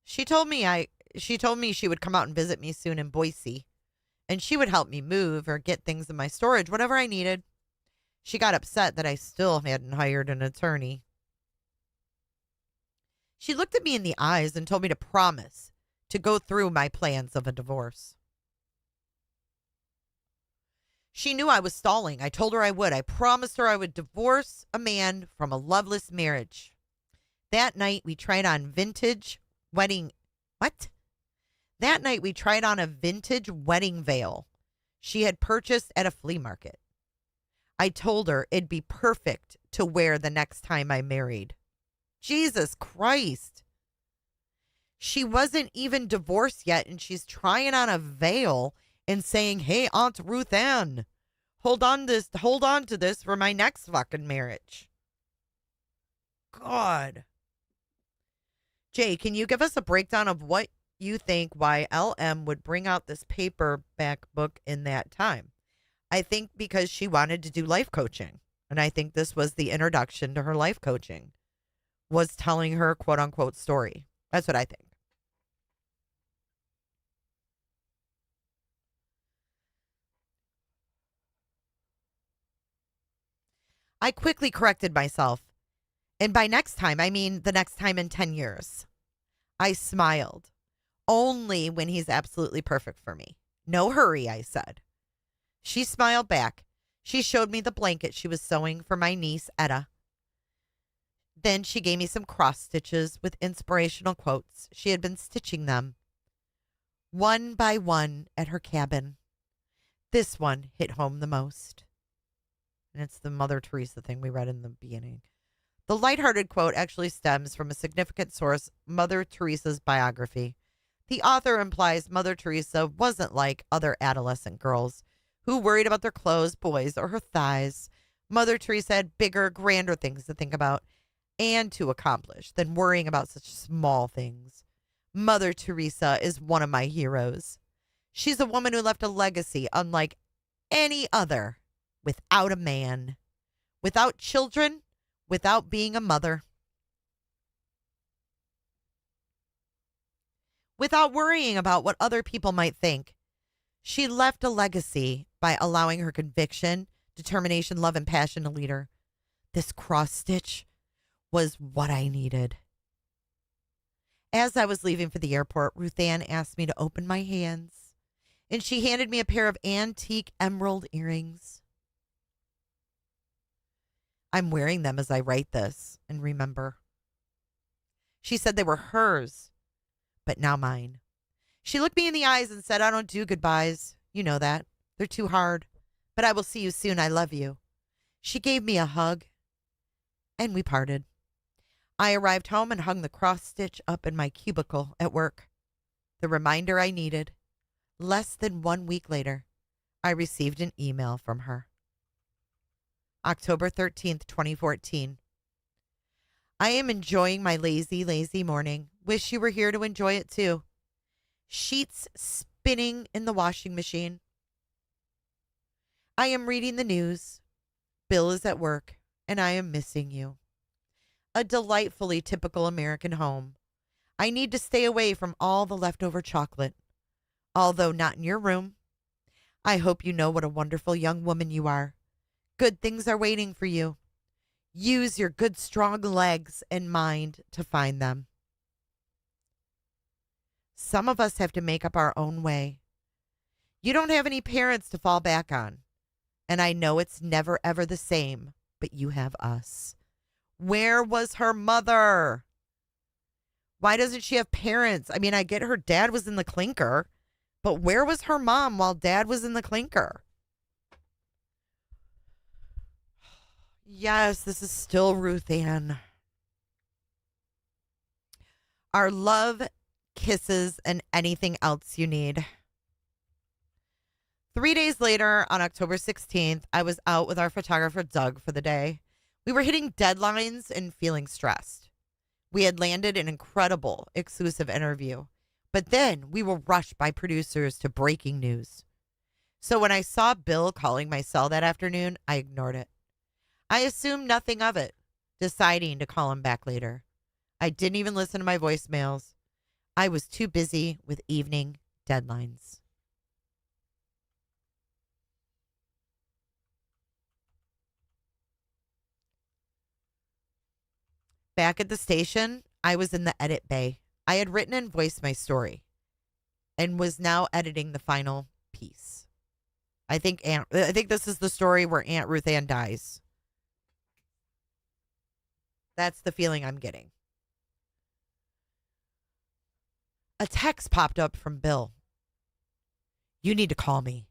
Speaker 1: She told me she would come out and visit me soon in Boise, and she would help me move or get things in my storage, whatever I needed. She got upset that I still hadn't hired an attorney. She looked at me in the eyes and told me to promise to go through my plans of a divorce. She knew I was stalling. I told her I would. I promised her I would divorce a man from a loveless marriage. That night we tried on vintage wedding. What? That night we tried on a vintage wedding veil she had purchased at a flea market. I told her it'd be perfect to wear the next time I married. Jesus Christ. She wasn't even divorced yet, and she's trying on a veil and saying, "Hey, Aunt Ruth Ann, hold on to this for my next fucking marriage." God. Jay, can you give us a breakdown of what you think why LM would bring out this paperback book in that time? I think because she wanted to do life coaching. And I think this was the introduction to her life coaching, was telling her quote unquote story. That's what I think. I quickly corrected myself. And by next time, I mean the next time in 10 years. I smiled. Only when he's absolutely perfect for me. No hurry, I said. She smiled back. She showed me the blanket she was sewing for my niece, Etta. Then she gave me some cross stitches with inspirational quotes. She had been stitching them one by one at her cabin. This one hit home the most. And it's the Mother Teresa thing we read in the beginning. The lighthearted quote actually stems from a significant source, Mother Teresa's biography. The author implies Mother Teresa wasn't like other adolescent girls who worried about their clothes, boys, or her thighs. Mother Teresa had bigger, grander things to think about and to accomplish than worrying about such small things. Mother Teresa is one of my heroes. She's a woman who left a legacy unlike any other, without a man, without children, without being a mother, without worrying about what other people might think. She left a legacy by allowing her conviction, determination, love, and passion to lead her. This cross stitch was what I needed. As I was leaving for the airport, Ruth Ann asked me to open my hands, and she handed me a pair of antique emerald earrings. I'm wearing them as I write this and remember. She said they were hers, but now mine. She looked me in the eyes and said, "I don't do goodbyes. You know that. They're too hard. But I will see you soon. I love you." She gave me a hug, and we parted. I arrived home and hung the cross stitch up in my cubicle at work. The reminder I needed. Less than 1 week later, I received an email from her. October 13th, 2014. I am enjoying my lazy, lazy morning. Wish you were here to enjoy it too. Sheets spinning in the washing machine. I am reading the news. Bill is at work, and I am missing you. A delightfully typical American home. I need to stay away from all the leftover chocolate, although not in your room. I hope you know what a wonderful young woman you are. Good things are waiting for you. Use your good, strong legs and mind to find them. Some of us have to make up our own way. You don't have any parents to fall back on. And I know it's never, ever the same, but you have us. Where was her mother? Why doesn't she have parents? I mean, I get her dad was in the clinker, but where was her mom while dad was in the clinker? Yes, this is still Ruth Ann. Our love, kisses, and anything else you need. 3 days later, on October 16th, I was out with our photographer, Doug, for the day. We were hitting deadlines and feeling stressed. We had landed an incredible exclusive interview, but then we were rushed by producers to breaking news. So when I saw Bill calling my cell that afternoon, I ignored it. I assumed nothing of it, deciding to call him back later. I didn't even listen to my voicemails. I was too busy with evening deadlines. Back at the station, I was in the edit bay. I had written and voiced my story and was now editing the final piece. I think this is the story where Aunt Ruth Ann dies. That's the feeling I'm getting. A text popped up from Bill. You need to call me.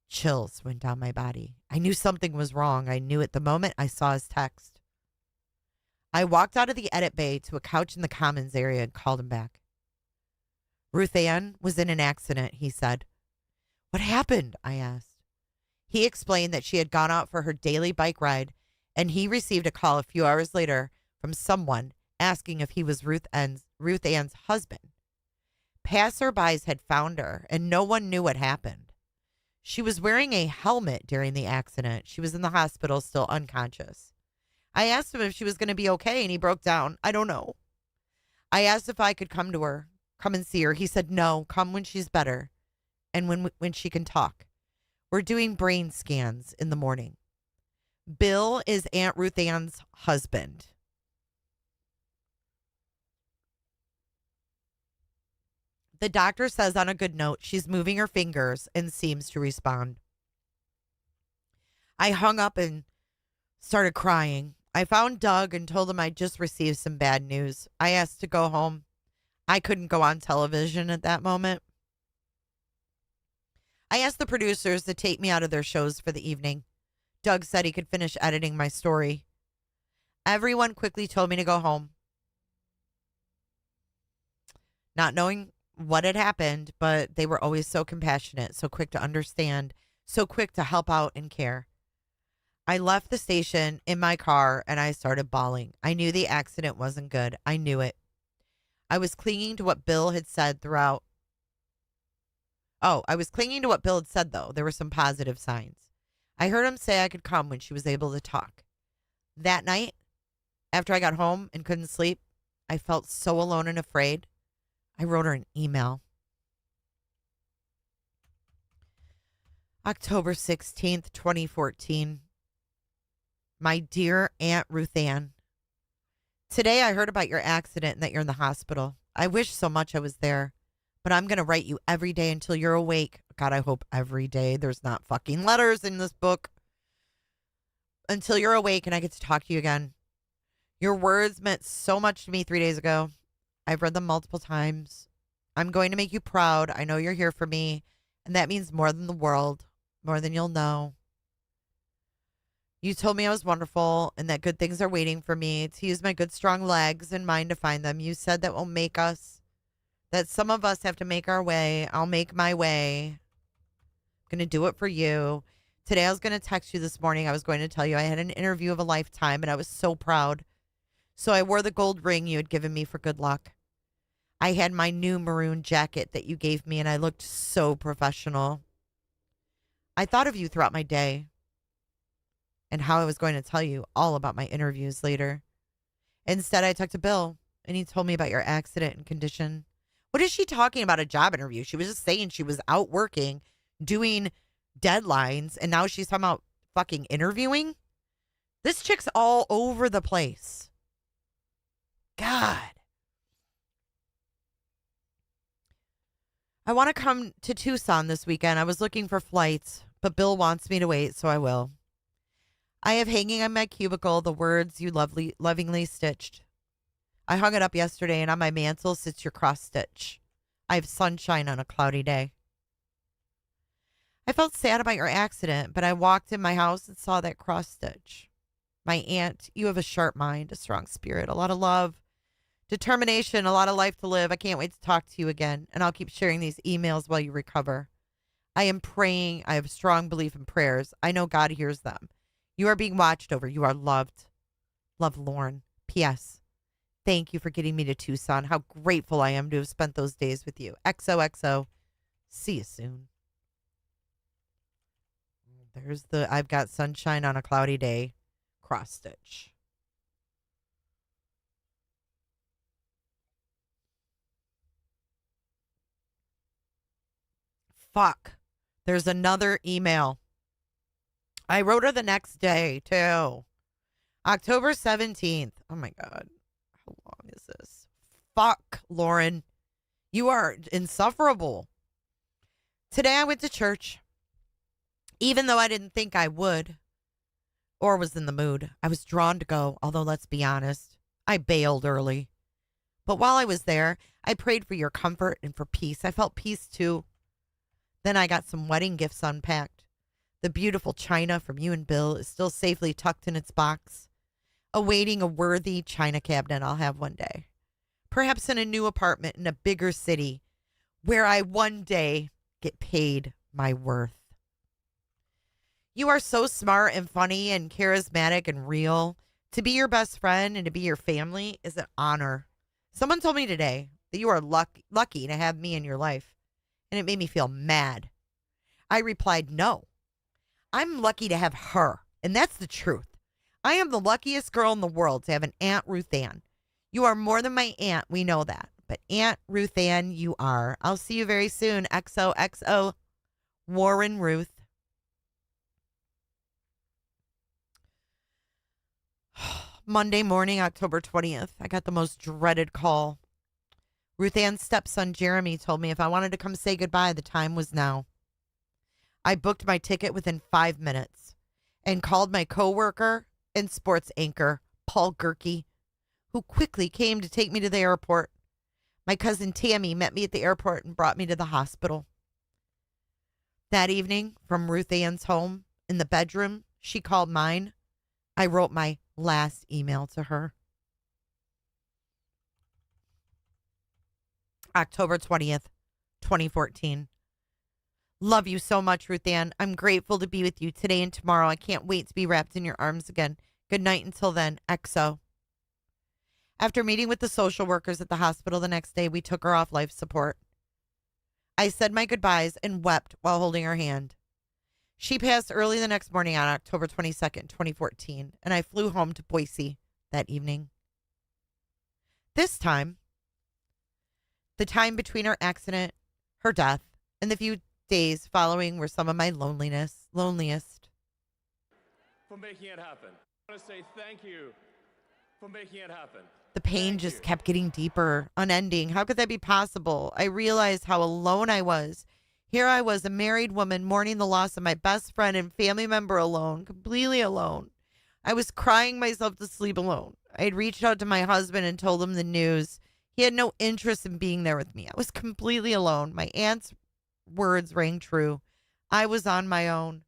Speaker 1: Chills went down my body. I knew something was wrong. I knew it the moment I saw his text. I walked out of the edit bay to a couch in the commons area and called him back. Ruth Ann was in an accident, he said. What happened? I asked. He explained that she had gone out for her daily bike ride, and he received a call a few hours later from someone asking if he was Ruth Ann's husband. Passerbys had found her, and no one knew what happened. She was wearing a helmet during the accident. She was in the hospital, still unconscious. I asked him if she was going to be okay, and he broke down. I don't know. I asked if I could come to her, come and see her. He said, no, come when she's better and when she can talk. We're doing brain scans in the morning. Bill is Aunt Ruth Ann's husband. The doctor says on a good note, she's moving her fingers and seems to respond. I hung up and started crying. I found Doug and told him I'd just received some bad news. I asked to go home. I couldn't go on television at that moment. I asked the producers to take me out of their shows for the evening. Doug said he could finish editing my story. Everyone quickly told me to go home. Not knowing what had happened, but they were always so compassionate, so quick to understand, so quick to help out and care. I left the station in my car and I started bawling. I knew the accident wasn't good. I knew it. I was clinging to what Bill had said throughout. I was clinging to what Bill had said, though. There were some positive signs. I heard him say I could come when she was able to talk. That night, after I got home and couldn't sleep, I felt so alone and afraid. I wrote her an email. October 16th, 2014. My dear Aunt Ruth Ann, today I heard about your accident and that you're in the hospital. I wish so much I was there, but I'm going to write you every day until you're awake. God, I hope every day. There's not fucking letters in this book. Until you're awake and I get to talk to you again. Your words meant so much to me 3 days ago. I've read them multiple times. I'm going to make you proud. I know you're here for me, and that means more than the world, more than you'll know. You told me I was wonderful and that good things are waiting for me, to use my good strong legs and mind to find them. You said that will make us, that some of us have to make our way. I'll make my way. I'm going to do it for you. Today I was going to text you this morning. I was going to tell you I had an interview of a lifetime and I was so proud. So I wore the gold ring you had given me for good luck. I had my new maroon jacket that you gave me and I looked so professional. I thought of you throughout my day and how I was going to tell you all about my interviews later. Instead, I talked to Bill and he told me about your accident and condition. What is she talking about, a job interview? She was just saying she was out working, doing deadlines, and now she's talking about fucking interviewing? This chick's all over the place. God. I want to come to Tucson this weekend. I was looking for flights, but Bill wants me to wait, so I will. I have hanging on my cubicle the words you lovingly stitched. I hung it up yesterday, and on my mantle sits your cross stitch. I have sunshine on a cloudy day. I felt sad about your accident, but I walked in my house and saw that cross stitch. My aunt, you have a sharp mind, a strong spirit, a lot of love, determination, a lot of life to live. I can't wait to talk to you again, and I'll keep sharing these emails while you recover. I am praying. I have strong belief in prayers. I know God hears them. You are being watched over. You are loved. Love, Lauren. P.S. Thank you for getting me to Tucson. How grateful I am to have spent those days with you. XOXO. See you soon. There's the I've got sunshine on a cloudy day cross stitch. Fuck. There's another email. I wrote her the next day, too. October 17th. Oh, my God. How long is this? Fuck, Lauren. You are insufferable. Today I went to church. Even though I didn't think I would or was in the mood, I was drawn to go, although let's be honest, I bailed early. But while I was there, I prayed for your comfort and for peace. I felt peace, too. Then I got some wedding gifts unpacked. The beautiful china from you and Bill is still safely tucked in its box, awaiting a worthy china cabinet I'll have one day. Perhaps in a new apartment in a bigger city where I one day get paid my worth. You are so smart and funny and charismatic and real. To be your best friend and to be your family is an honor. Someone told me today that you are lucky to have me in your life, and it made me feel mad. I replied, no. I'm lucky to have her, and that's the truth. I am the luckiest girl in the world to have an Aunt Ruth Ann. You are more than my aunt, we know that. But Aunt Ruth Ann, you are. I'll see you very soon. XOXO, Warren Ruth. Monday morning, October 20th, I got the most dreaded call. Ruth Ann's stepson, Jeremy, told me if I wanted to come say goodbye, the time was now. I booked my ticket within 5 minutes and called my coworker and sports anchor, Paul Gerke, who quickly came to take me to the airport. My cousin Tammy met me at the airport and brought me to the hospital. That evening, from Ruth Ann's home, in the bedroom she called mine, I wrote my last email to her. October 20th, 2014. Love you so much, Ruth Ann. I'm grateful to be with you today and tomorrow. I can't wait to be wrapped in your arms again. Good night until then. XO. After meeting with the social workers at the hospital the next day, we took her off life support. I said my goodbyes and wept while holding her hand. She passed early the next morning on October 22nd, 2014, and I flew home to Boise that evening. This time, the time between her accident, her death, and the few days following were some of my loneliest.
Speaker 8: For making it happen. I want to say thank you for making it happen.
Speaker 1: The pain just kept getting deeper, unending. How could that be possible? I realized how alone I was. Here I was, a married woman, mourning the loss of my best friend and family member alone, completely alone. I was crying myself to sleep alone. I had reached out to my husband and told him the news. He had no interest in being there with me. I was completely alone. My aunt's words rang true. I was on my own.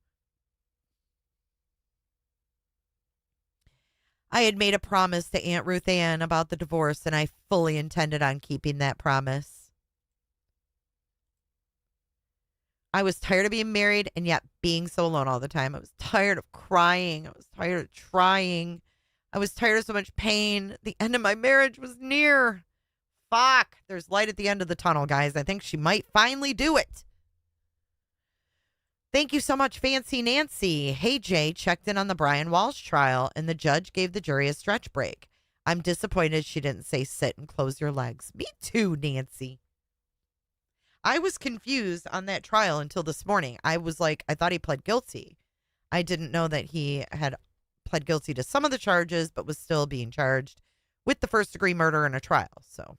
Speaker 1: I had made a promise to Aunt Ruth Ann about the divorce, and I fully intended on keeping that promise. I was tired of being married and yet being so alone all the time. I was tired of crying. I was tired of trying. I was tired of so much pain. The end of my marriage was near. Fuck. There's light at the end of the tunnel, guys. I think she might finally do it. Thank you so much, Fancy Nancy. Hey, Jay, checked in on the Brian Walsh trial, and the judge gave the jury a stretch break. I'm disappointed she didn't say sit and close your legs. Me too, Nancy. I was confused on that trial until this morning. I was like, I thought he pled guilty. I didn't know that he had pled guilty to some of the charges, but was still being charged with the first-degree murder in a trial. So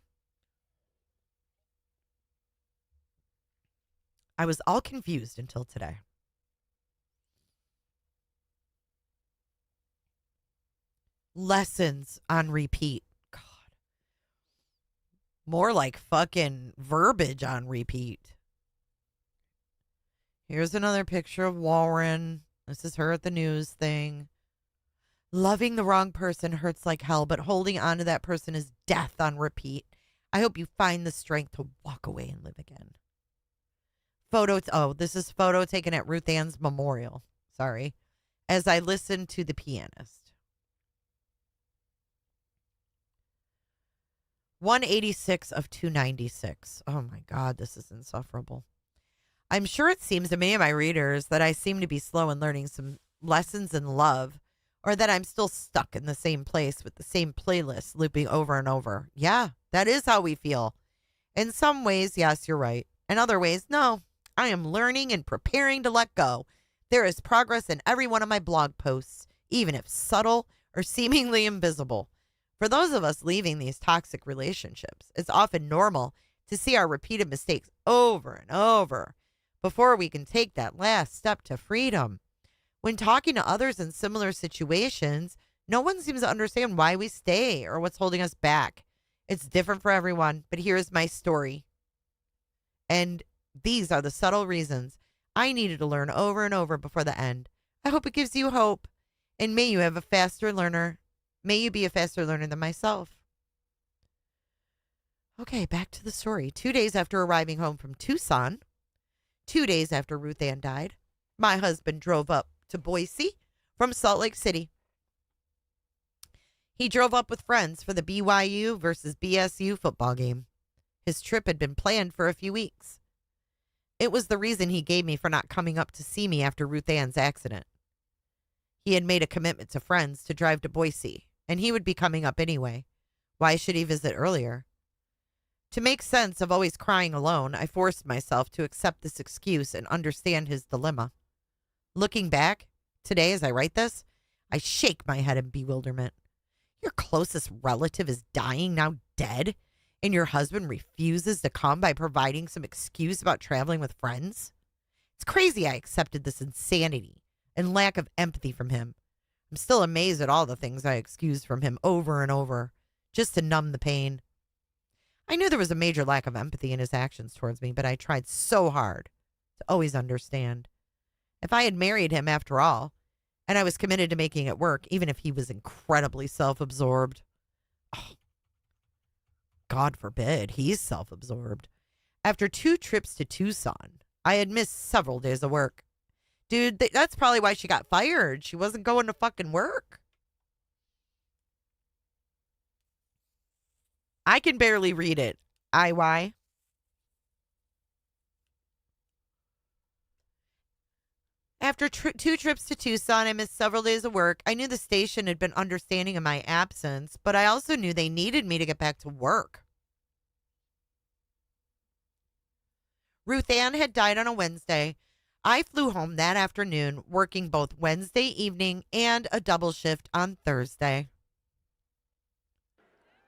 Speaker 1: I was all confused until today. Lessons on repeat. God. More like fucking verbiage on repeat. Here's another picture of Warren. This is her at the news thing. Loving the wrong person hurts like hell, but holding on to that person is death on repeat. I hope you find the strength to walk away and live again. This is photo taken at Ruth Ann's memorial. Sorry. as I listened to the pianist. 186 of 296. Oh my God, this is insufferable. I'm sure it seems to many of my readers that I seem to be slow in learning some lessons in love, or that I'm still stuck in the same place with the same playlist looping over and over. Yeah, that is how we feel. In some ways, yes, you're right. In other ways, no. I am learning and preparing to let go. There is progress in every one of my blog posts, even if subtle or seemingly invisible. For those of us leaving these toxic relationships, it's often normal to see our repeated mistakes over and over before we can take that last step to freedom. When talking to others in similar situations, no one seems to understand why we stay or what's holding us back. It's different for everyone, but here's my story. And these are the subtle reasons I needed to learn over and over before the end. I hope it gives you hope, and may you have a faster learner. May you be a faster learner than myself. Okay, back to the story. 2 days after arriving home from Tucson, 2 days after Ruth Ann died, my husband drove up to Boise from Salt Lake City. He drove up with friends for the BYU versus BSU football game. His trip had been planned for a few weeks. It was the reason he gave me for not coming up to see me after Ruth Ann's accident. He had made a commitment to friends to drive to Boise, and he would be coming up anyway. Why should he visit earlier? To make sense of always crying alone, I forced myself to accept this excuse and understand his dilemma. Looking back, today as I write this, I shake my head in bewilderment. Your closest relative is dying, now dead, and your husband refuses to come by providing some excuse about traveling with friends? It's crazy I accepted this insanity and lack of empathy from him. I'm still amazed at all the things I excused from him over and over, just to numb the pain. I knew there was a major lack of empathy in his actions towards me, but I tried so hard to always understand. If I had married him after all, and I was committed to making it work, even if he was incredibly self-absorbed. Oh, God forbid he's self-absorbed. After 2 trips to Tucson, I had missed several days of work. Dude, that's probably why she got fired. She wasn't going to fucking work. I can barely read it. IY. After 2 trips to Tucson, I missed several days of work. I knew the station had been understanding of my absence, but I also knew they needed me to get back to work. Ruth Ann had died on a Wednesday. I flew home that afternoon, working both Wednesday evening and a double shift on Thursday.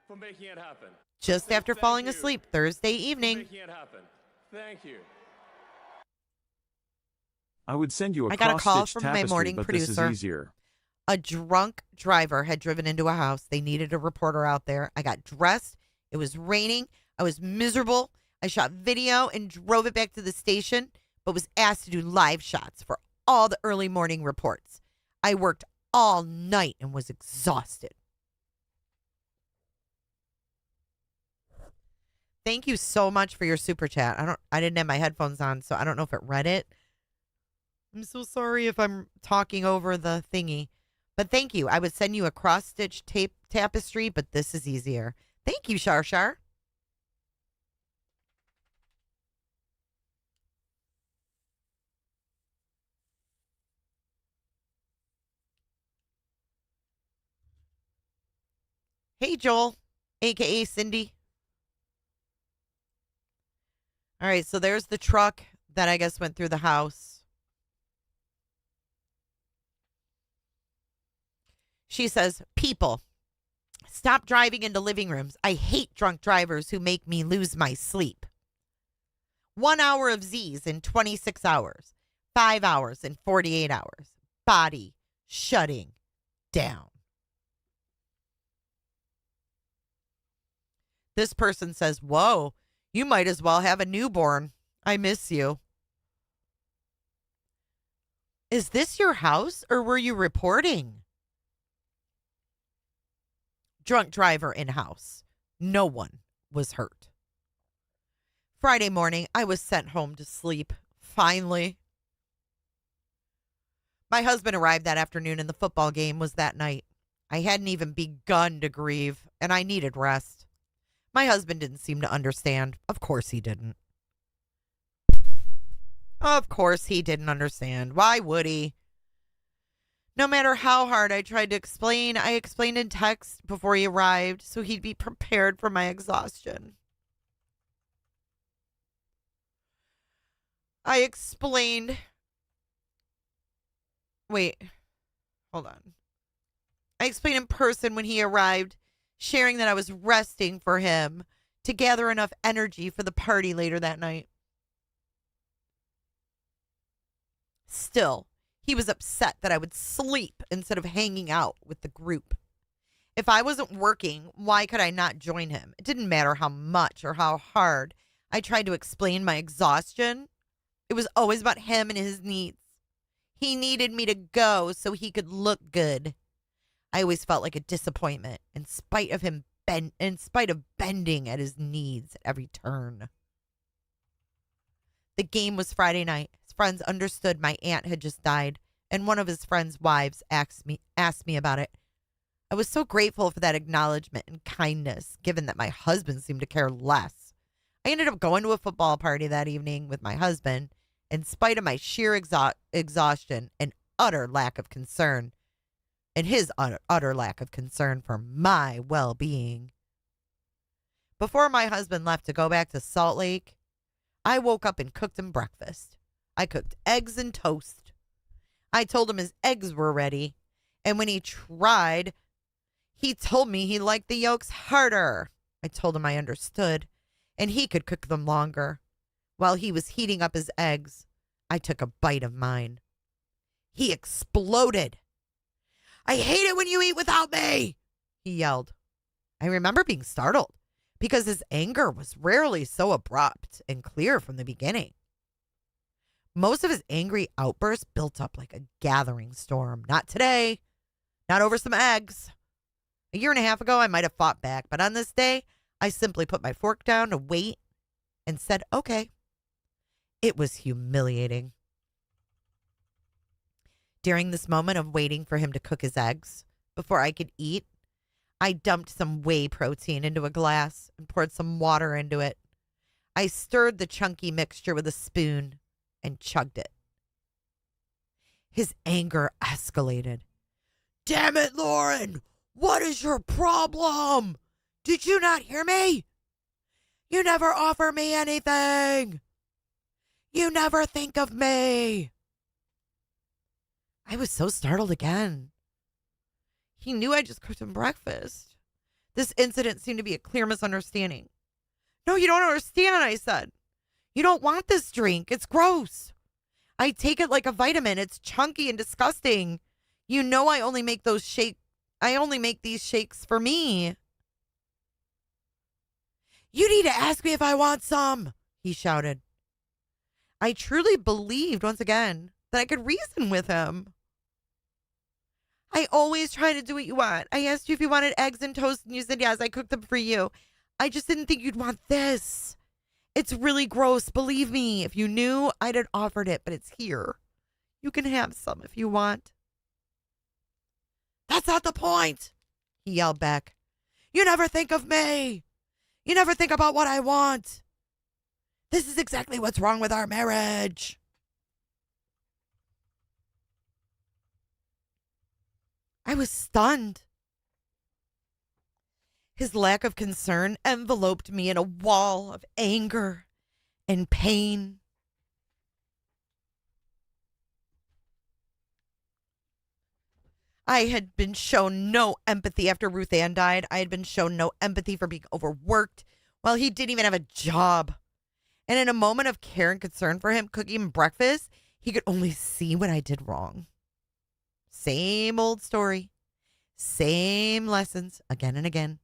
Speaker 8: For making it happen.
Speaker 1: Just after falling asleep Thursday evening.
Speaker 8: For making it happen. Thank you.
Speaker 9: I would send you a
Speaker 1: I got a call
Speaker 9: cross-stitch
Speaker 1: from my
Speaker 9: tapestry,
Speaker 1: morning
Speaker 9: but
Speaker 1: producer.
Speaker 9: This is easier.
Speaker 1: A drunk driver had driven into a house. They needed a reporter out there. I got dressed. It was raining. I was miserable. I shot video and drove it back to the station, but was asked to do live shots for all the early morning reports. I worked all night and was exhausted. Thank you so much for your super chat. I didn't have my headphones on, so I don't know if it read it. I'm so sorry if I'm talking over the thingy. But thank you. I would send you a cross-stitch tapestry, but this is easier. Thank you, Shar Shar. Hey, Joel, a.k.a. Cindy. All right, so there's the truck that I guess went through the house. She says, people, stop driving into living rooms. I hate drunk drivers who make me lose my sleep. 1 hour of Z's in 26 hours. 5 hours in 48 hours. Body shutting down. This person says, whoa, you might as well have a newborn. I miss you. Is this your house or were you reporting? Drunk driver in house. No one was hurt. Friday morning, I was sent home to sleep. Finally. My husband arrived that afternoon and the football game was that night. I hadn't even begun to grieve, and I needed rest. My husband didn't seem to understand. Of course he didn't. Of course he didn't understand. Why would he? No matter how hard I tried to explain, I explained in text before he arrived so he'd be prepared for my exhaustion. I explained. Wait, hold on. I explained in person when he arrived, sharing that I was resting for him to gather enough energy for the party later that night. Still, he was upset that I would sleep instead of hanging out with the group. If I wasn't working, why could I not join him? It didn't matter how much or how hard I tried to explain my exhaustion. It was always about him and his needs. He needed me to go so he could look good. I always felt like a disappointment in spite of bending at his needs at every turn. The game was Friday night. His friends understood my aunt had just died, and one of his friends' wives asked me about it. I was so grateful for that acknowledgement and kindness, given that my husband seemed to care less. I ended up going to a football party that evening with my husband, in spite of my sheer exhaustion and utter lack of concern, and his utter lack of concern for my well-being. Before my husband left to go back to Salt Lake, I woke up and cooked him breakfast. I cooked eggs and toast. I told him his eggs were ready, and when he tried, he told me he liked the yolks harder. I told him I understood, and he could cook them longer. While he was heating up his eggs, I took a bite of mine. He exploded. "I hate it when you eat without me," he yelled. I remember being startled because his anger was rarely so abrupt and clear from the beginning. Most of his angry outbursts built up like a gathering storm. Not today. Not over some eggs. A year and a half ago, I might have fought back, but on this day, I simply put my fork down to wait and said, okay. It was humiliating. During this moment of waiting for him to cook his eggs before I could eat, I dumped some whey protein into a glass and poured some water into it. I stirred the chunky mixture with a spoon and chugged it. His anger escalated. "Damn it, Lauren! What is your problem? Did you not hear me? You never offer me anything. You never think of me." I was so startled again. He knew I just cooked him breakfast. This incident seemed to be a clear misunderstanding. "No, you don't understand," I said. "You don't want this drink. It's gross. I take it like a vitamin. It's chunky and disgusting. You know I only make these shakes for me." "You need to ask me if I want some," he shouted. I truly believed, once again, that I could reason with him. "I always try to do what you want. I asked you if you wanted eggs and toast, and you said yes. I cooked them for you. I just didn't think you'd want this. It's really gross. Believe me, if you knew, I'd have offered it, but it's here. You can have some if you want." "That's not the point," he yelled back. "You never think of me. You never think about what I want. This is exactly what's wrong with our marriage." I was stunned. His lack of concern enveloped me in a wall of anger and pain. I had been shown no empathy after Ruth Ann died. I had been shown no empathy for being overworked while he didn't even have a job. And in a moment of care and concern for him, cooking him breakfast, he could only see what I did wrong. Same old story. Same lessons again and again.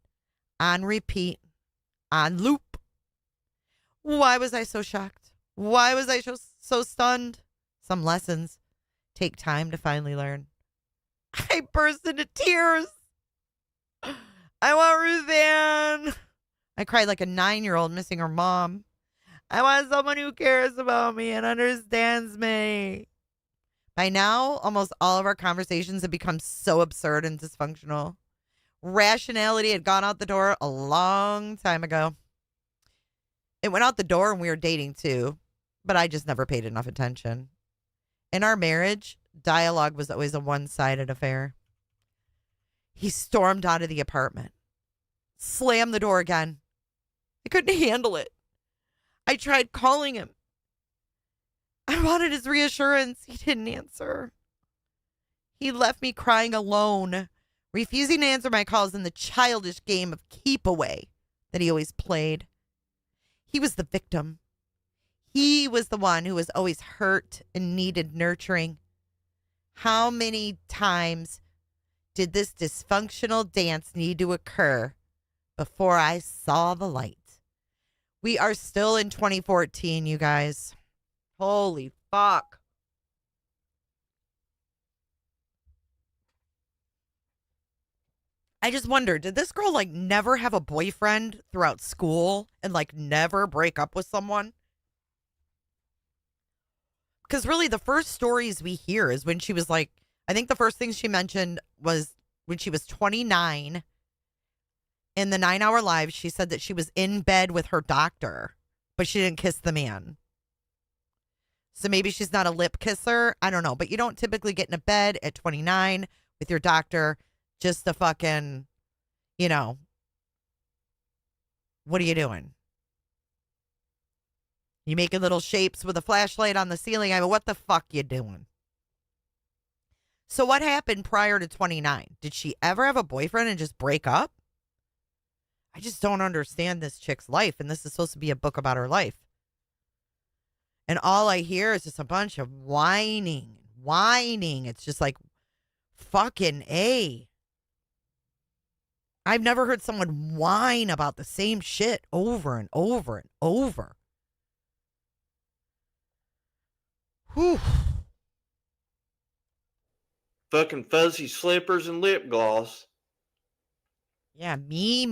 Speaker 1: On repeat. On loop. Why was I so shocked? Why was I so stunned? Some lessons take time to finally learn. I burst into tears. "I want Ruth Ann." I cried like a 9-year-old missing her mom. "I want someone who cares about me and understands me." By now, almost all of our conversations have become so absurd and dysfunctional. Rationality had gone out the door a long time ago. It went out the door when we were dating too, but I just never paid enough attention. In our marriage, dialogue was always a one-sided affair. He stormed out of the apartment, slammed the door again. I couldn't handle it. I tried calling him. I wanted his reassurance. He didn't answer. He left me crying alone, refusing to answer my calls in the childish game of keep away that he always played. He was the victim. He was the one who was always hurt and needed nurturing. How many times did this dysfunctional dance need to occur before I saw the light? We are still in 2014, you guys. Holy fuck. I just wonder, did this girl like never have a boyfriend throughout school and like never break up with someone? Because really the first stories we hear is when she was like, I think the first thing she mentioned was when she was 29. In the 9-hour live, she said that she was in bed with her doctor, but she didn't kiss the man. So maybe she's not a lip kisser. I don't know. But you don't typically get in a bed at 29 with your doctor just to fucking, you know, what are you doing? You making little shapes with a flashlight on the ceiling? I mean, what the fuck you doing? So what happened prior to 29? Did she ever have a boyfriend and just break up? I just don't understand this chick's life, and this is supposed to be a book about her life. And all I hear is just a bunch of whining. It's just like, fucking A. I've never heard someone whine about the same shit over and over and over. Whew.
Speaker 5: Fucking fuzzy slippers and lip gloss.
Speaker 1: Yeah, me.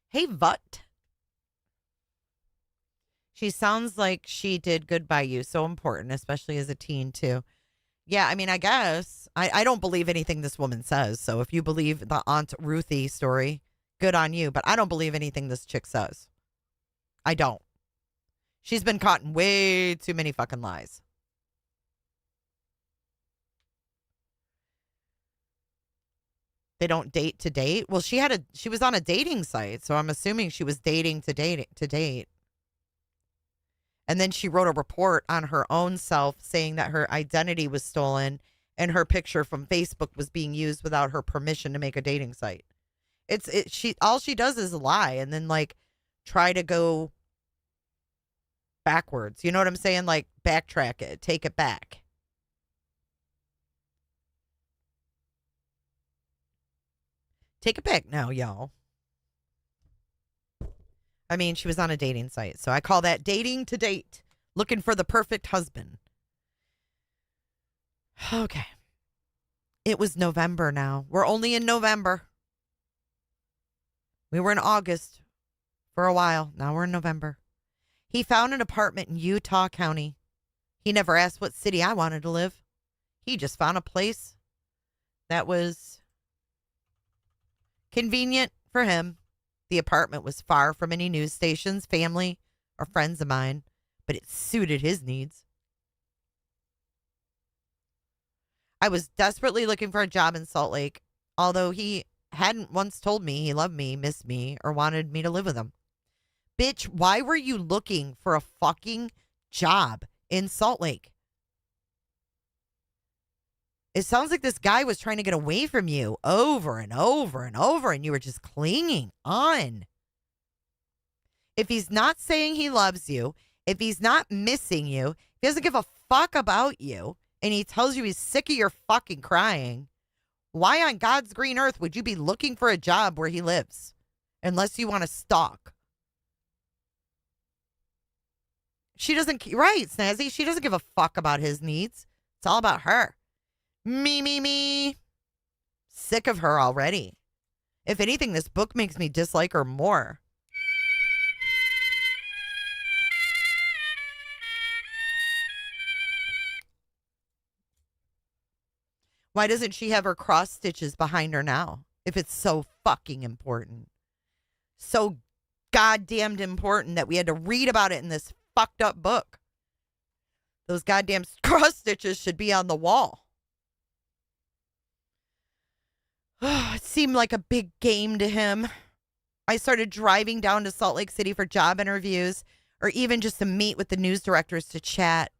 Speaker 1: Hey, Vut. She sounds like she did good by you. So important, especially as a teen, too. Yeah, I mean, I guess. I don't believe anything this woman says. So if you believe the Aunt Ruthie story, good on you. But I don't believe anything this chick says. I don't. She's been caught in way too many fucking lies. They don't date to date. Well, she was on a dating site, so I'm assuming she was dating to date. And then she wrote a report on her own self saying that her identity was stolen and her picture from Facebook was being used without her permission to make a dating site. All she does is lie and then like try to go backwards. You know what I'm saying? Like backtrack it, take it back. Take it back now, y'all. I mean, she was on a dating site, so I call that dating to date, looking for the perfect husband. Okay. It was November now. We're only in November. We were in August for a while. Now we're in November. He found an apartment in Utah County. He never asked what city I wanted to live. He just found a place that was convenient for him. The apartment was far from any news stations, family, or friends of mine, but it suited his needs. I was desperately looking for a job in Salt Lake, although he hadn't once told me he loved me, missed me, or wanted me to live with him. Bitch, why were you looking for a fucking job in Salt Lake? It sounds like this guy was trying to get away from you over and over and over, and you were just clinging on. If he's not saying he loves you, if he's not missing you, if he doesn't give a fuck about you, and he tells you he's sick of your fucking crying, why on God's green earth would you be looking for a job where he lives? Unless you want to stalk. She doesn't, right, Snazzy? She doesn't give a fuck about his needs. It's all about her. Me. Sick of her already. If anything, this book makes me dislike her more. Why doesn't she have her cross stitches behind her now? If it's so fucking important. So goddamned important that we had to read about it in this fucked up book. Those goddamn cross stitches should be on the wall. It seemed like a big game to him. I started driving down to Salt Lake City for job interviews or even just to meet with the news directors to chat.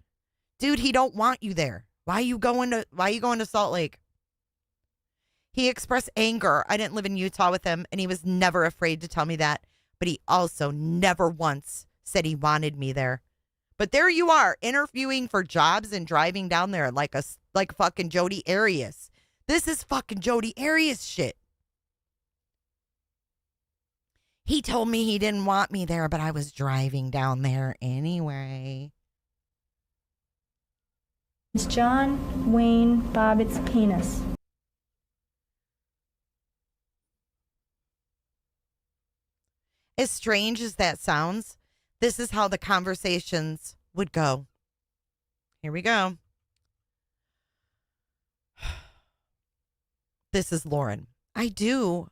Speaker 1: Dude, he don't want you there. Why are you going to Salt Lake? He expressed anger. I didn't live in Utah with him, and he was never afraid to tell me that. But he also never once said he wanted me there. But there you are, interviewing for jobs and driving down there like fucking Jodi Arias. This is fucking Jodi Arias shit. He told me he didn't want me there, but I was driving down there anyway.
Speaker 16: It's John Wayne Bobbitt's penis.
Speaker 1: As strange as that sounds, this is how the conversations would go. Here we go. This is Lauren. I do.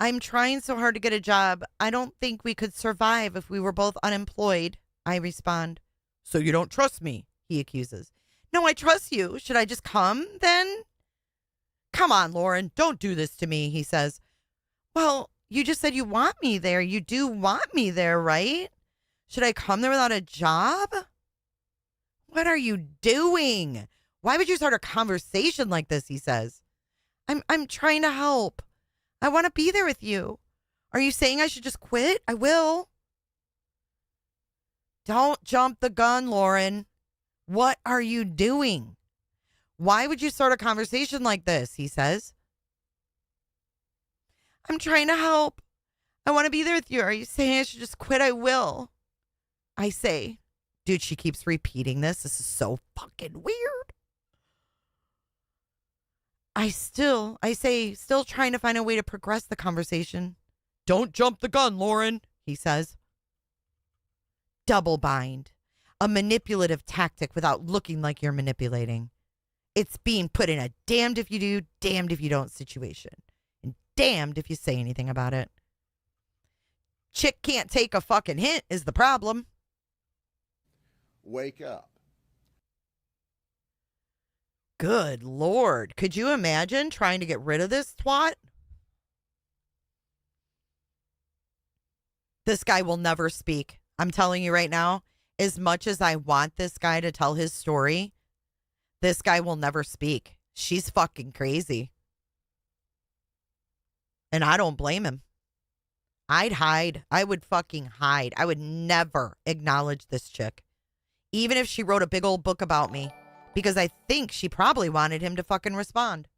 Speaker 1: I'm trying so hard to get a job. I don't think we could survive if we were both unemployed. I respond. So you don't trust me, he accuses. No, I trust you. Should I just come then? Come on, Lauren. Don't do this to me, he says. Well, you just said you want me there. You do want me there, right? Should I come there without a job? What are you doing? Why would you start a conversation like this, he says. I'm trying to help. I want to be there with you. Are you saying I should just quit? I will. Don't jump the gun, Lauren. What are you doing? Why would you start a conversation like this? He says. I'm trying to help. I want to be there with you. Are you saying I should just quit? I will. I say. Dude, she keeps repeating this. This is so fucking weird. I say, still trying to find a way to progress the conversation. Don't jump the gun, Lauren, he says. Double bind. A manipulative tactic without looking like you're manipulating. It's being put in a damned if you do, damned if you don't situation. And damned if you say anything about it. Chick can't take a fucking hint is the problem.
Speaker 15: Wake up.
Speaker 1: Good Lord. Could you imagine trying to get rid of this twat? This guy will never speak. I'm telling you right now, as much as I want this guy to tell his story, this guy will never speak. She's fucking crazy. And I don't blame him. I'd hide. I would fucking hide. I would never acknowledge this chick. Even if she wrote a big old book about me. Because I think she probably wanted him to fucking respond.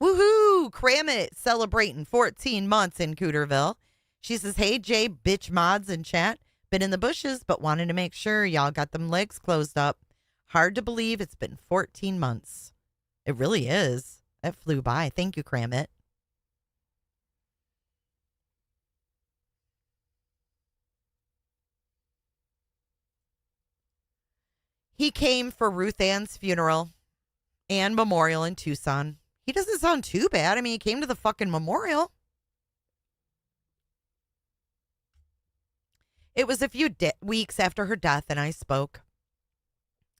Speaker 1: Woohoo! Cram it. Celebrating 14 months in Cooterville. She says, hey, Jay, bitch mods in chat. Been in the bushes, but wanted to make sure y'all got them legs closed up. Hard to believe it's been 14 months. It really is. It flew by. Thank you, Cram it. He came for Ruth Ann's funeral and memorial in Tucson. He doesn't sound too bad. I mean, he came to the fucking memorial. It was a few weeks after her death, and I spoke.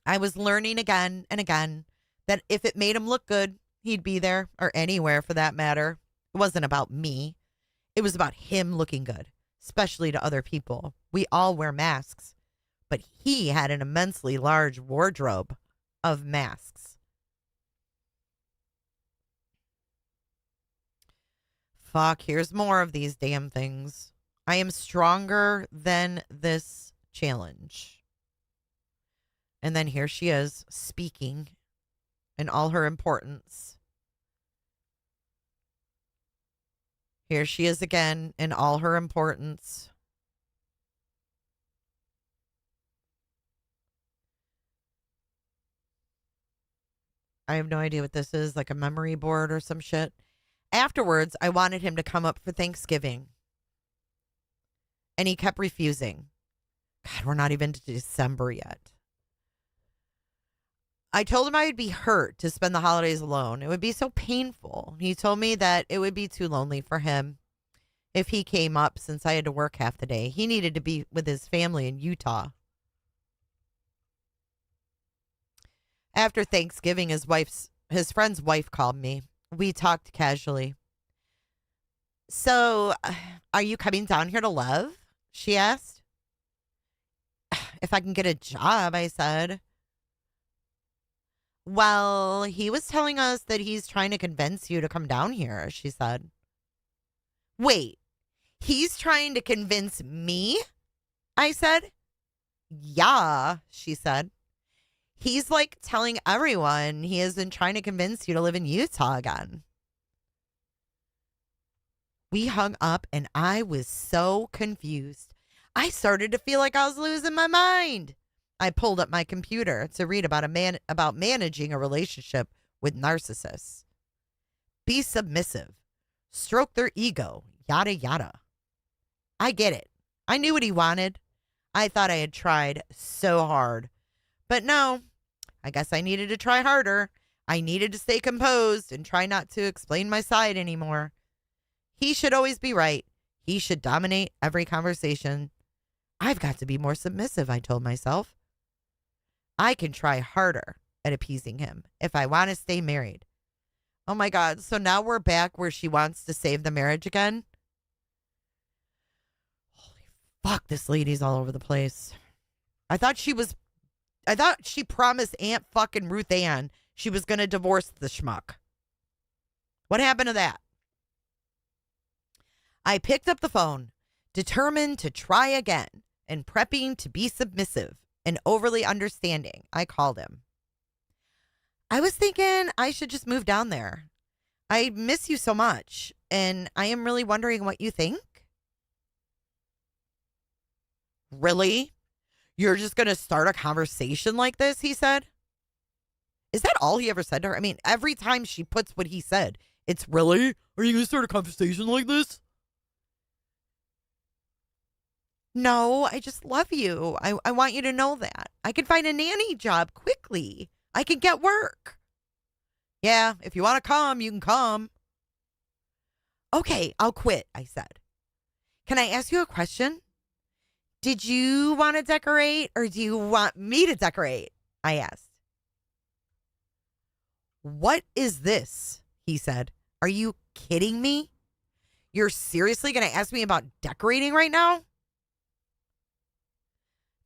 Speaker 1: I was learning again and again that if it made him look good, he'd be there, or anywhere for that matter. It wasn't about me. It was about him looking good, especially to other people. We all wear masks, but he had an immensely large wardrobe of masks. Fuck, here's more of these damn things. I am stronger than this challenge. And then here she is speaking in all her importance. Here she is again in all her importance. I have no idea what this is, like a memory board or some shit. Afterwards, I wanted him to come up for Thanksgiving. And he kept refusing. God, we're not even to December yet. I told him I would be hurt to spend the holidays alone. It would be so painful. He told me that it would be too lonely for him if he came up since I had to work half the day. He needed to be with his family in Utah. After Thanksgiving, his friend's wife called me. We talked casually. So, are you coming down here to live? She asked. If I can get a job, I said. Well, he was telling us that he's trying to convince you to come down here, she said. Wait, he's trying to convince me? I said. Yeah, she said. He's like telling everyone he has been trying to convince you to live in Utah again. We hung up and I was so confused. I started to feel like I was losing my mind. I pulled up my computer to read about managing a relationship with narcissists. Be submissive. Stroke their ego. Yada, yada. I get it. I knew what he wanted. I thought I had tried so hard. But no, I guess I needed to try harder. I needed to stay composed and try not to explain my side anymore. He should always be right. He should dominate every conversation. I've got to be more submissive, I told myself. I can try harder at appeasing him if I want to stay married. Oh my God. So now we're back where she wants to save the marriage again. Holy fuck, this lady's all over the place. I thought she promised Aunt fucking Ruth Ann she was going to divorce the schmuck. What happened to that? I picked up the phone, determined to try again and prepping to be submissive and overly understanding. I called him. I was thinking I should just move down there. I miss you so much, and I am really wondering what you think. Really? You're just going to start a conversation like this, he said. Is that all he ever said to her? I mean, every time she puts what he said, it's really? Are you going to start a conversation like this? No, I just love you. I want you to know that. I can find a nanny job quickly. I can get work. Yeah, if you want to come, you can come. Okay, I'll quit, I said. Can I ask you a question? Did you want to decorate or do you want me to decorate? I asked. What is this? He said. Are you kidding me? You're seriously going to ask me about decorating right now?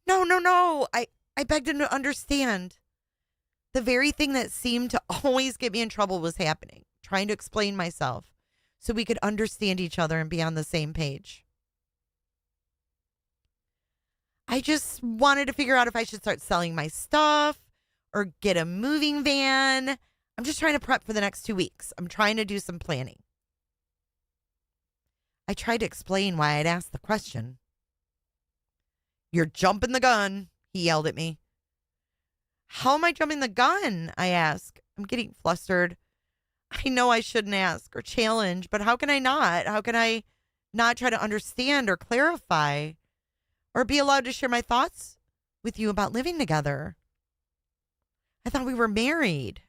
Speaker 1: No. I begged him to understand. The very thing that seemed to always get me in trouble was happening. Trying to explain myself so we could understand each other and be on the same page. I just wanted to figure out if I should start selling my stuff or get a moving van. I'm just trying to prep for the next 2 weeks. I'm trying to do some planning. I tried to explain why I'd asked the question. You're jumping the gun, he yelled at me. How am I jumping the gun? I asked. I'm getting flustered. I know I shouldn't ask or challenge, but how can I not? How can I not try to understand or clarify or be allowed to share my thoughts with you about living together? I thought we were married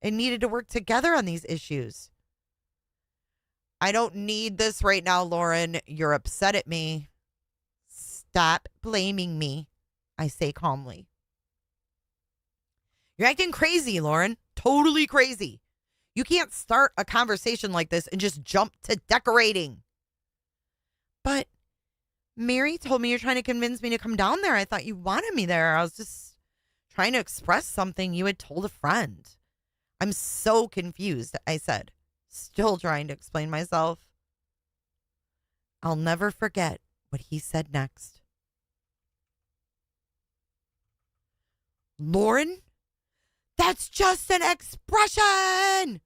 Speaker 1: and needed to work together on these issues. I don't need this right now, Lauren. You're upset at me. Stop blaming me, I say calmly. You're acting crazy, Lauren. Totally crazy. You can't start a conversation like this and just jump to decorating. But Mary told me you're trying to convince me to come down there. I thought you wanted me there. I was just trying to express something you had told a friend. I'm so confused, I said, still trying to explain myself. I'll never forget what he said next. Lauren, that's just an expression.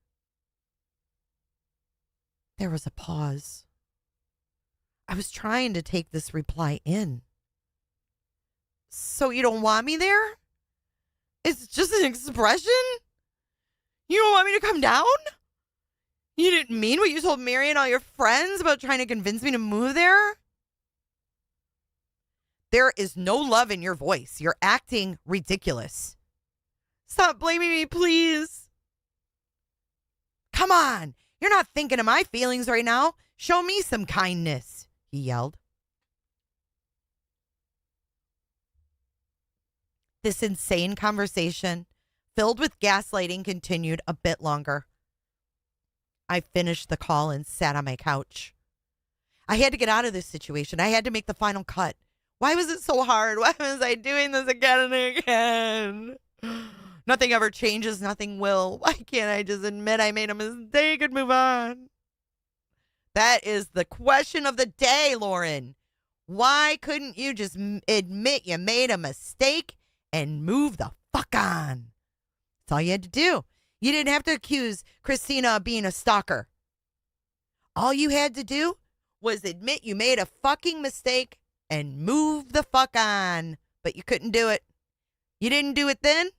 Speaker 1: There was a pause. I was trying to take this reply in. So you don't want me there? It's just an expression? You don't want me to come down? You didn't mean what you told Mary and all your friends about trying to convince me to move there? There is no love in your voice. You're acting ridiculous. Stop blaming me, please. Come on. You're not thinking of my feelings right now. Show me some kindness, he yelled. This insane conversation, filled with gaslighting, continued a bit longer. I finished the call and sat on my couch. I had to get out of this situation. I had to make the final cut. Why was it so hard? Why was I doing this again and again? Nothing ever changes. Nothing will. Why can't I just admit I made a mistake and move on? That is the question of the day, Lauren. Why couldn't you just admit you made a mistake and move the fuck on? That's all you had to do. You didn't have to accuse Christina of being a stalker. All you had to do was admit you made a fucking mistake and move the fuck on. But you couldn't do it. You didn't do it then,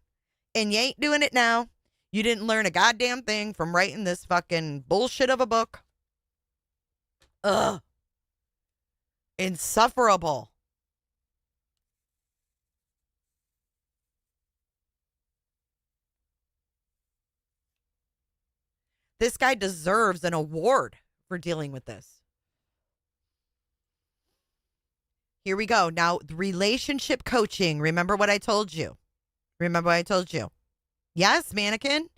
Speaker 1: and you ain't doing it now. You didn't learn a goddamn thing from writing this fucking bullshit of a book. Ugh. Insufferable. This guy deserves an award for dealing with this. Here we go. Now, relationship coaching. Remember what I told you. Remember what I told you. Yes, mannequin.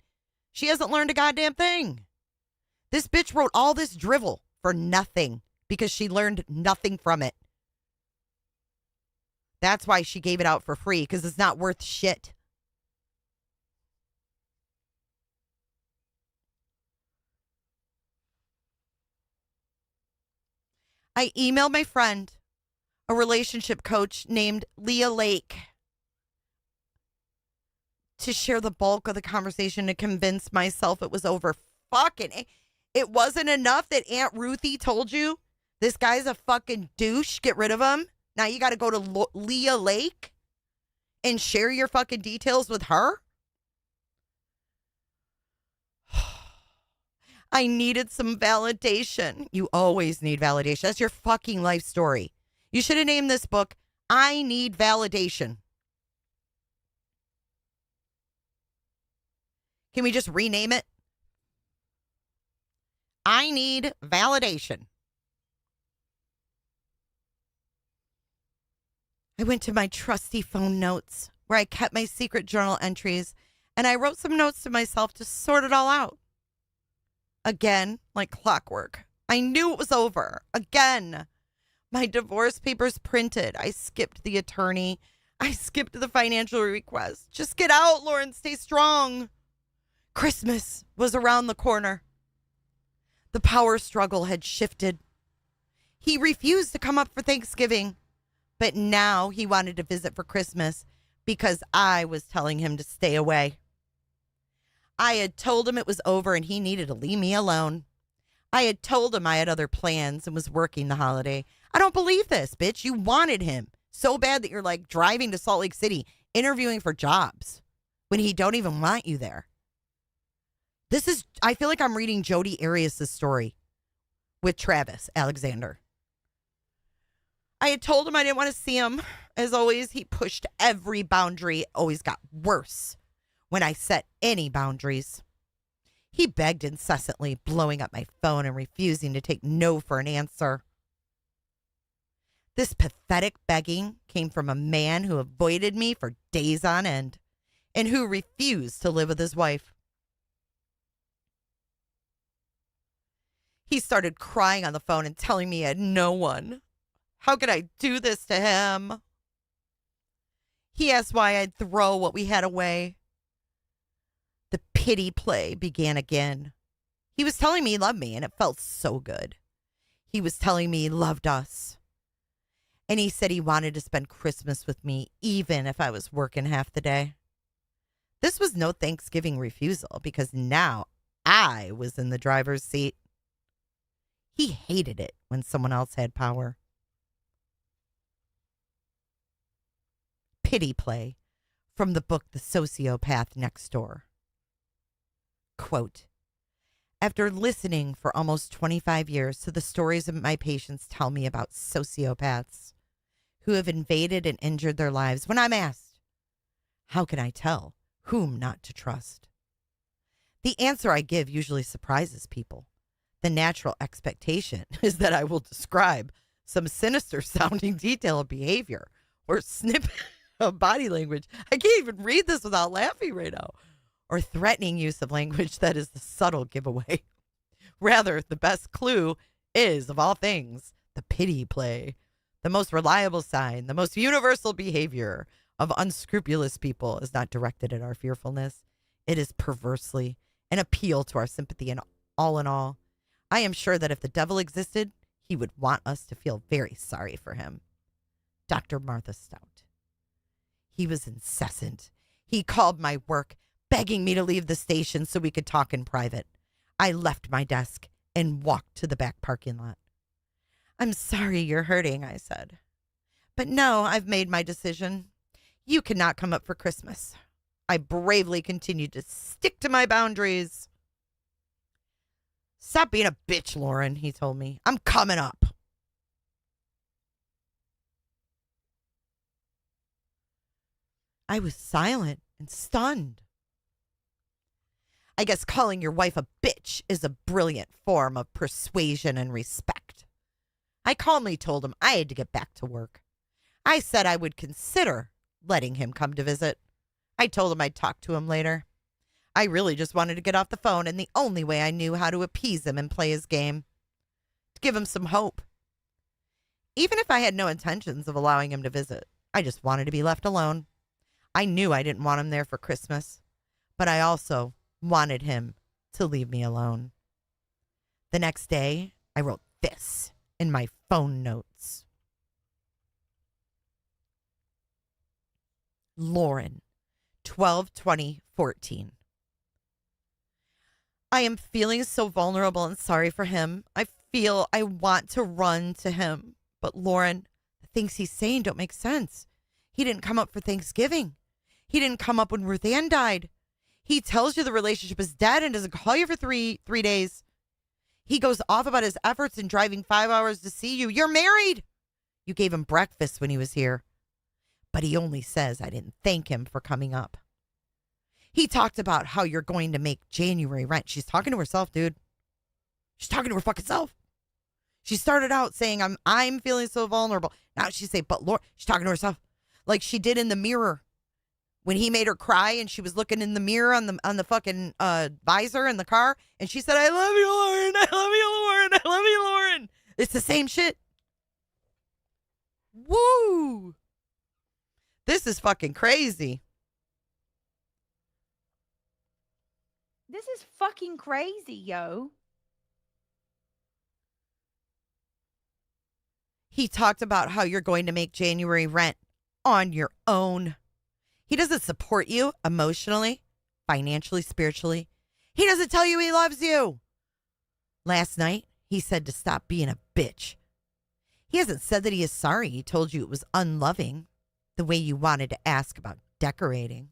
Speaker 1: She hasn't learned a goddamn thing. This bitch wrote all this drivel for nothing because she learned nothing from it. That's why she gave it out for free, because it's not worth shit. I emailed my friend, a relationship coach named Leah Lake, to share the bulk of the conversation to convince myself it was over. Fucking, it wasn't enough that Aunt Ruthie told you this guy's a fucking douche, get rid of him. Now you got to go to Leah Lake and share your fucking details with her? I needed some validation. You always need validation. That's your fucking life story. You should have named this book, I Need Validation. Can we just rename it? I Need Validation. I went to my trusty phone notes where I kept my secret journal entries, and I wrote some notes to myself to sort it all out. Again, like clockwork. I knew it was over. Again. My divorce papers printed. I skipped the attorney. I skipped the financial request. Just get out, Lauren. Stay strong. Christmas was around the corner. The power struggle had shifted. He refused to come up for Thanksgiving, but now he wanted to visit for Christmas because I was telling him to stay away. I had told him it was over and he needed to leave me alone. I had told him I had other plans and was working the holiday. I don't believe this, bitch. You wanted him so bad that you're like driving to Salt Lake City, interviewing for jobs when he don't even want you there. I feel like I'm reading Jodi Arias' story with Travis Alexander. I had told him I didn't want to see him. As always, he pushed every boundary. It always got worse when I set any boundaries. He begged incessantly, blowing up my phone and refusing to take no for an answer. This pathetic begging came from a man who avoided me for days on end and who refused to live with his wife. He started crying on the phone and telling me he had no one. How could I do this to him? He asked why I'd throw what we had away. The pity play began again. He was telling me he loved me, and it felt so good. He was telling me he loved us. And he said he wanted to spend Christmas with me, even if I was working half the day. This was no Thanksgiving refusal, because now I was in the driver's seat. He hated it when someone else had power. Pity play from the book The Sociopath Next Door. Quote, after listening for almost 25 years to the stories that my patients tell me about sociopaths who have invaded and injured their lives, when I'm asked, how can I tell whom not to trust? The answer I give usually surprises people. The natural expectation is that I will describe some sinister sounding detail of behavior or snippet of body language. I can't even read this without laughing right now. Or threatening use of language that is the subtle giveaway. Rather, the best clue is, of all things, the pity play. The most reliable sign, the most universal behavior of unscrupulous people is not directed at our fearfulness. It is perversely an appeal to our sympathy, and all in all, I am sure that if the devil existed, he would want us to feel very sorry for him. Dr. Martha Stout. He was incessant. He called my work, begging me to leave the station so we could talk in private. I left my desk and walked to the back parking lot. I'm sorry you're hurting, I said. But no, I've made my decision. You cannot come up for Christmas. I bravely continued to stick to my boundaries. Stop being a bitch, Lauren, he told me. I'm coming up. I was silent and stunned. I guess calling your wife a bitch is a brilliant form of persuasion and respect. I calmly told him I had to get back to work. I said I would consider letting him come to visit. I told him I'd talk to him later. I really just wanted to get off the phone, and the only way I knew how to appease him and play his game. To give him some hope. Even if I had no intentions of allowing him to visit, I just wanted to be left alone. I knew I didn't want him there for Christmas, but I also wanted him to leave me alone. The next day, I wrote this in my phone notes. Lauren, 12/20/14. I am feeling so vulnerable and sorry for him. I feel I want to run to him. But Lauren, the things he's saying don't make sense. He didn't come up for Thanksgiving. He didn't come up when Ruth Ann died. He tells you the relationship is dead and doesn't call you for three days. He goes off about his efforts in driving 5 hours to see you. You're married. You gave him breakfast when he was here. But he only says I didn't thank him for coming up. He talked about how you're going to make January rent. She's talking to herself, dude. She's talking to her fucking self. She started out saying, I'm feeling so vulnerable. Now she say, but Lord, she's talking to herself. Like she did in the mirror. When he made her cry and she was looking in the mirror on the fucking visor in the car. And she said, I love you, Lauren. I love you, Lauren. I love you, Lauren. It's the same shit. Woo. This is fucking crazy.
Speaker 10: This is fucking crazy, yo.
Speaker 1: He talked about how you're going to make January rent on your own. He doesn't support you emotionally, financially, spiritually. He doesn't tell you he loves you. Last night, he said to stop being a bitch. He hasn't said that he is sorry he told you it was unloving, the way you wanted to ask about decorating.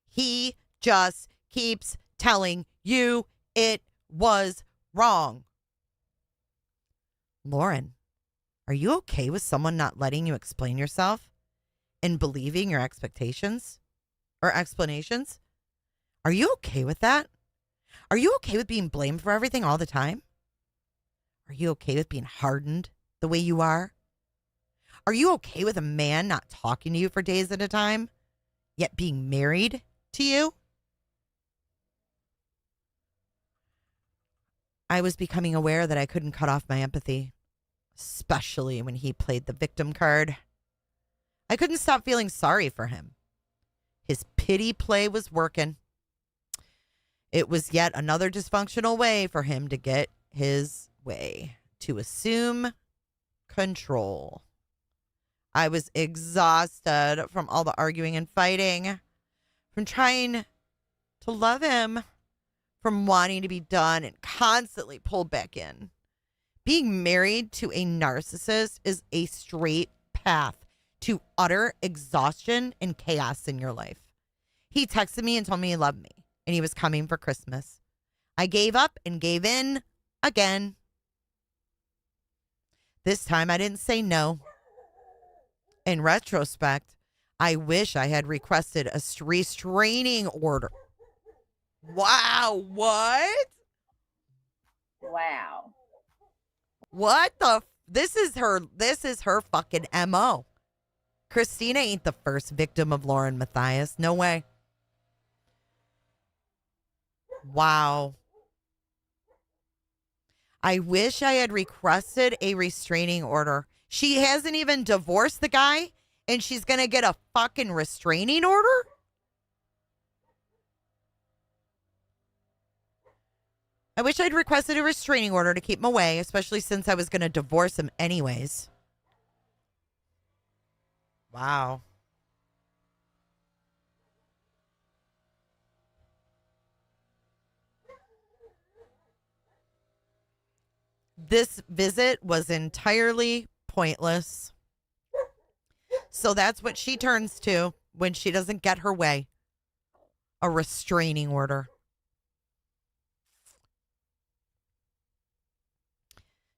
Speaker 1: He just keeps telling you it was wrong. Lauren, are you okay with someone not letting you explain yourself and believing your expectations or explanations? Are you okay with that? Are you okay with being blamed for everything all the time? Are you okay with being hardened the way you are? Are you okay with a man not talking to you for days at a time, yet being married to you? I was becoming aware that I couldn't cut off my empathy, especially when he played the victim card. I couldn't stop feeling sorry for him. His pity play was working. It was yet another dysfunctional way for him to get his way, to assume control. I was exhausted from all the arguing and fighting, from trying to love him, from wanting to be done and constantly pulled back in. Being married to a narcissist is a straight path to utter exhaustion and chaos in your life. He texted me and told me he loved me. and he was coming for Christmas. I gave up and gave in again. This time I didn't say no. In retrospect, I wish I had requested a restraining order. Wow, what?
Speaker 3: Wow.
Speaker 1: What the? This is her fucking MO. Christina ain't the first victim of Lauren Matthias. No way. Wow. I wish I had requested a restraining order. She hasn't even divorced the guy, and she's going to get a fucking restraining order? I wish I'd requested a restraining order to keep him away, especially since I was going to divorce him anyways. Wow. This visit was entirely pointless. So that's what she turns to when she doesn't get her way. A restraining order.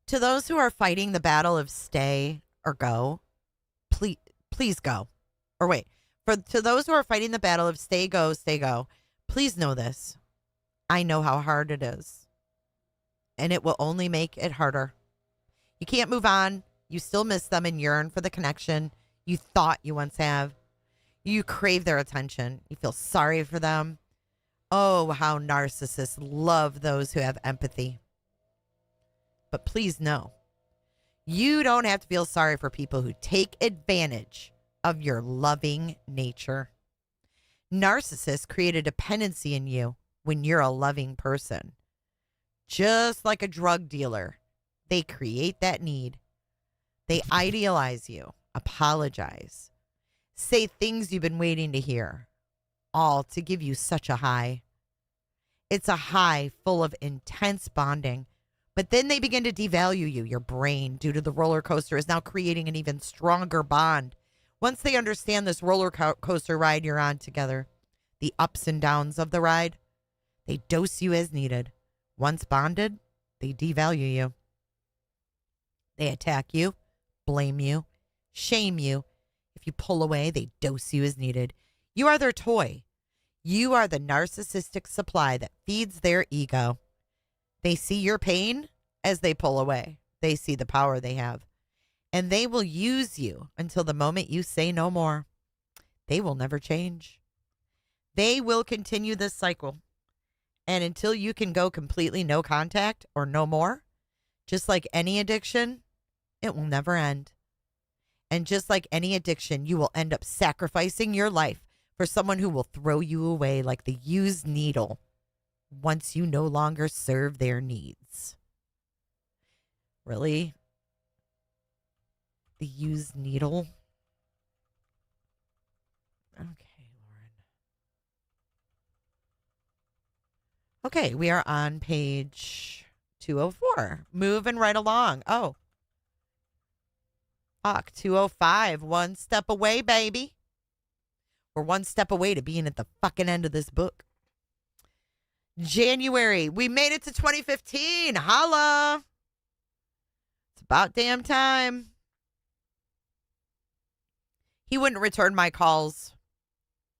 Speaker 1: To those who are fighting the battle of stay or go, please go. Or wait, to those who are fighting the battle of stay, go, please know this. I know how hard it is. And it will only make it harder. You can't move on. You still miss them and yearn for the connection you thought you once have. You crave their attention. You feel sorry for them. Oh, how narcissists love those who have empathy. But please know, you don't have to feel sorry for people who take advantage of your loving nature. Narcissists create a dependency in you when you're a loving person. Just like a drug dealer, they create that need. They idealize you, apologize, say things you've been waiting to hear, all to give you such a high. It's a high full of intense bonding. But then they begin to devalue you. Your brain, due to the roller coaster, is now creating an even stronger bond. Once they understand this roller coaster ride you're on together, the ups and downs of the ride, they dose you as needed. Once bonded, they devalue you. They attack you, blame you, shame you. If you pull away, they dose you as needed. You are their toy. You are the narcissistic supply that feeds their ego. They see your pain as they pull away. They see the power they have. And they will use you until the moment you say no more. They will never change. They will continue this cycle. And until you can go completely no contact or no more, just like any addiction, it will never end. And just like any addiction, you will end up sacrificing your life for someone who will throw you away like the used needle once you no longer serve their needs. Really? The used needle? Okay, Lauren. Okay, we are on page 204. Moving right along. Oh. Fuck, 205. One step away, baby. We're one step away to being at the fucking end of this book. January. We made it to 2015. Holla. It's about damn time. He wouldn't return my calls.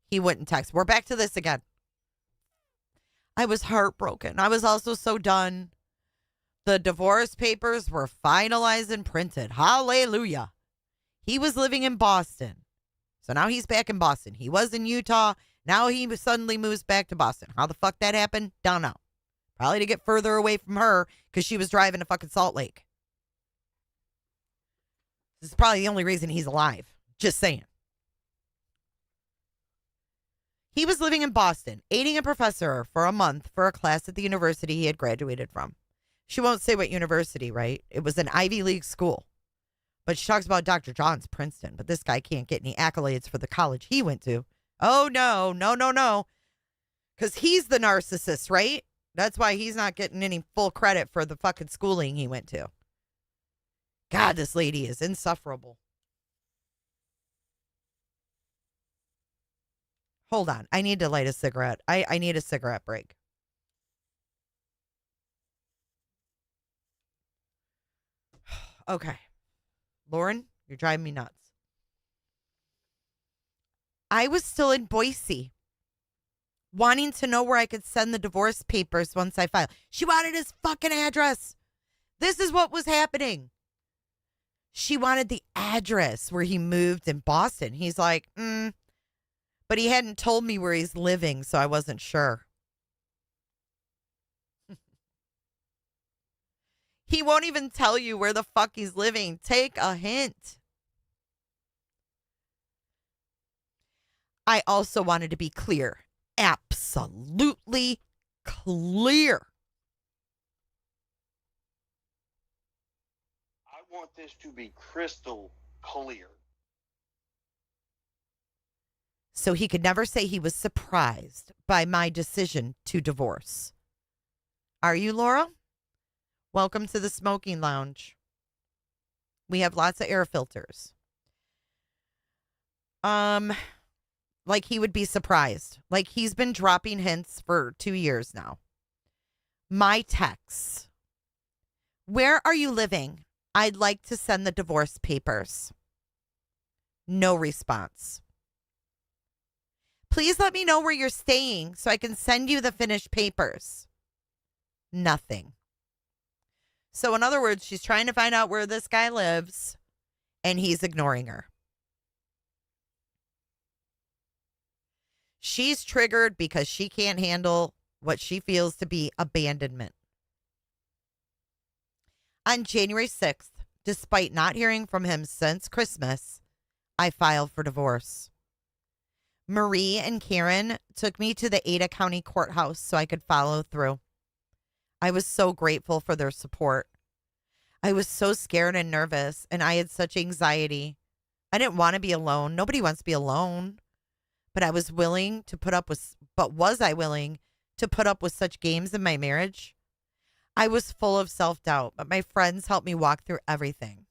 Speaker 1: He wouldn't text. We're back to this again. I was heartbroken. I was also so done. The divorce papers were finalized and printed. Hallelujah. He was living in Boston. So now he's back in Boston. He was in Utah. Now he suddenly moves back to Boston. How the fuck that happened? Don't know. Probably to get further away from her because she was driving to fucking Salt Lake. This is probably the only reason he's alive. Just saying. He was living in Boston, aiding a professor for a month for a class at the university he had graduated from. She won't say what university, right? It was an Ivy League school. But she talks about Dr. John's Princeton. But this guy can't get any accolades for the college he went to. Oh, no. Because he's the narcissist, right? That's why he's not getting any full credit for the fucking schooling he went to. God, this lady is insufferable. Hold on. I need to light a cigarette. I need a cigarette break. Okay. Lauren, you're driving me nuts. I was still in Boise, wanting to know where I could send the divorce papers once I filed. She wanted his fucking address. This is what was happening. She wanted the address where he moved in Boston. He's like, but he hadn't told me where he's living, so I wasn't sure. He won't even tell you where the fuck he's living. Take a hint. I also wanted to be clear. Absolutely clear.
Speaker 17: I want this to be crystal clear.
Speaker 1: So he could never say he was surprised by my decision to divorce. Are you, Laura? Welcome to the smoking lounge. We have lots of air filters. Like he would be surprised. Like he's been dropping hints for 2 years now. My texts. Where are you living? I'd like to send the divorce papers. No response. Please let me know where you're staying so I can send you the finished papers. Nothing. So in other words, she's trying to find out where this guy lives, and he's ignoring her. She's triggered because she can't handle what she feels to be abandonment. On January 6th, despite not hearing from him since Christmas, I filed for divorce. Marie and Karen took me to the Ada County Courthouse so I could follow through. I was so grateful for their support. I was so scared and nervous, and I had such anxiety. I didn't want to be alone. Nobody wants to be alone. But I was willing to put up with, but was I willing to put up with such games in my marriage? I was full of self-doubt, but my friends helped me walk through everything.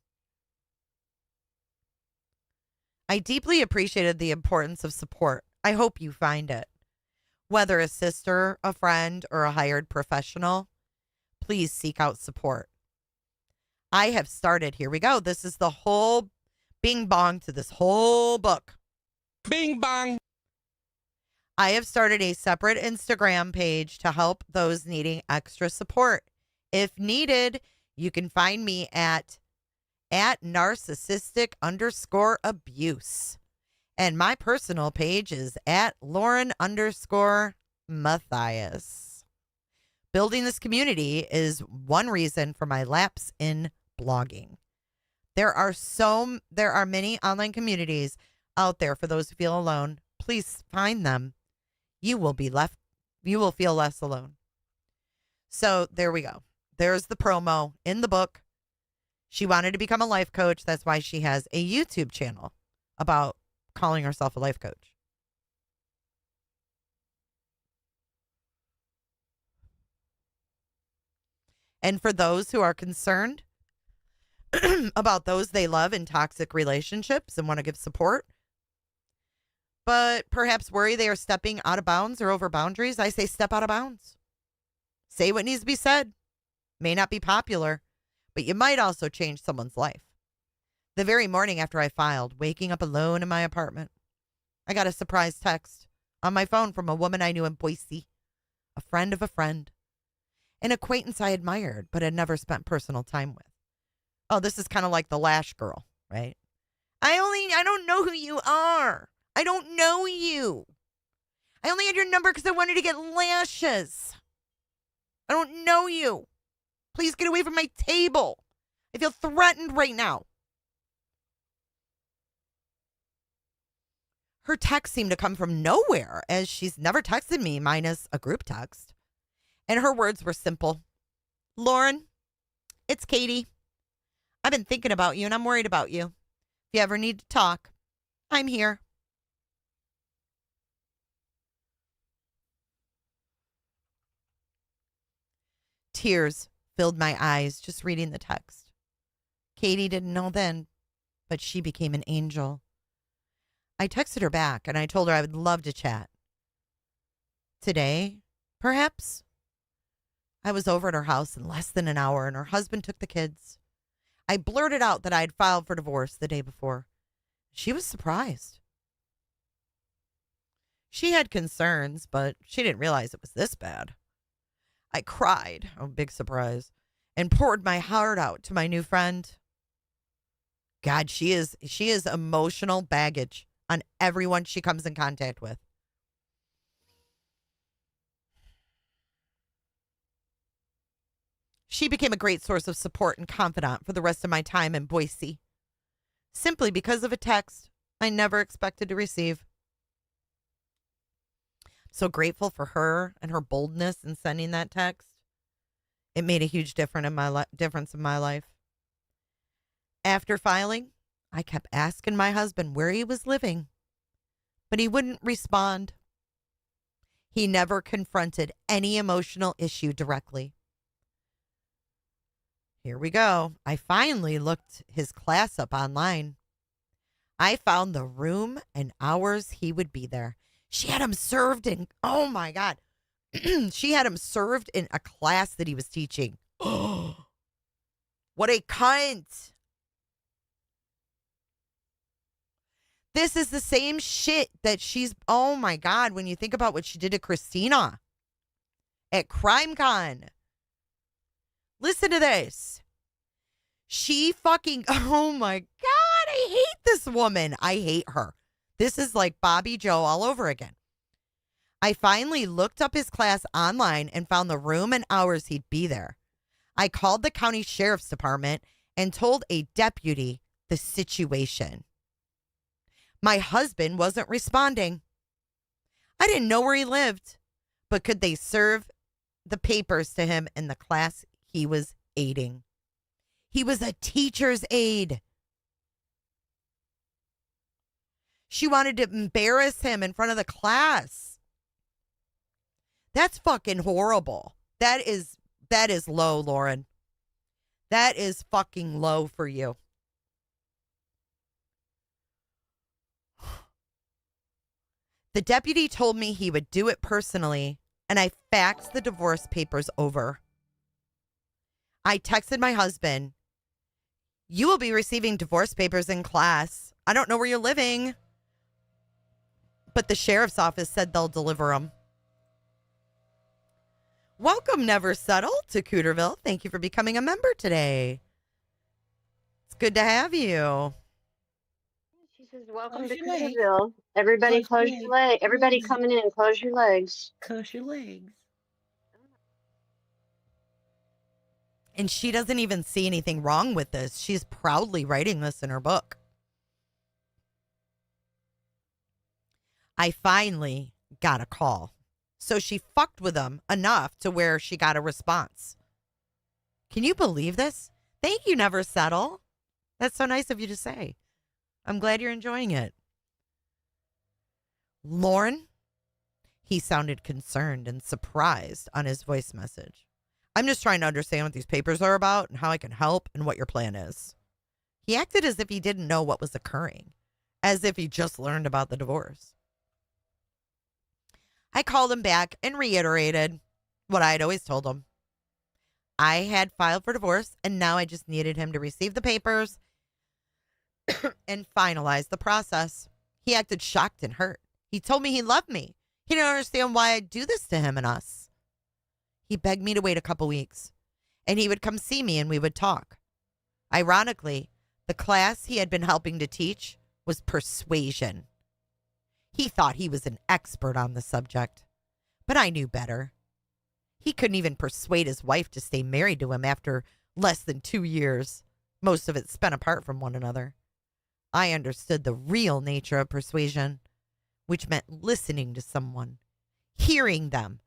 Speaker 1: I deeply appreciated the importance of support. I hope you find it. Whether a sister, a friend, or a hired professional, please seek out support. I have started, here we go. This is the whole bing bong to this whole book.
Speaker 6: Bing bong.
Speaker 1: I have started a separate Instagram page to help those needing extra support. If needed, you can find me at narcissistic_abuse. And my personal page is at Lauren_Matthias. Building this community is one reason for my lapse in blogging. There are many online communities out there for those who feel alone. Please find them. You will feel less alone. So there we go. There's the promo in the book. She wanted to become a life coach. That's why she has a YouTube channel about calling herself a life coach. And for those who are concerned about those they love in toxic relationships and want to give support, but perhaps worry they are stepping out of bounds or over boundaries, I say step out of bounds. Say what needs to be said. May not be popular, but you might also change someone's life. The very morning after I filed, waking up alone in my apartment, I got a surprise text on my phone from a woman I knew in Boise, a friend of a friend, an acquaintance I admired but had never spent personal time with. Oh, this is kind of like the Lash girl, right? I don't know who you are. I don't know you. I only had your number because I wanted to get lashes. I don't know you. Please get away from my table. I feel threatened right now. Her text seemed to come from nowhere, as she's never texted me minus a group text. And her words were simple. Lauren, it's Katie. I've been thinking about you and I'm worried about you. If you ever need to talk, I'm here. Tears filled my eyes just reading the text. Katie didn't know then, but she became an angel. I texted her back and I told her I would love to chat. Today, perhaps? I was over at her house in less than an hour and her husband took the kids. I blurted out that I had filed for divorce the day before. She was surprised. She had concerns, but she didn't realize it was this bad. I cried, oh, big surprise, and poured my heart out to my new friend. God, she is emotional baggage on everyone she comes in contact with. She became a great source of support and confidant for the rest of my time in Boise, simply because of a text I never expected to receive. So grateful for her and her boldness in sending that text. It made a huge difference in my life. After filing, I kept asking my husband where he was living, but he wouldn't respond. He never confronted any emotional issue directly. Here we go. I finally looked his class up online. I found the room and hours he would be there. She had him served in, oh my God. She had him served in a class that he was teaching. Oh, what a cunt. This is the same shit that she's, oh my God, when you think about what she did to Christina at CrimeCon. Listen to this. She fucking, oh my God, I hate this woman. I hate her. This is like Bobby Joe all over again. I finally looked up his class online and found the room and hours he'd be there. I called the county sheriff's department and told a deputy the situation. My husband wasn't responding. I didn't know where he lived, but could they serve the papers to him in the class he was aiding? He was a teacher's aide. She wanted to embarrass him in front of the class. That's fucking horrible. That is low, Lauren. That is fucking low for you. The deputy told me he would do it personally, and I faxed the divorce papers over. I texted my husband, "You will be receiving divorce papers in class. I don't know where you're living, but the sheriff's office said they'll deliver them." Welcome, Never Settle, to Cooterville. Thank you for becoming a member today. It's good to have you.
Speaker 14: She says, welcome to Cooterville. Everybody close your legs. Everybody coming in, close your legs.
Speaker 18: Close your legs.
Speaker 1: And she doesn't even see anything wrong with this. She's proudly writing this in her book. I finally got a call. So she fucked with him enough to where she got a response. Can you believe this? Thank you, Never Settle. That's so nice of you to say. I'm glad you're enjoying it. Lauren, he sounded concerned and surprised on his voice message. I'm just trying to understand what these papers are about and how I can help and what your plan is. He acted as if he didn't know what was occurring, as if he just learned about the divorce. I called him back and reiterated what I had always told him. I had filed for divorce, and now I just needed him to receive the papers and finalize the process. He acted shocked and hurt. He told me he loved me. He didn't understand why I'd do this to him and us. He begged me to wait a couple weeks, and he would come see me and we would talk. Ironically, the class he had been helping to teach was persuasion. He thought he was an expert on the subject, but I knew better. He couldn't even persuade his wife to stay married to him after less than 2 years, most of it spent apart from one another. I understood the real nature of persuasion, which meant listening to someone, hearing them,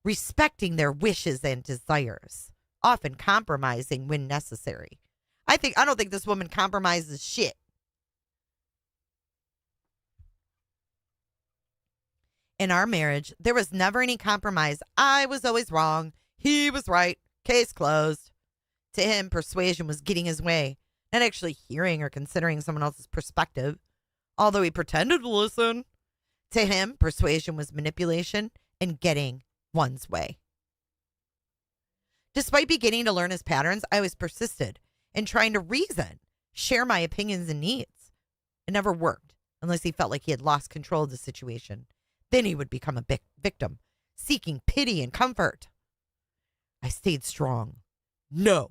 Speaker 1: respecting their wishes and desires, often compromising when necessary. I don't think this woman compromises shit. In our marriage, there was never any compromise. I was always wrong. He was right. Case closed. To him, persuasion was getting his way, not actually hearing or considering someone else's perspective. although he pretended to listen. To him, persuasion was manipulation and getting one's way. Despite beginning to learn his patterns, I always persisted in trying to reason, share my opinions and needs. It never worked unless he felt like he had lost control of the situation. Then he would become a victim, seeking pity and comfort. I stayed strong. No,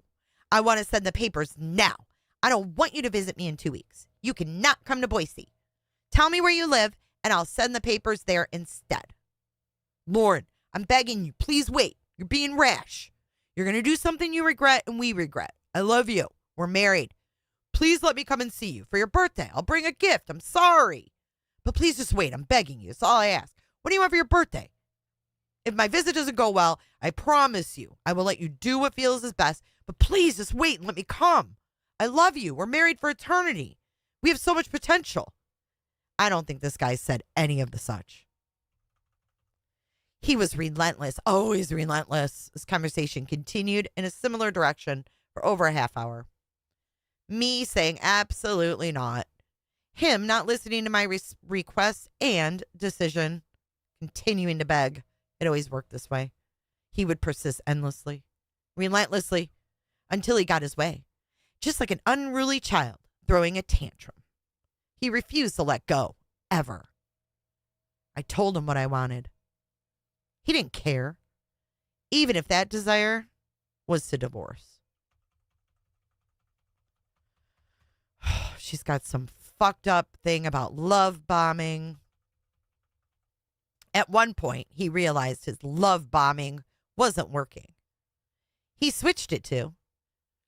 Speaker 1: I want to send the papers now. I don't want you to visit me in 2 weeks. You cannot come to Boise. Tell me where you live, and I'll send the papers there instead. Lauren, I'm begging you, please wait. You're being rash. You're going to do something you regret and we regret. I love you. We're married. Please let me come and see you for your birthday. I'll bring a gift. I'm sorry. But please just wait. I'm begging you. That's all I ask. What do you want for your birthday? If my visit doesn't go well, I promise you, I will let you do what feels is best. But please just wait and let me come. I love you. We're married for eternity. We have so much potential. I don't think this guy said any of the such. He was relentless, always relentless. This conversation continued in a similar direction for over a half hour. Me saying absolutely not. Him not listening to my request and decision, continuing to beg. It always worked this way. He would persist endlessly, relentlessly, until he got his way. Just like an unruly child throwing a tantrum. He refused to let go, ever. I told him what I wanted. He didn't care, even if that desire was to divorce. She's got some fucked up thing about love bombing. At one point, he realized his love bombing wasn't working. He switched it to,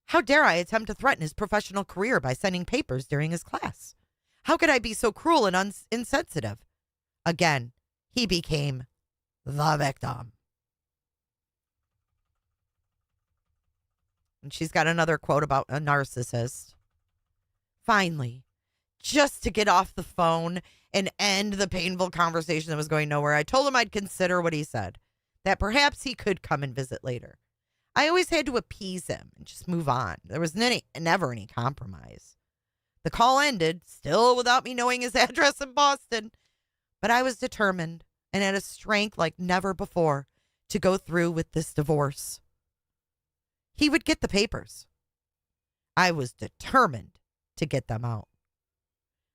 Speaker 1: how dare I attempt to threaten his professional career by sending papers during his class? How could I be so cruel and insensitive? Again, he became the victim. And she's got another quote about a narcissist. Finally, just to get off the phone and end the painful conversation that was going nowhere, I told him I'd consider what he said, that perhaps he could come and visit later. I always had to appease him and just move on. There was never any compromise. The call ended, still without me knowing his address in Boston, but I was determined and had a strength like never before to go through with this divorce. He would get the papers. I was determined to get them out.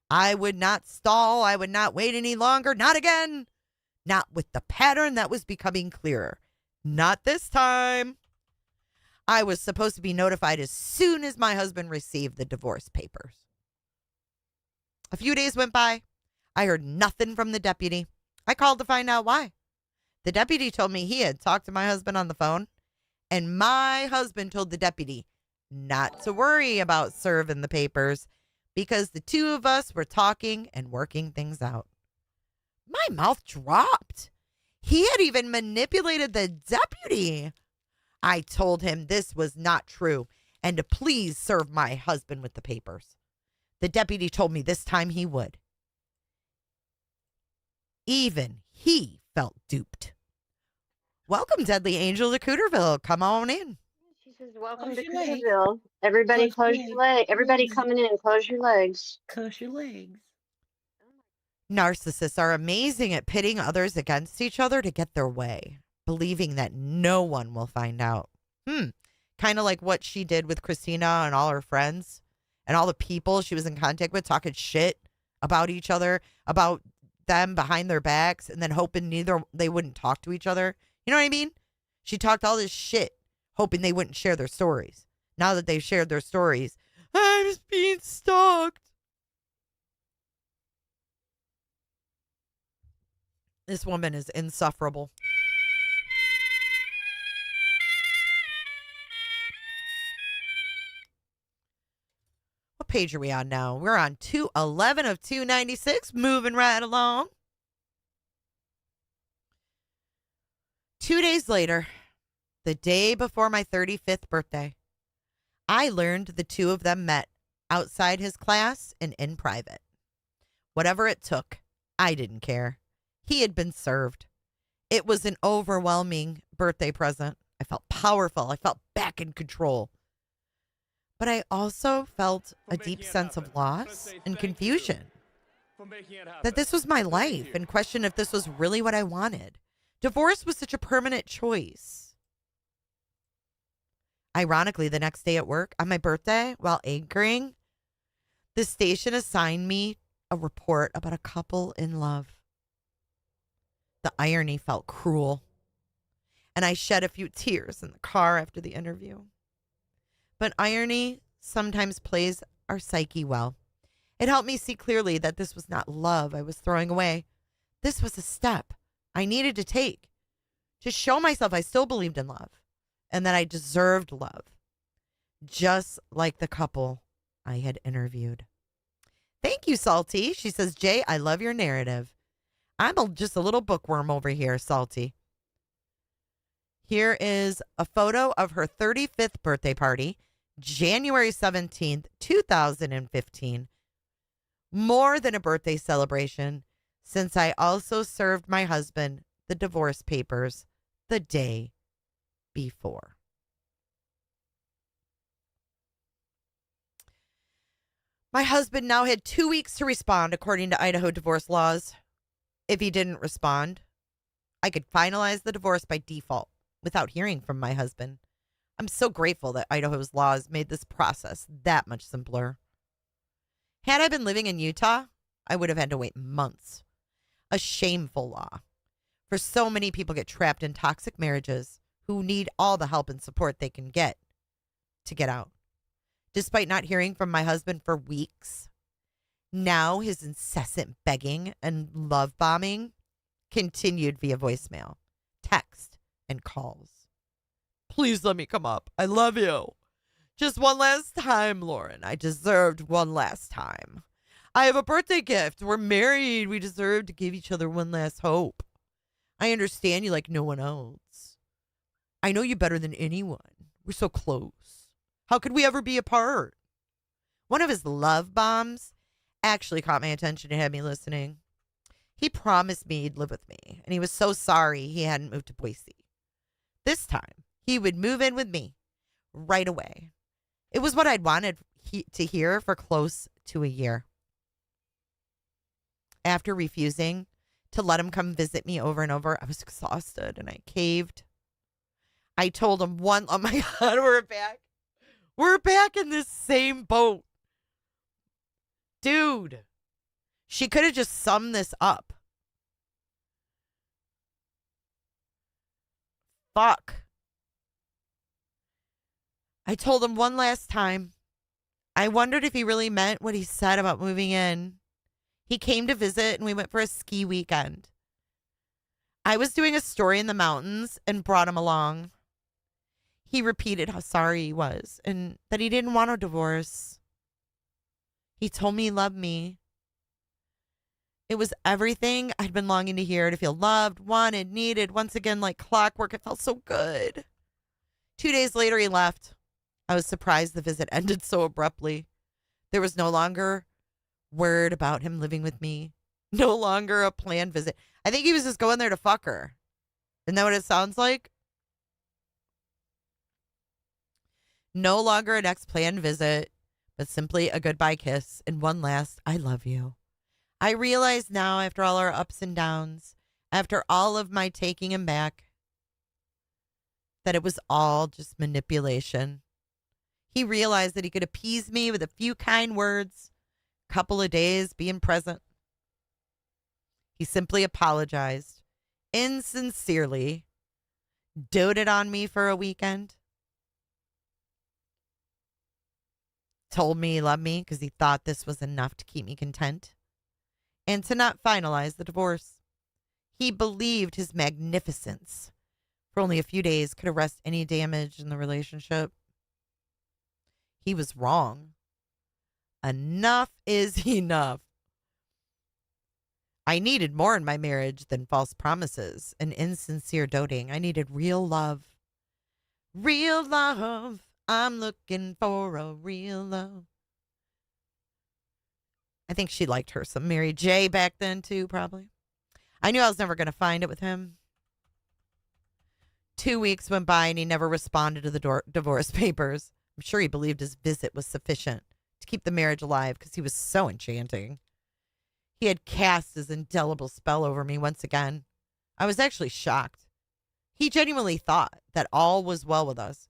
Speaker 1: I would not stall. I would not wait any longer. Not again. Not with the pattern that was becoming clearer. Not this time. I was supposed to be notified as soon as my husband received the divorce papers. A few days went by. I heard nothing from the deputy. I called to find out why. The deputy told me he had talked to my husband on the phone, and my husband told the deputy not to worry about serving the papers because the two of us were talking and working things out. My mouth dropped. He had even manipulated the deputy. I told him this was not true and to please serve my husband with the papers. The deputy told me this time he would. Even he felt duped. Welcome, Deadly Angel, to Cooterville. Come on in.
Speaker 14: She says, welcome to Cooterville. Everybody close your legs. Everybody coming in, close your legs.
Speaker 18: Close your legs.
Speaker 1: Narcissists are amazing at pitting others against each other to get their way, believing that no one will find out. Kind of like what she did with Christina and all her friends and all the people she was in contact with, talking shit about each other, about them behind their backs, and then hoping they wouldn't talk to each other. You know what I mean? She talked all this shit, hoping they wouldn't share their stories. Now that they've shared their stories, I'm just being stalked. This woman is insufferable. What page are we on now? We're on 211 of 296, moving right along. 2 days later, the day before my 35th birthday, I learned the two of them met outside his class and in private. Whatever it took, I didn't care. He had been served. It was an overwhelming birthday present. I felt powerful. I felt back in control. But I also felt a deep sense of loss and confusion.
Speaker 8: for making it happen.
Speaker 1: that this was my life and questioned if this was really what I wanted. Divorce was such a permanent choice. Ironically, the next day at work, on my birthday, while anchoring, the station assigned me a report about a couple in love. The irony felt cruel, and I shed a few tears in the car after the interview. But irony sometimes plays our psyche well. It helped me see clearly that this was not love I was throwing away. This was a step I needed to take to show myself I still believed in love and that I deserved love, just like the couple I had interviewed. Thank you, Salty. She says, Jay, I love your narrative. I'm just a little bookworm over here, Salty. Here is a photo of her 35th birthday party, January 17th, 2015. More than a birthday celebration, since I also served my husband the divorce papers the day before. My husband now had 2 weeks to respond according to Idaho divorce laws. If he didn't respond, I could finalize the divorce by default without hearing from my husband. I'm so grateful that Idaho's laws made this process that much simpler. Had I been living in Utah, I would have had to wait months. A shameful law. For so many people get trapped in toxic marriages who need all the help and support they can get to get out. Despite not hearing from my husband for weeks, now his incessant begging and love bombing continued via voicemail, text, and calls. Please let me come up. I love you. Just one last time, Lauren. I deserved one last time. I have a birthday gift. We're married. We deserve to give each other one last hope. I understand you like no one else. I know you better than anyone. We're so close. How could we ever be apart? One of his love bombs actually caught my attention and had me listening. He promised me he'd live with me, and he was so sorry he hadn't moved to Boise. This time, he would move in with me right away. It was what I'd wanted to hear for close to a year. After refusing to let him come visit me over and over, I was exhausted and I caved. I told him oh my God, we're back. We're back in this same boat. Dude, she could have just summed this up. Fuck. I told him one last time. I wondered if he really meant what he said about moving in. He came to visit and we went for a ski weekend. I was doing a story in the mountains and brought him along. He repeated how sorry he was and that he didn't want a divorce. He told me he loved me. It was everything I'd been longing to hear, to feel loved, wanted, needed. Once again, like clockwork, it felt so good. 2 days later, he left. I was surprised the visit ended so abruptly. There was no longer word about him living with me. No longer a planned visit. I think he was just going there to fuck her. Isn't that what it sounds like? No longer a next planned visit, but simply a goodbye kiss and one last I love you. I realize now, after all our ups and downs, after all of my taking him back, that it was all just manipulation. He realized that he could appease me with a few kind words, a couple of days being present. He simply apologized, insincerely, doted on me for a weekend, told me he loved me because he thought this was enough to keep me content, and to not finalize the divorce. He believed his magnificence for only a few days could arrest any damage in the relationship. He was wrong. Enough is enough. I needed more in my marriage than false promises and insincere doting. I needed real love. Real love. I'm looking for a real love. I think she liked her some Mary J back then too, probably. I knew I was never going to find it with him. 2 weeks went by and he never responded to the divorce papers. I'm sure he believed his visit was sufficient to keep the marriage alive because he was so enchanting. He had cast his indelible spell over me once again. I was actually shocked. He genuinely thought that all was well with us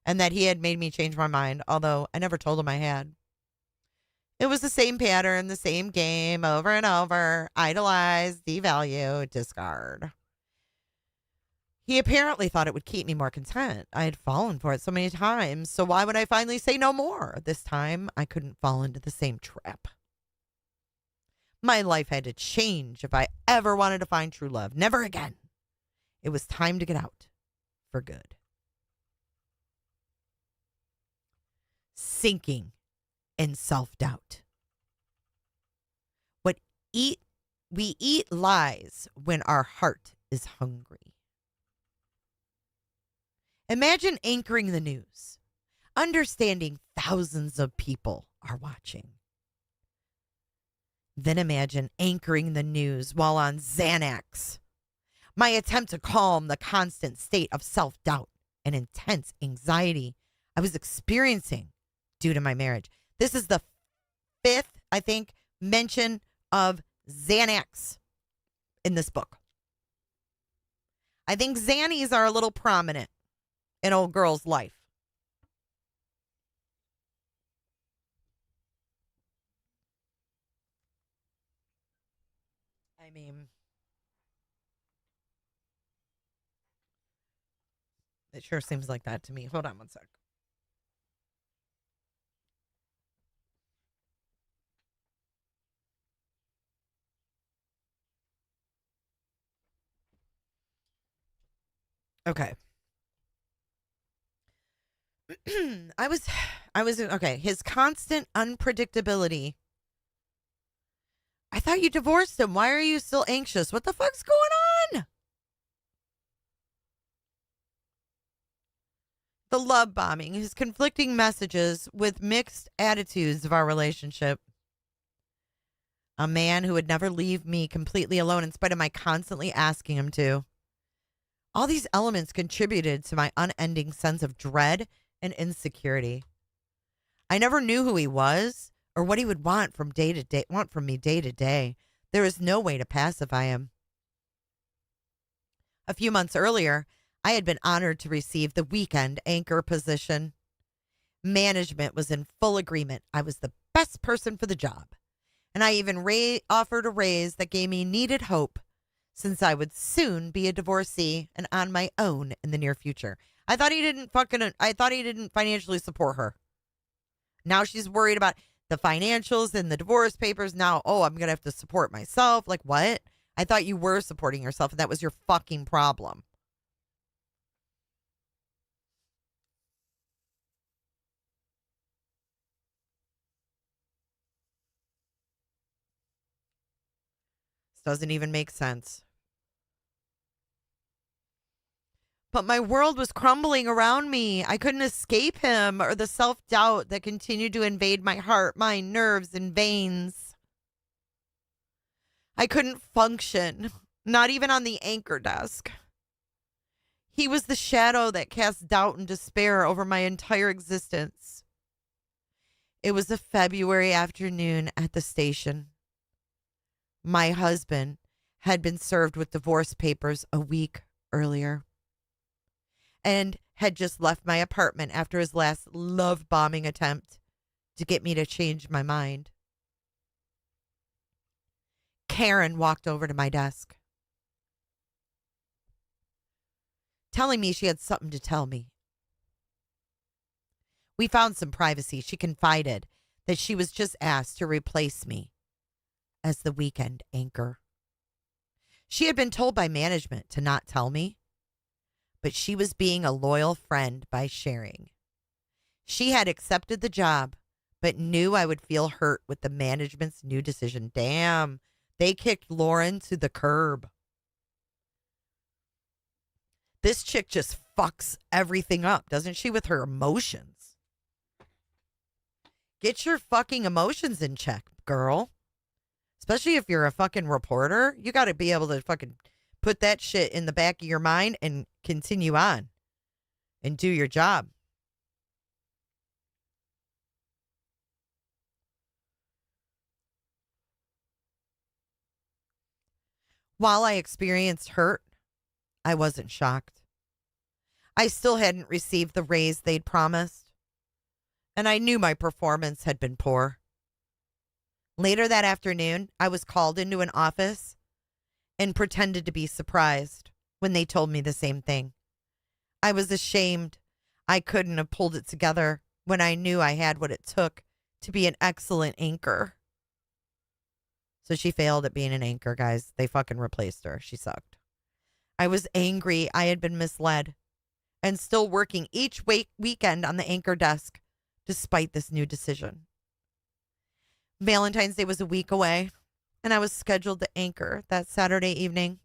Speaker 1: and that he had made me change my mind, although I never told him I had. It was the same pattern, the same game over and over. Idolize, devalue, discard. He apparently thought it would keep me more content. I had fallen for it so many times, so why would I finally say no more? This time, I couldn't fall into the same trap. My life had to change if I ever wanted to find true love. Never again. It was time to get out for good. Sinking in self-doubt. We eat lies when our heart is hungry. Imagine anchoring the news, understanding thousands of people are watching. Then imagine anchoring the news while on Xanax. My attempt to calm the constant state of self-doubt and intense anxiety I was experiencing due to my marriage. This is the 5th, I think, mention of Xanax in this book. I think Xannies are a little prominent in old girl's life. I mean, it sure seems like that to me. Hold on one sec. Okay. I was okay. His constant unpredictability. I thought you divorced him. Why are you still anxious? What the fuck's going on? The love bombing, his conflicting messages with mixed attitudes of our relationship. A man who would never leave me completely alone in spite of my constantly asking him to. All these elements contributed to my unending sense of dread and insecurity. I never knew who he was or what he would want from me day to day. There is no way to pacify him. A few months earlier, I had been honored to receive the weekend anchor position. Management was in full agreement. I was the best person for the job. And I even offered a raise that gave me needed hope, since I would soon be a divorcee and on my own in the near future. I thought he didn't financially support her. Now she's worried about the financials and the divorce papers. Now, I'm going to have to support myself. Like, what? I thought you were supporting yourself and that was your fucking problem. This doesn't even make sense. But my world was crumbling around me. I couldn't escape him or the self-doubt that continued to invade my heart, mind, nerves, and veins. I couldn't function, not even on the anchor desk. He was the shadow that cast doubt and despair over my entire existence. It was a February afternoon at the station. My husband had been served with divorce papers a week earlier and had just left my apartment after his last love bombing attempt to get me to change my mind. Karen walked over to my desk, telling me she had something to tell me. We found some privacy. She confided that she was just asked to replace me as the weekend anchor. She had been told by management to not tell me, but she was being a loyal friend by sharing. She had accepted the job, but knew I would feel hurt with the management's new decision. Damn, they kicked Lauren to the curb. This chick just fucks everything up, doesn't she, with her emotions? Get your fucking emotions in check, girl. Especially if you're a fucking reporter. You got to be able to fucking put that shit in the back of your mind and continue on and do your job. While I experienced hurt, I wasn't shocked. I still hadn't received the raise they'd promised, and I knew my performance had been poor. Later that afternoon, I was called into an office and pretended to be surprised when they told me the same thing. I was ashamed I couldn't have pulled it together when I knew I had what it took to be an excellent anchor. So she failed at being an anchor, guys. They fucking replaced her. She sucked. I was angry I had been misled and still working each weekend on the anchor desk despite this new decision. Valentine's Day was a week away, and I was scheduled to anchor that Saturday evening.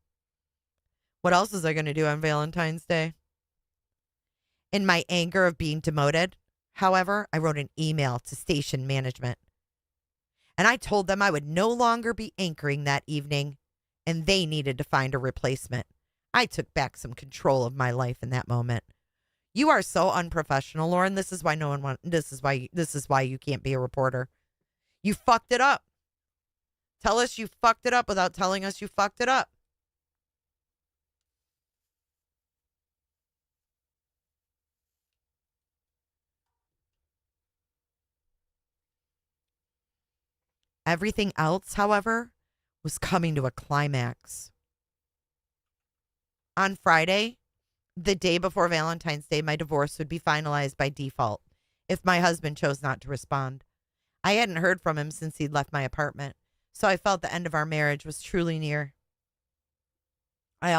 Speaker 1: What else was I going to do on Valentine's Day? In my anger of being demoted, however, I wrote an email to station management. And I told them I would no longer be anchoring that evening, and they needed to find a replacement. I took back some control of my life in that moment. You are so unprofessional, Lauren. This is why this is why you can't be a reporter. You fucked it up. Tell us you fucked it up without telling us you fucked it up. Everything else, however, was coming to a climax. On Friday, the day before Valentine's Day, my divorce would be finalized by default if my husband chose not to respond. I hadn't heard from him since he'd left my apartment, so I felt the end of our marriage was truly near. I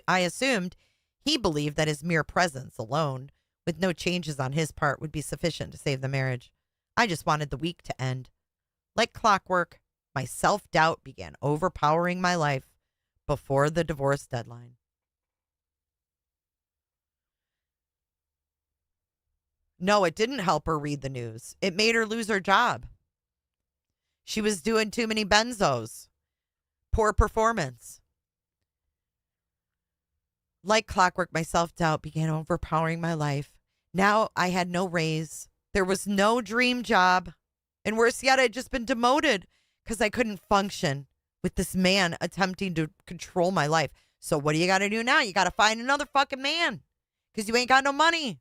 Speaker 1: assumed he believed that his mere presence alone, with no changes on his part, would be sufficient to save the marriage. I just wanted the week to end. Like clockwork, my self-doubt began overpowering my life before the divorce deadline. No, it didn't help her read the news. It made her lose her job. She was doing too many benzos. Poor performance. Like clockwork, my self-doubt began overpowering my life. Now I had no raise. There was no dream job. And worse yet, I'd just been demoted because I couldn't function with this man attempting to control my life. So what do you got to do now? You got to find another fucking man because you ain't got no money.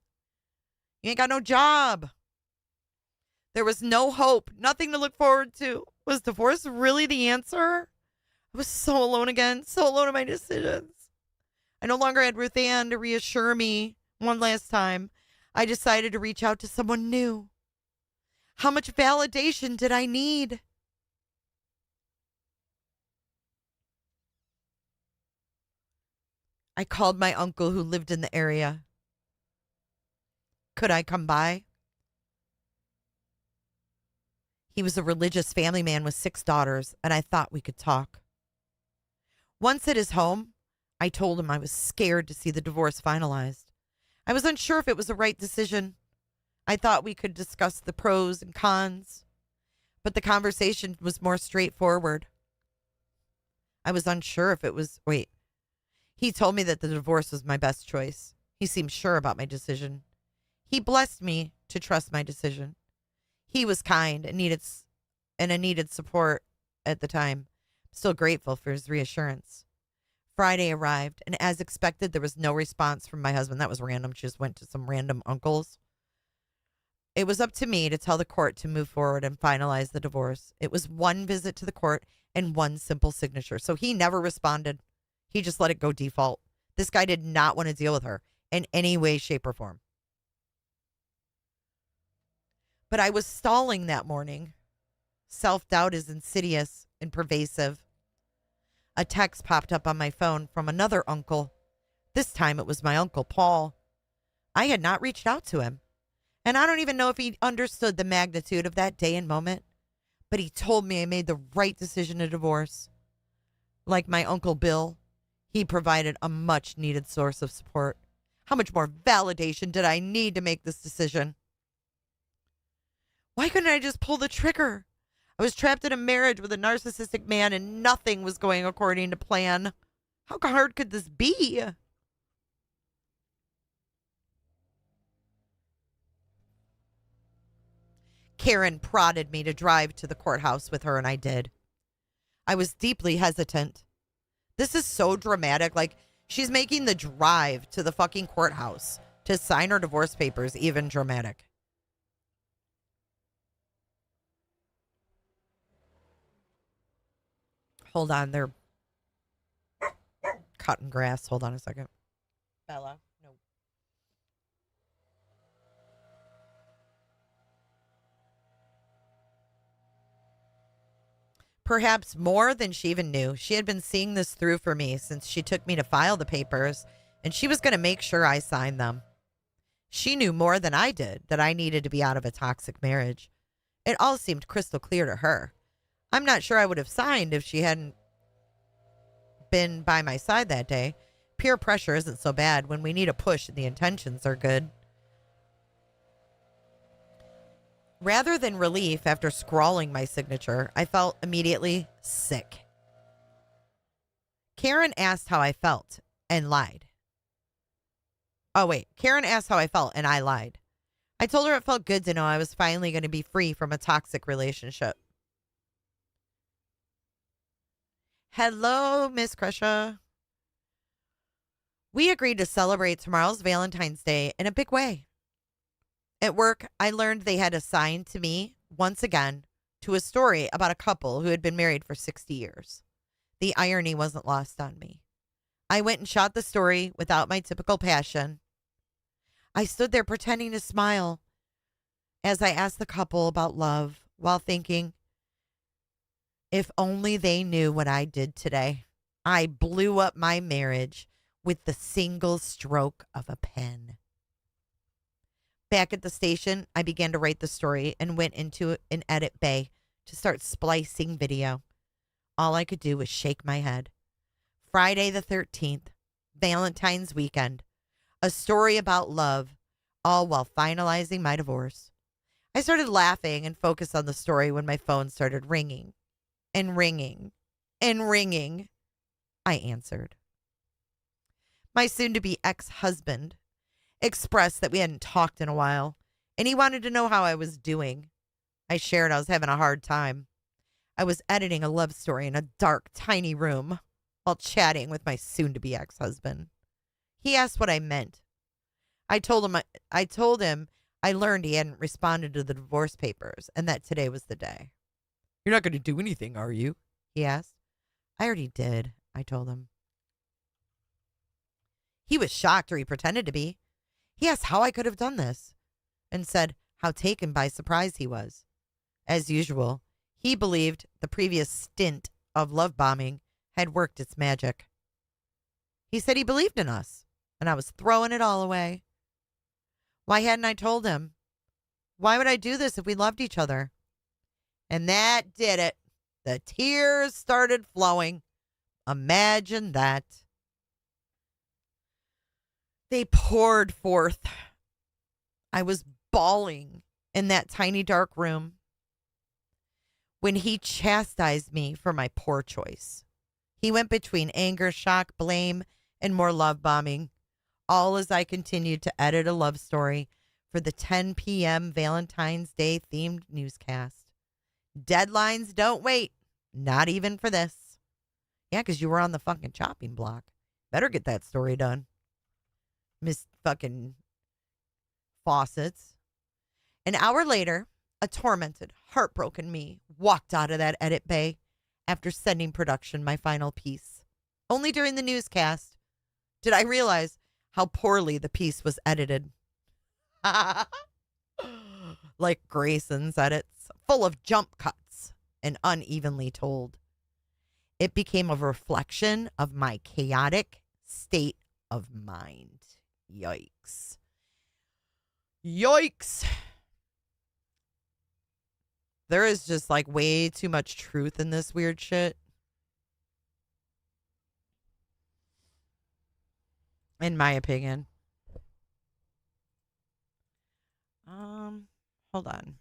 Speaker 1: You ain't got no job. There was no hope, nothing to look forward to. Was divorce really the answer? I was so alone again, so alone in my decisions. I no longer had Ruth Ann to reassure me one last time. I decided to reach out to someone new. How much validation did I need? I called my uncle who lived in the area. Could I come by? He was a religious family man with 6 daughters, and I thought we could talk. Once at his home, I told him I was scared to see the divorce finalized. I was unsure if it was the right decision. I thought we could discuss the pros and cons, but the conversation was more straightforward. I was unsure if it was... He told me that the divorce was my best choice. He seemed sure about my decision. He blessed me to trust my decision. He was kind and needed support at the time. Still grateful for his reassurance. Friday arrived, and as expected, there was no response from my husband. That was random. She just went to some random uncles. It was up to me to tell the court to move forward and finalize the divorce. It was one visit to the court and one simple signature. So he never responded. He just let it go default. This guy did not want to deal with her in any way, shape, or form. But I was stalling that morning. Self-doubt is insidious and pervasive. A text popped up on my phone from another uncle. This time it was my Uncle Paul. I had not reached out to him. And I don't even know if he understood the magnitude of that day and moment. But he told me I made the right decision to divorce. Like my Uncle Bill, he provided a much-needed source of support. How much more validation did I need to make this decision? Why couldn't I just pull the trigger? I was trapped in a marriage with a narcissistic man and nothing was going according to plan. How hard could this be? Karen prodded me to drive to the courthouse with her, and I did. I was deeply hesitant. This is so dramatic. Like, she's making the drive to the fucking courthouse to sign her divorce papers even dramatic. Hold on, they're cutting grass. Hold on a second. Bella, no. Perhaps more than she even knew. She had been seeing this through for me since she took me to file the papers, and she was going to make sure I signed them. She knew more than I did that I needed to be out of a toxic marriage. It all seemed crystal clear to her. I'm not sure I would have signed if she hadn't been by my side that day. Peer pressure isn't so bad when we need a push and the intentions are good. Rather than relief after scrawling my signature, I felt immediately sick. Karen asked how I felt and lied. Karen asked how I felt and I lied. I told her it felt good to know I was finally going to be free from a toxic relationship. Hello, Miss Crusher. We agreed to celebrate tomorrow's Valentine's Day in a big way. At work, I learned they had assigned to me, once again, to a story about a couple who had been married for 60 years. The irony wasn't lost on me. I went and shot the story without my typical passion. I stood there pretending to smile as I asked the couple about love while thinking, if only they knew what I did today. I blew up my marriage with the single stroke of a pen. Back at the station, I began to write the story and went into an edit bay to start splicing video. All I could do was shake my head. Friday the 13th, Valentine's weekend, a story about love, all while finalizing my divorce. I started laughing and focused on the story when my phone started ringing and ringing and ringing. I answered. My soon-to-be ex-husband expressed that we hadn't talked in a while, and he wanted to know how I was doing. I shared I was having a hard time. I was editing a love story in a dark, tiny room while chatting with my soon-to-be ex-husband. He asked what I meant. I told him I learned he hadn't responded to the divorce papers and that today was the day. You're not going to do anything, are you? He asked. I already did, I told him. He was shocked, or he pretended to be. He asked how I could have done this and said how taken by surprise he was. As usual, he believed the previous stint of love bombing had worked its magic. He said he believed in us, and I was throwing it all away. Why hadn't I told him? Why would I do this if we loved each other? And that did it. The tears started flowing. Imagine that. They poured forth. I was bawling in that tiny dark room when he chastised me for my poor choice. He went between anger, shock, blame, and more love bombing, all as I continued to edit a love story for the 10 p.m. Valentine's Day themed newscast. Deadlines don't wait, not even for this. Yeah, because you were on the fucking chopping block. Better get that story done. Miss fucking Faucets. An hour later, a tormented, heartbroken me walked out of that edit bay after sending production my final piece. Only during the newscast did I realize how poorly the piece was edited. Like Grayson's edits, full of jump cuts and unevenly told. It became a reflection of my chaotic state of mind. Yikes. Yikes. There is just like way too much truth in this weird shit. In my opinion. Hold on.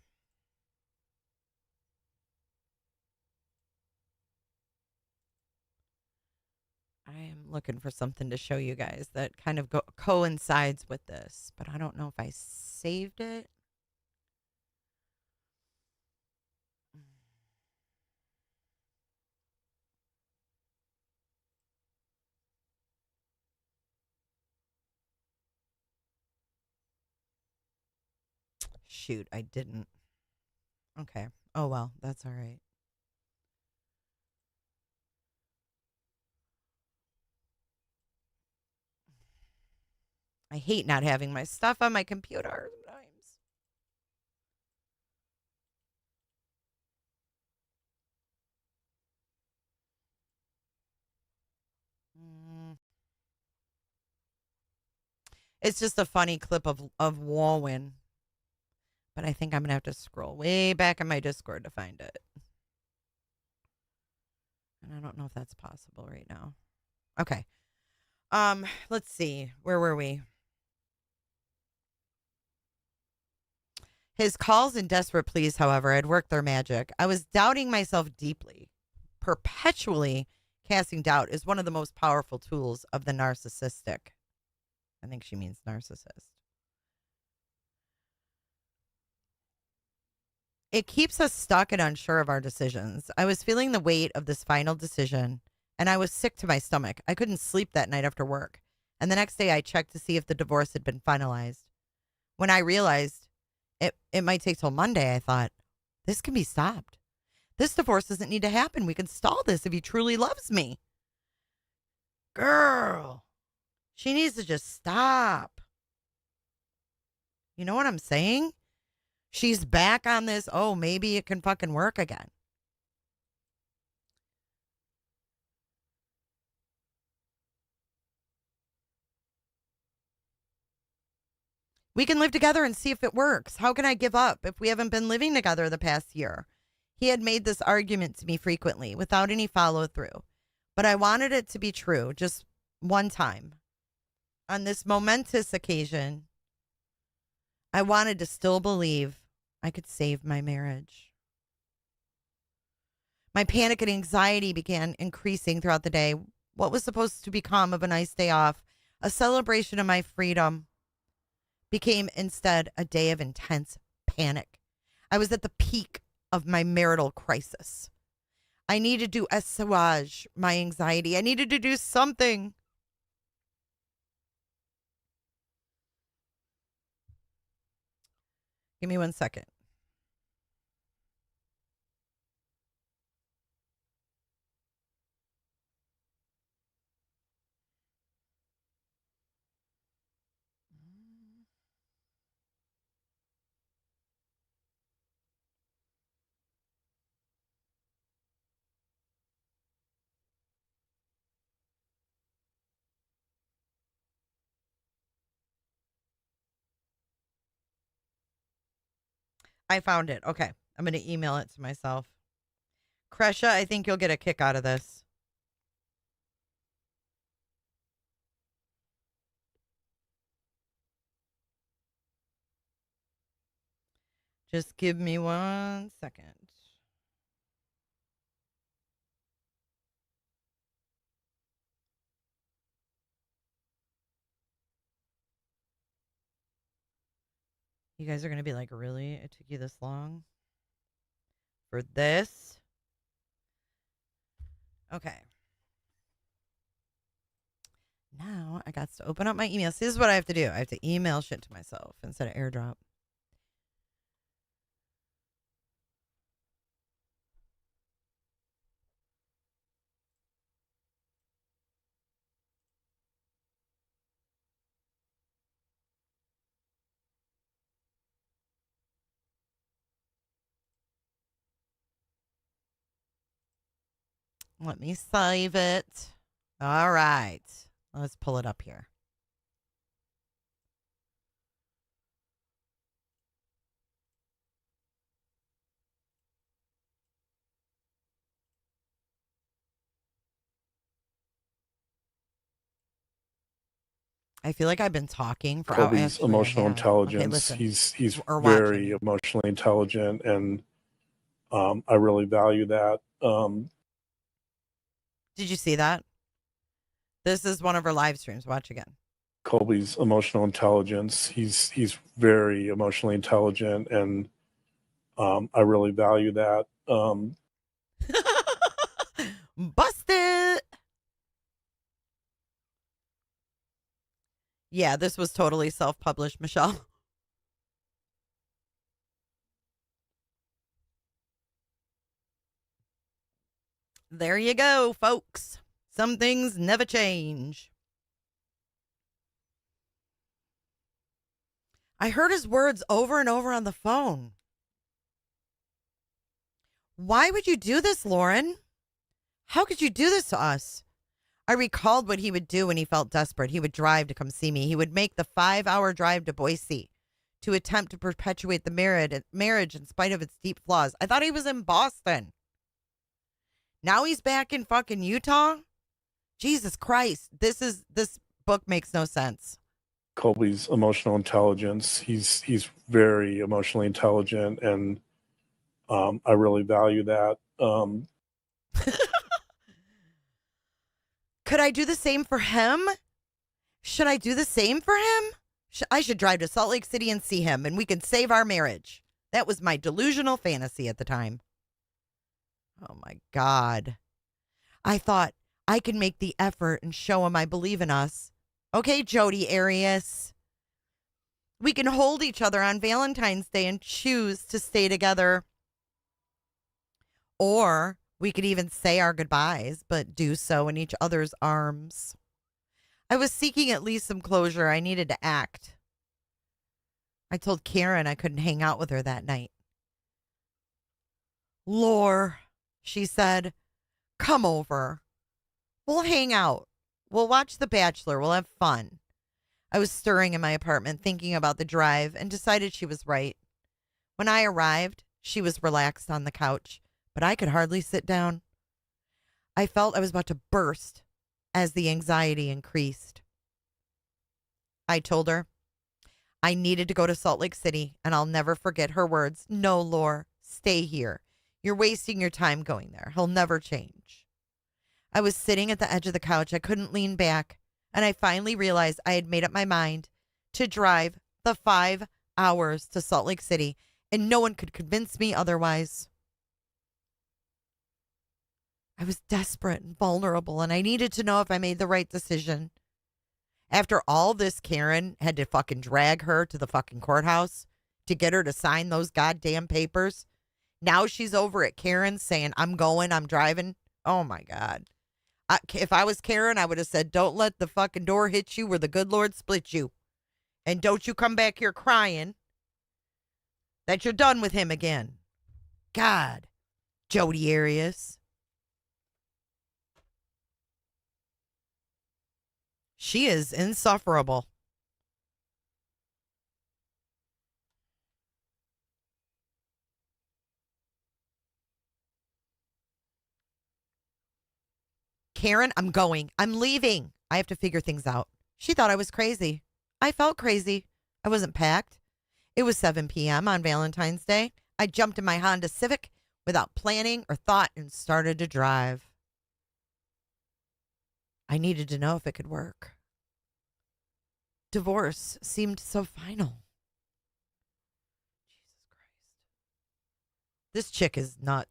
Speaker 1: I am looking for something to show you guys that kind of coincides with this, but I don't know if I saved it. Shoot, I didn't. Okay. Oh, well, that's all right. I hate not having my stuff on my computer sometimes. It's just a funny clip of Walwyn. But I think I'm going to have to scroll way back in my Discord to find it. And I don't know if that's possible right now. Okay. Let's see. Where were we? His calls and desperate pleas, however, had worked their magic. I was doubting myself deeply. Perpetually casting doubt is one of the most powerful tools of the narcissistic. I think she means narcissist. It keeps us stuck and unsure of our decisions. I was feeling the weight of this final decision, and I was sick to my stomach. I couldn't sleep that night after work. And the next day I checked to see if the divorce had been finalized. When I realized it might take till Monday, I thought, this can be stopped. This divorce doesn't need to happen. We can stall this if he truly loves me. Girl, she needs to just stop. You know what I'm saying? She's back on this. Oh, maybe it can fucking work again. We can live together and see if it works. How can I give up if we haven't been living together the past year? He had made this argument to me frequently without any follow through, but I wanted it to be true just one time. On this momentous occasion, I wanted to still believe I could save my marriage. My panic and anxiety began increasing throughout the day. What was supposed to become of a nice day off, a celebration of my freedom, became instead a day of intense panic. I was at the peak of my marital crisis. I needed to assuage my anxiety. I needed to do something. Give me 1 second. I found it. Okay. I'm going to email it to myself. Kresha, I think you'll get a kick out of this. Just give me 1 second. You guys are going to be like, really? It took you this long? For this? Okay. Now I got to open up my email. See, this is what I have to do. I have to email shit to myself instead of airdrop. Let me save it. All right. Let's pull it up here. I feel like I've been talking for
Speaker 18: Colby's emotional intelligence.
Speaker 1: Okay,
Speaker 18: he's
Speaker 1: or
Speaker 18: very
Speaker 1: watching.
Speaker 18: emotionally intelligent, and I really value that.
Speaker 1: Did you see that? This is one of her live streams. Watch again.
Speaker 18: Colby's emotional intelligence. He's very emotionally intelligent, and I really value that.
Speaker 1: Busted. Yeah, this was totally self-published, Michelle. There you go, folks. Some things never change. I heard his words over and over on the phone. Why would you do this, Lauren? How could you do this to us? I recalled what he would do when he felt desperate. He would drive to come see me. He would make the 5-hour drive to Boise to attempt to perpetuate the marriage in spite of its deep flaws. I thought he was in Boston. Now he's back in fucking Utah? Jesus Christ. This book makes no sense.
Speaker 18: Colby's emotional intelligence. He's very emotionally intelligent, and I really value that.
Speaker 1: Could I do the same for him? Should I do the same for him? I should drive to Salt Lake City and see him, and we could save our marriage. That was my delusional fantasy at the time. Oh, my God. I thought I could make the effort and show him I believe in us. Okay, Jodi Arias. We can hold each other on Valentine's Day and choose to stay together. Or we could even say our goodbyes, but do so in each other's arms. I was seeking at least some closure. I needed to act. I told Karen I couldn't hang out with her that night. Lore, she said, come over. We'll hang out. We'll watch The Bachelor. We'll have fun. I was stirring in my apartment, thinking about the drive, and decided she was right. When I arrived, she was relaxed on the couch, but I could hardly sit down. I felt I was about to burst as the anxiety increased. I told her I needed to go to Salt Lake City, and I'll never forget her words. No, Lore, stay here. You're wasting your time going there. He'll never change. I was sitting at the edge of the couch. I couldn't lean back, and I finally realized I had made up my mind to drive the 5 hours to Salt Lake City, and no one could convince me otherwise. I was desperate and vulnerable, and I needed to know if I made the right decision. After all this, Karen had to fucking drag her to the fucking courthouse to get her to sign those goddamn papers. Now she's over at Karen's saying, I'm going, I'm driving. Oh, my God. If I was Karen, I would have said, don't let the fucking door hit you where the good Lord split you. And don't you come back here crying that you're done with him again. God, Jodi Arias. She is insufferable. Karen, I'm going. I'm leaving. I have to figure things out. She thought I was crazy. I felt crazy. I wasn't packed. It was 7 p.m. on Valentine's Day. I jumped in my Honda Civic without planning or thought and started to drive. I needed to know if it could work. Divorce seemed so final. Jesus Christ. This chick is nuts.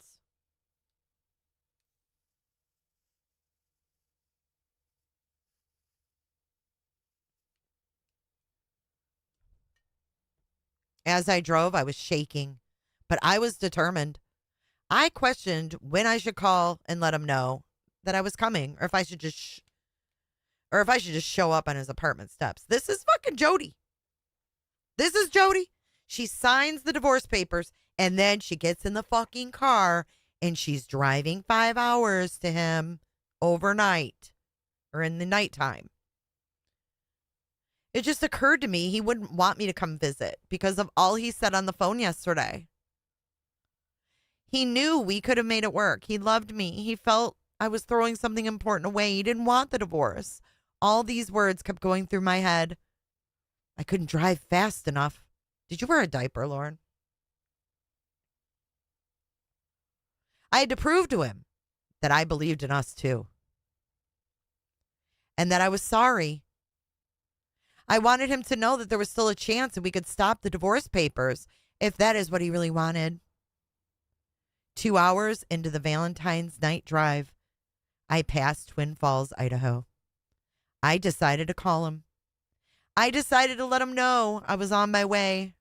Speaker 1: As I drove, I was shaking, but I was determined. I questioned when I should call and let him know that I was coming, or if I should just show up on his apartment steps. This is fucking Jodi. This is Jodi. She signs the divorce papers, and then she gets in the fucking car, and she's driving 5 hours to him overnight, or in the nighttime. It just occurred to me he wouldn't want me to come visit because of all he said on the phone yesterday. He knew we could have made it work. He loved me. He felt I was throwing something important away. He didn't want the divorce. All these words kept going through my head. I couldn't drive fast enough. Did you wear a diaper, Lauren? I had to prove to him that I believed in us too. And that I was sorry. I wanted him to know that there was still a chance that we could stop the divorce papers if that is what he really wanted. 2 hours into the Valentine's night drive, I passed Twin Falls, Idaho. I decided to call him. I decided to let him know I was on my way.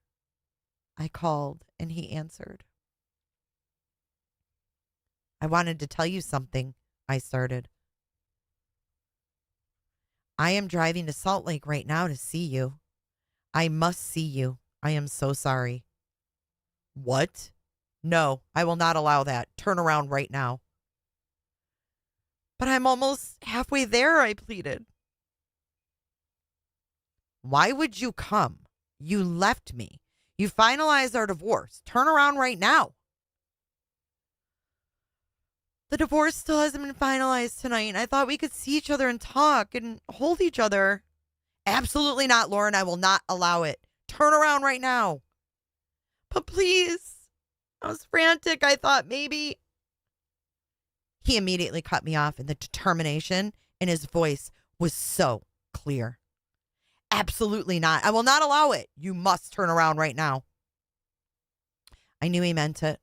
Speaker 1: I called and he answered. I wanted to tell you something, I started. I am driving to Salt Lake right now to see you. I must see you. I am so sorry. What? No, I will not allow that. Turn around right now. But I'm almost halfway there, I pleaded. Why would you come? You left me. You finalized our divorce. Turn around right now. The divorce still hasn't been finalized tonight. I thought we could see each other and talk and hold each other. Absolutely not, Lauren. I will not allow it. Turn around right now. But please. I was frantic. I thought maybe. He immediately cut me off, and the determination in his voice was so clear. Absolutely not. I will not allow it. You must turn around right now. I knew he meant it.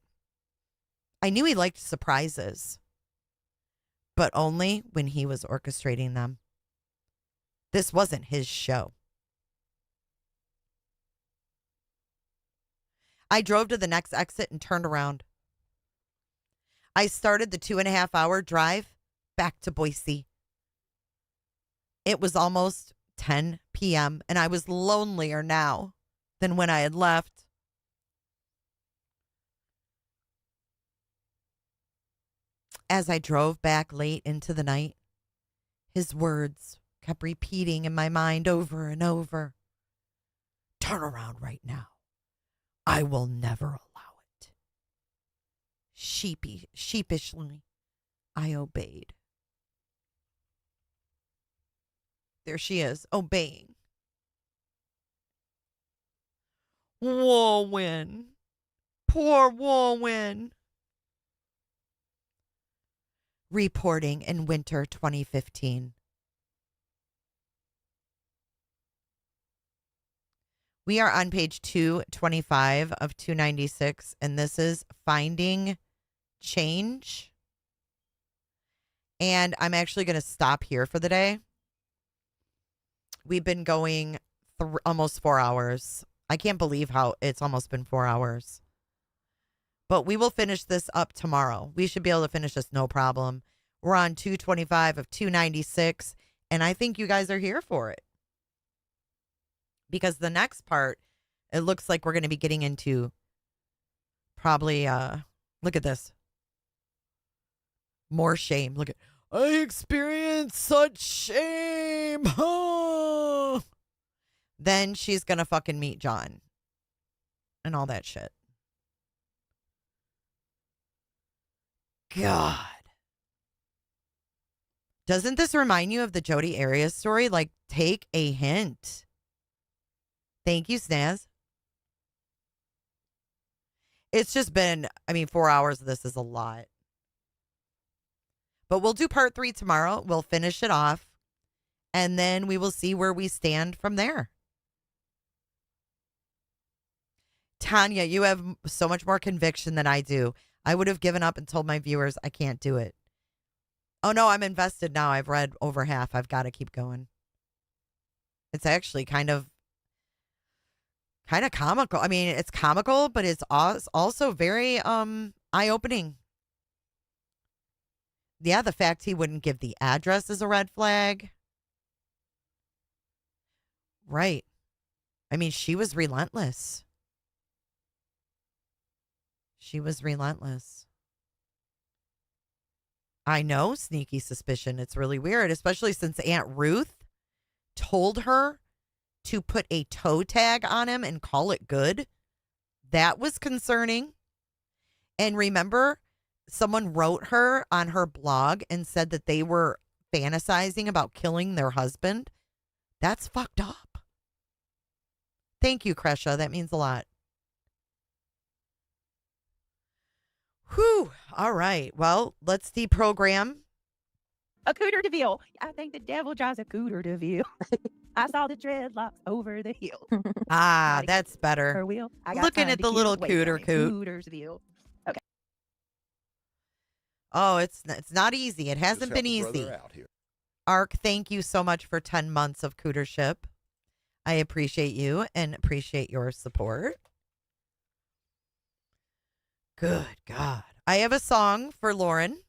Speaker 1: I knew he liked surprises, but only when he was orchestrating them. This wasn't his show. I drove to the next exit and turned around. I started the 2.5-hour drive back to Boise. It was almost 10 p.m. and I was lonelier now than when I had left. As I drove back late into the night, his words kept repeating in my mind over and over. Turn around right now. I will never allow it. Sheepishly, I obeyed. There she is, obeying. Warwin. Poor Warwin. Reporting in winter 2015. We are on page 225 of 296, and this is Finding Change. And I'm actually going to stop here for the day. We've been going almost 4 hours. I can't believe how it's almost been 4 hours. But we will finish this up tomorrow. We should be able to finish this no problem. We're on 225 of 296, and I think you guys are here for it. Because the next part, it looks like we're going to be getting into probably, look at this. More shame. Look at, I experienced such shame. Then she's going to fucking meet John and all that shit. God. Doesn't this remind you of the Jodi Arias story? Like, take a hint. Thank you, Snaz. It's just been, 4 hours of this is a lot. But we'll do part 3 tomorrow. We'll finish it off. And then we will see where we stand from there. Tanya, you have so much more conviction than I do. I would have given up and told my viewers I can't do it. Oh, no, I'm invested now. I've read over half. I've got to keep going. It's actually kind of comical. It's comical, but it's also very eye-opening. Yeah, the fact he wouldn't give the address is a red flag. Right. She was relentless. She was relentless. I know, sneaky suspicion. It's really weird, especially since Aunt Ruth told her to put a toe tag on him and call it good. That was concerning. And remember, someone wrote her on her blog and said that they were fantasizing about killing their husband. That's fucked up. Thank you, Kresha. That means a lot. Whew. All right. Well, let's deprogram.
Speaker 10: A cooter de ville. I think the devil drives a cooter de ville. I saw the dreadlocks over the hill.
Speaker 1: Ah, that's better.
Speaker 10: Her wheel.
Speaker 1: Looking at the little cooter coot.
Speaker 10: Cootersville. Okay.
Speaker 1: Oh, it's not easy. It hasn't been easy. Ark, thank you so much for 10 months of cootership. I appreciate you and appreciate your support. Good God. I have a song for Lauren.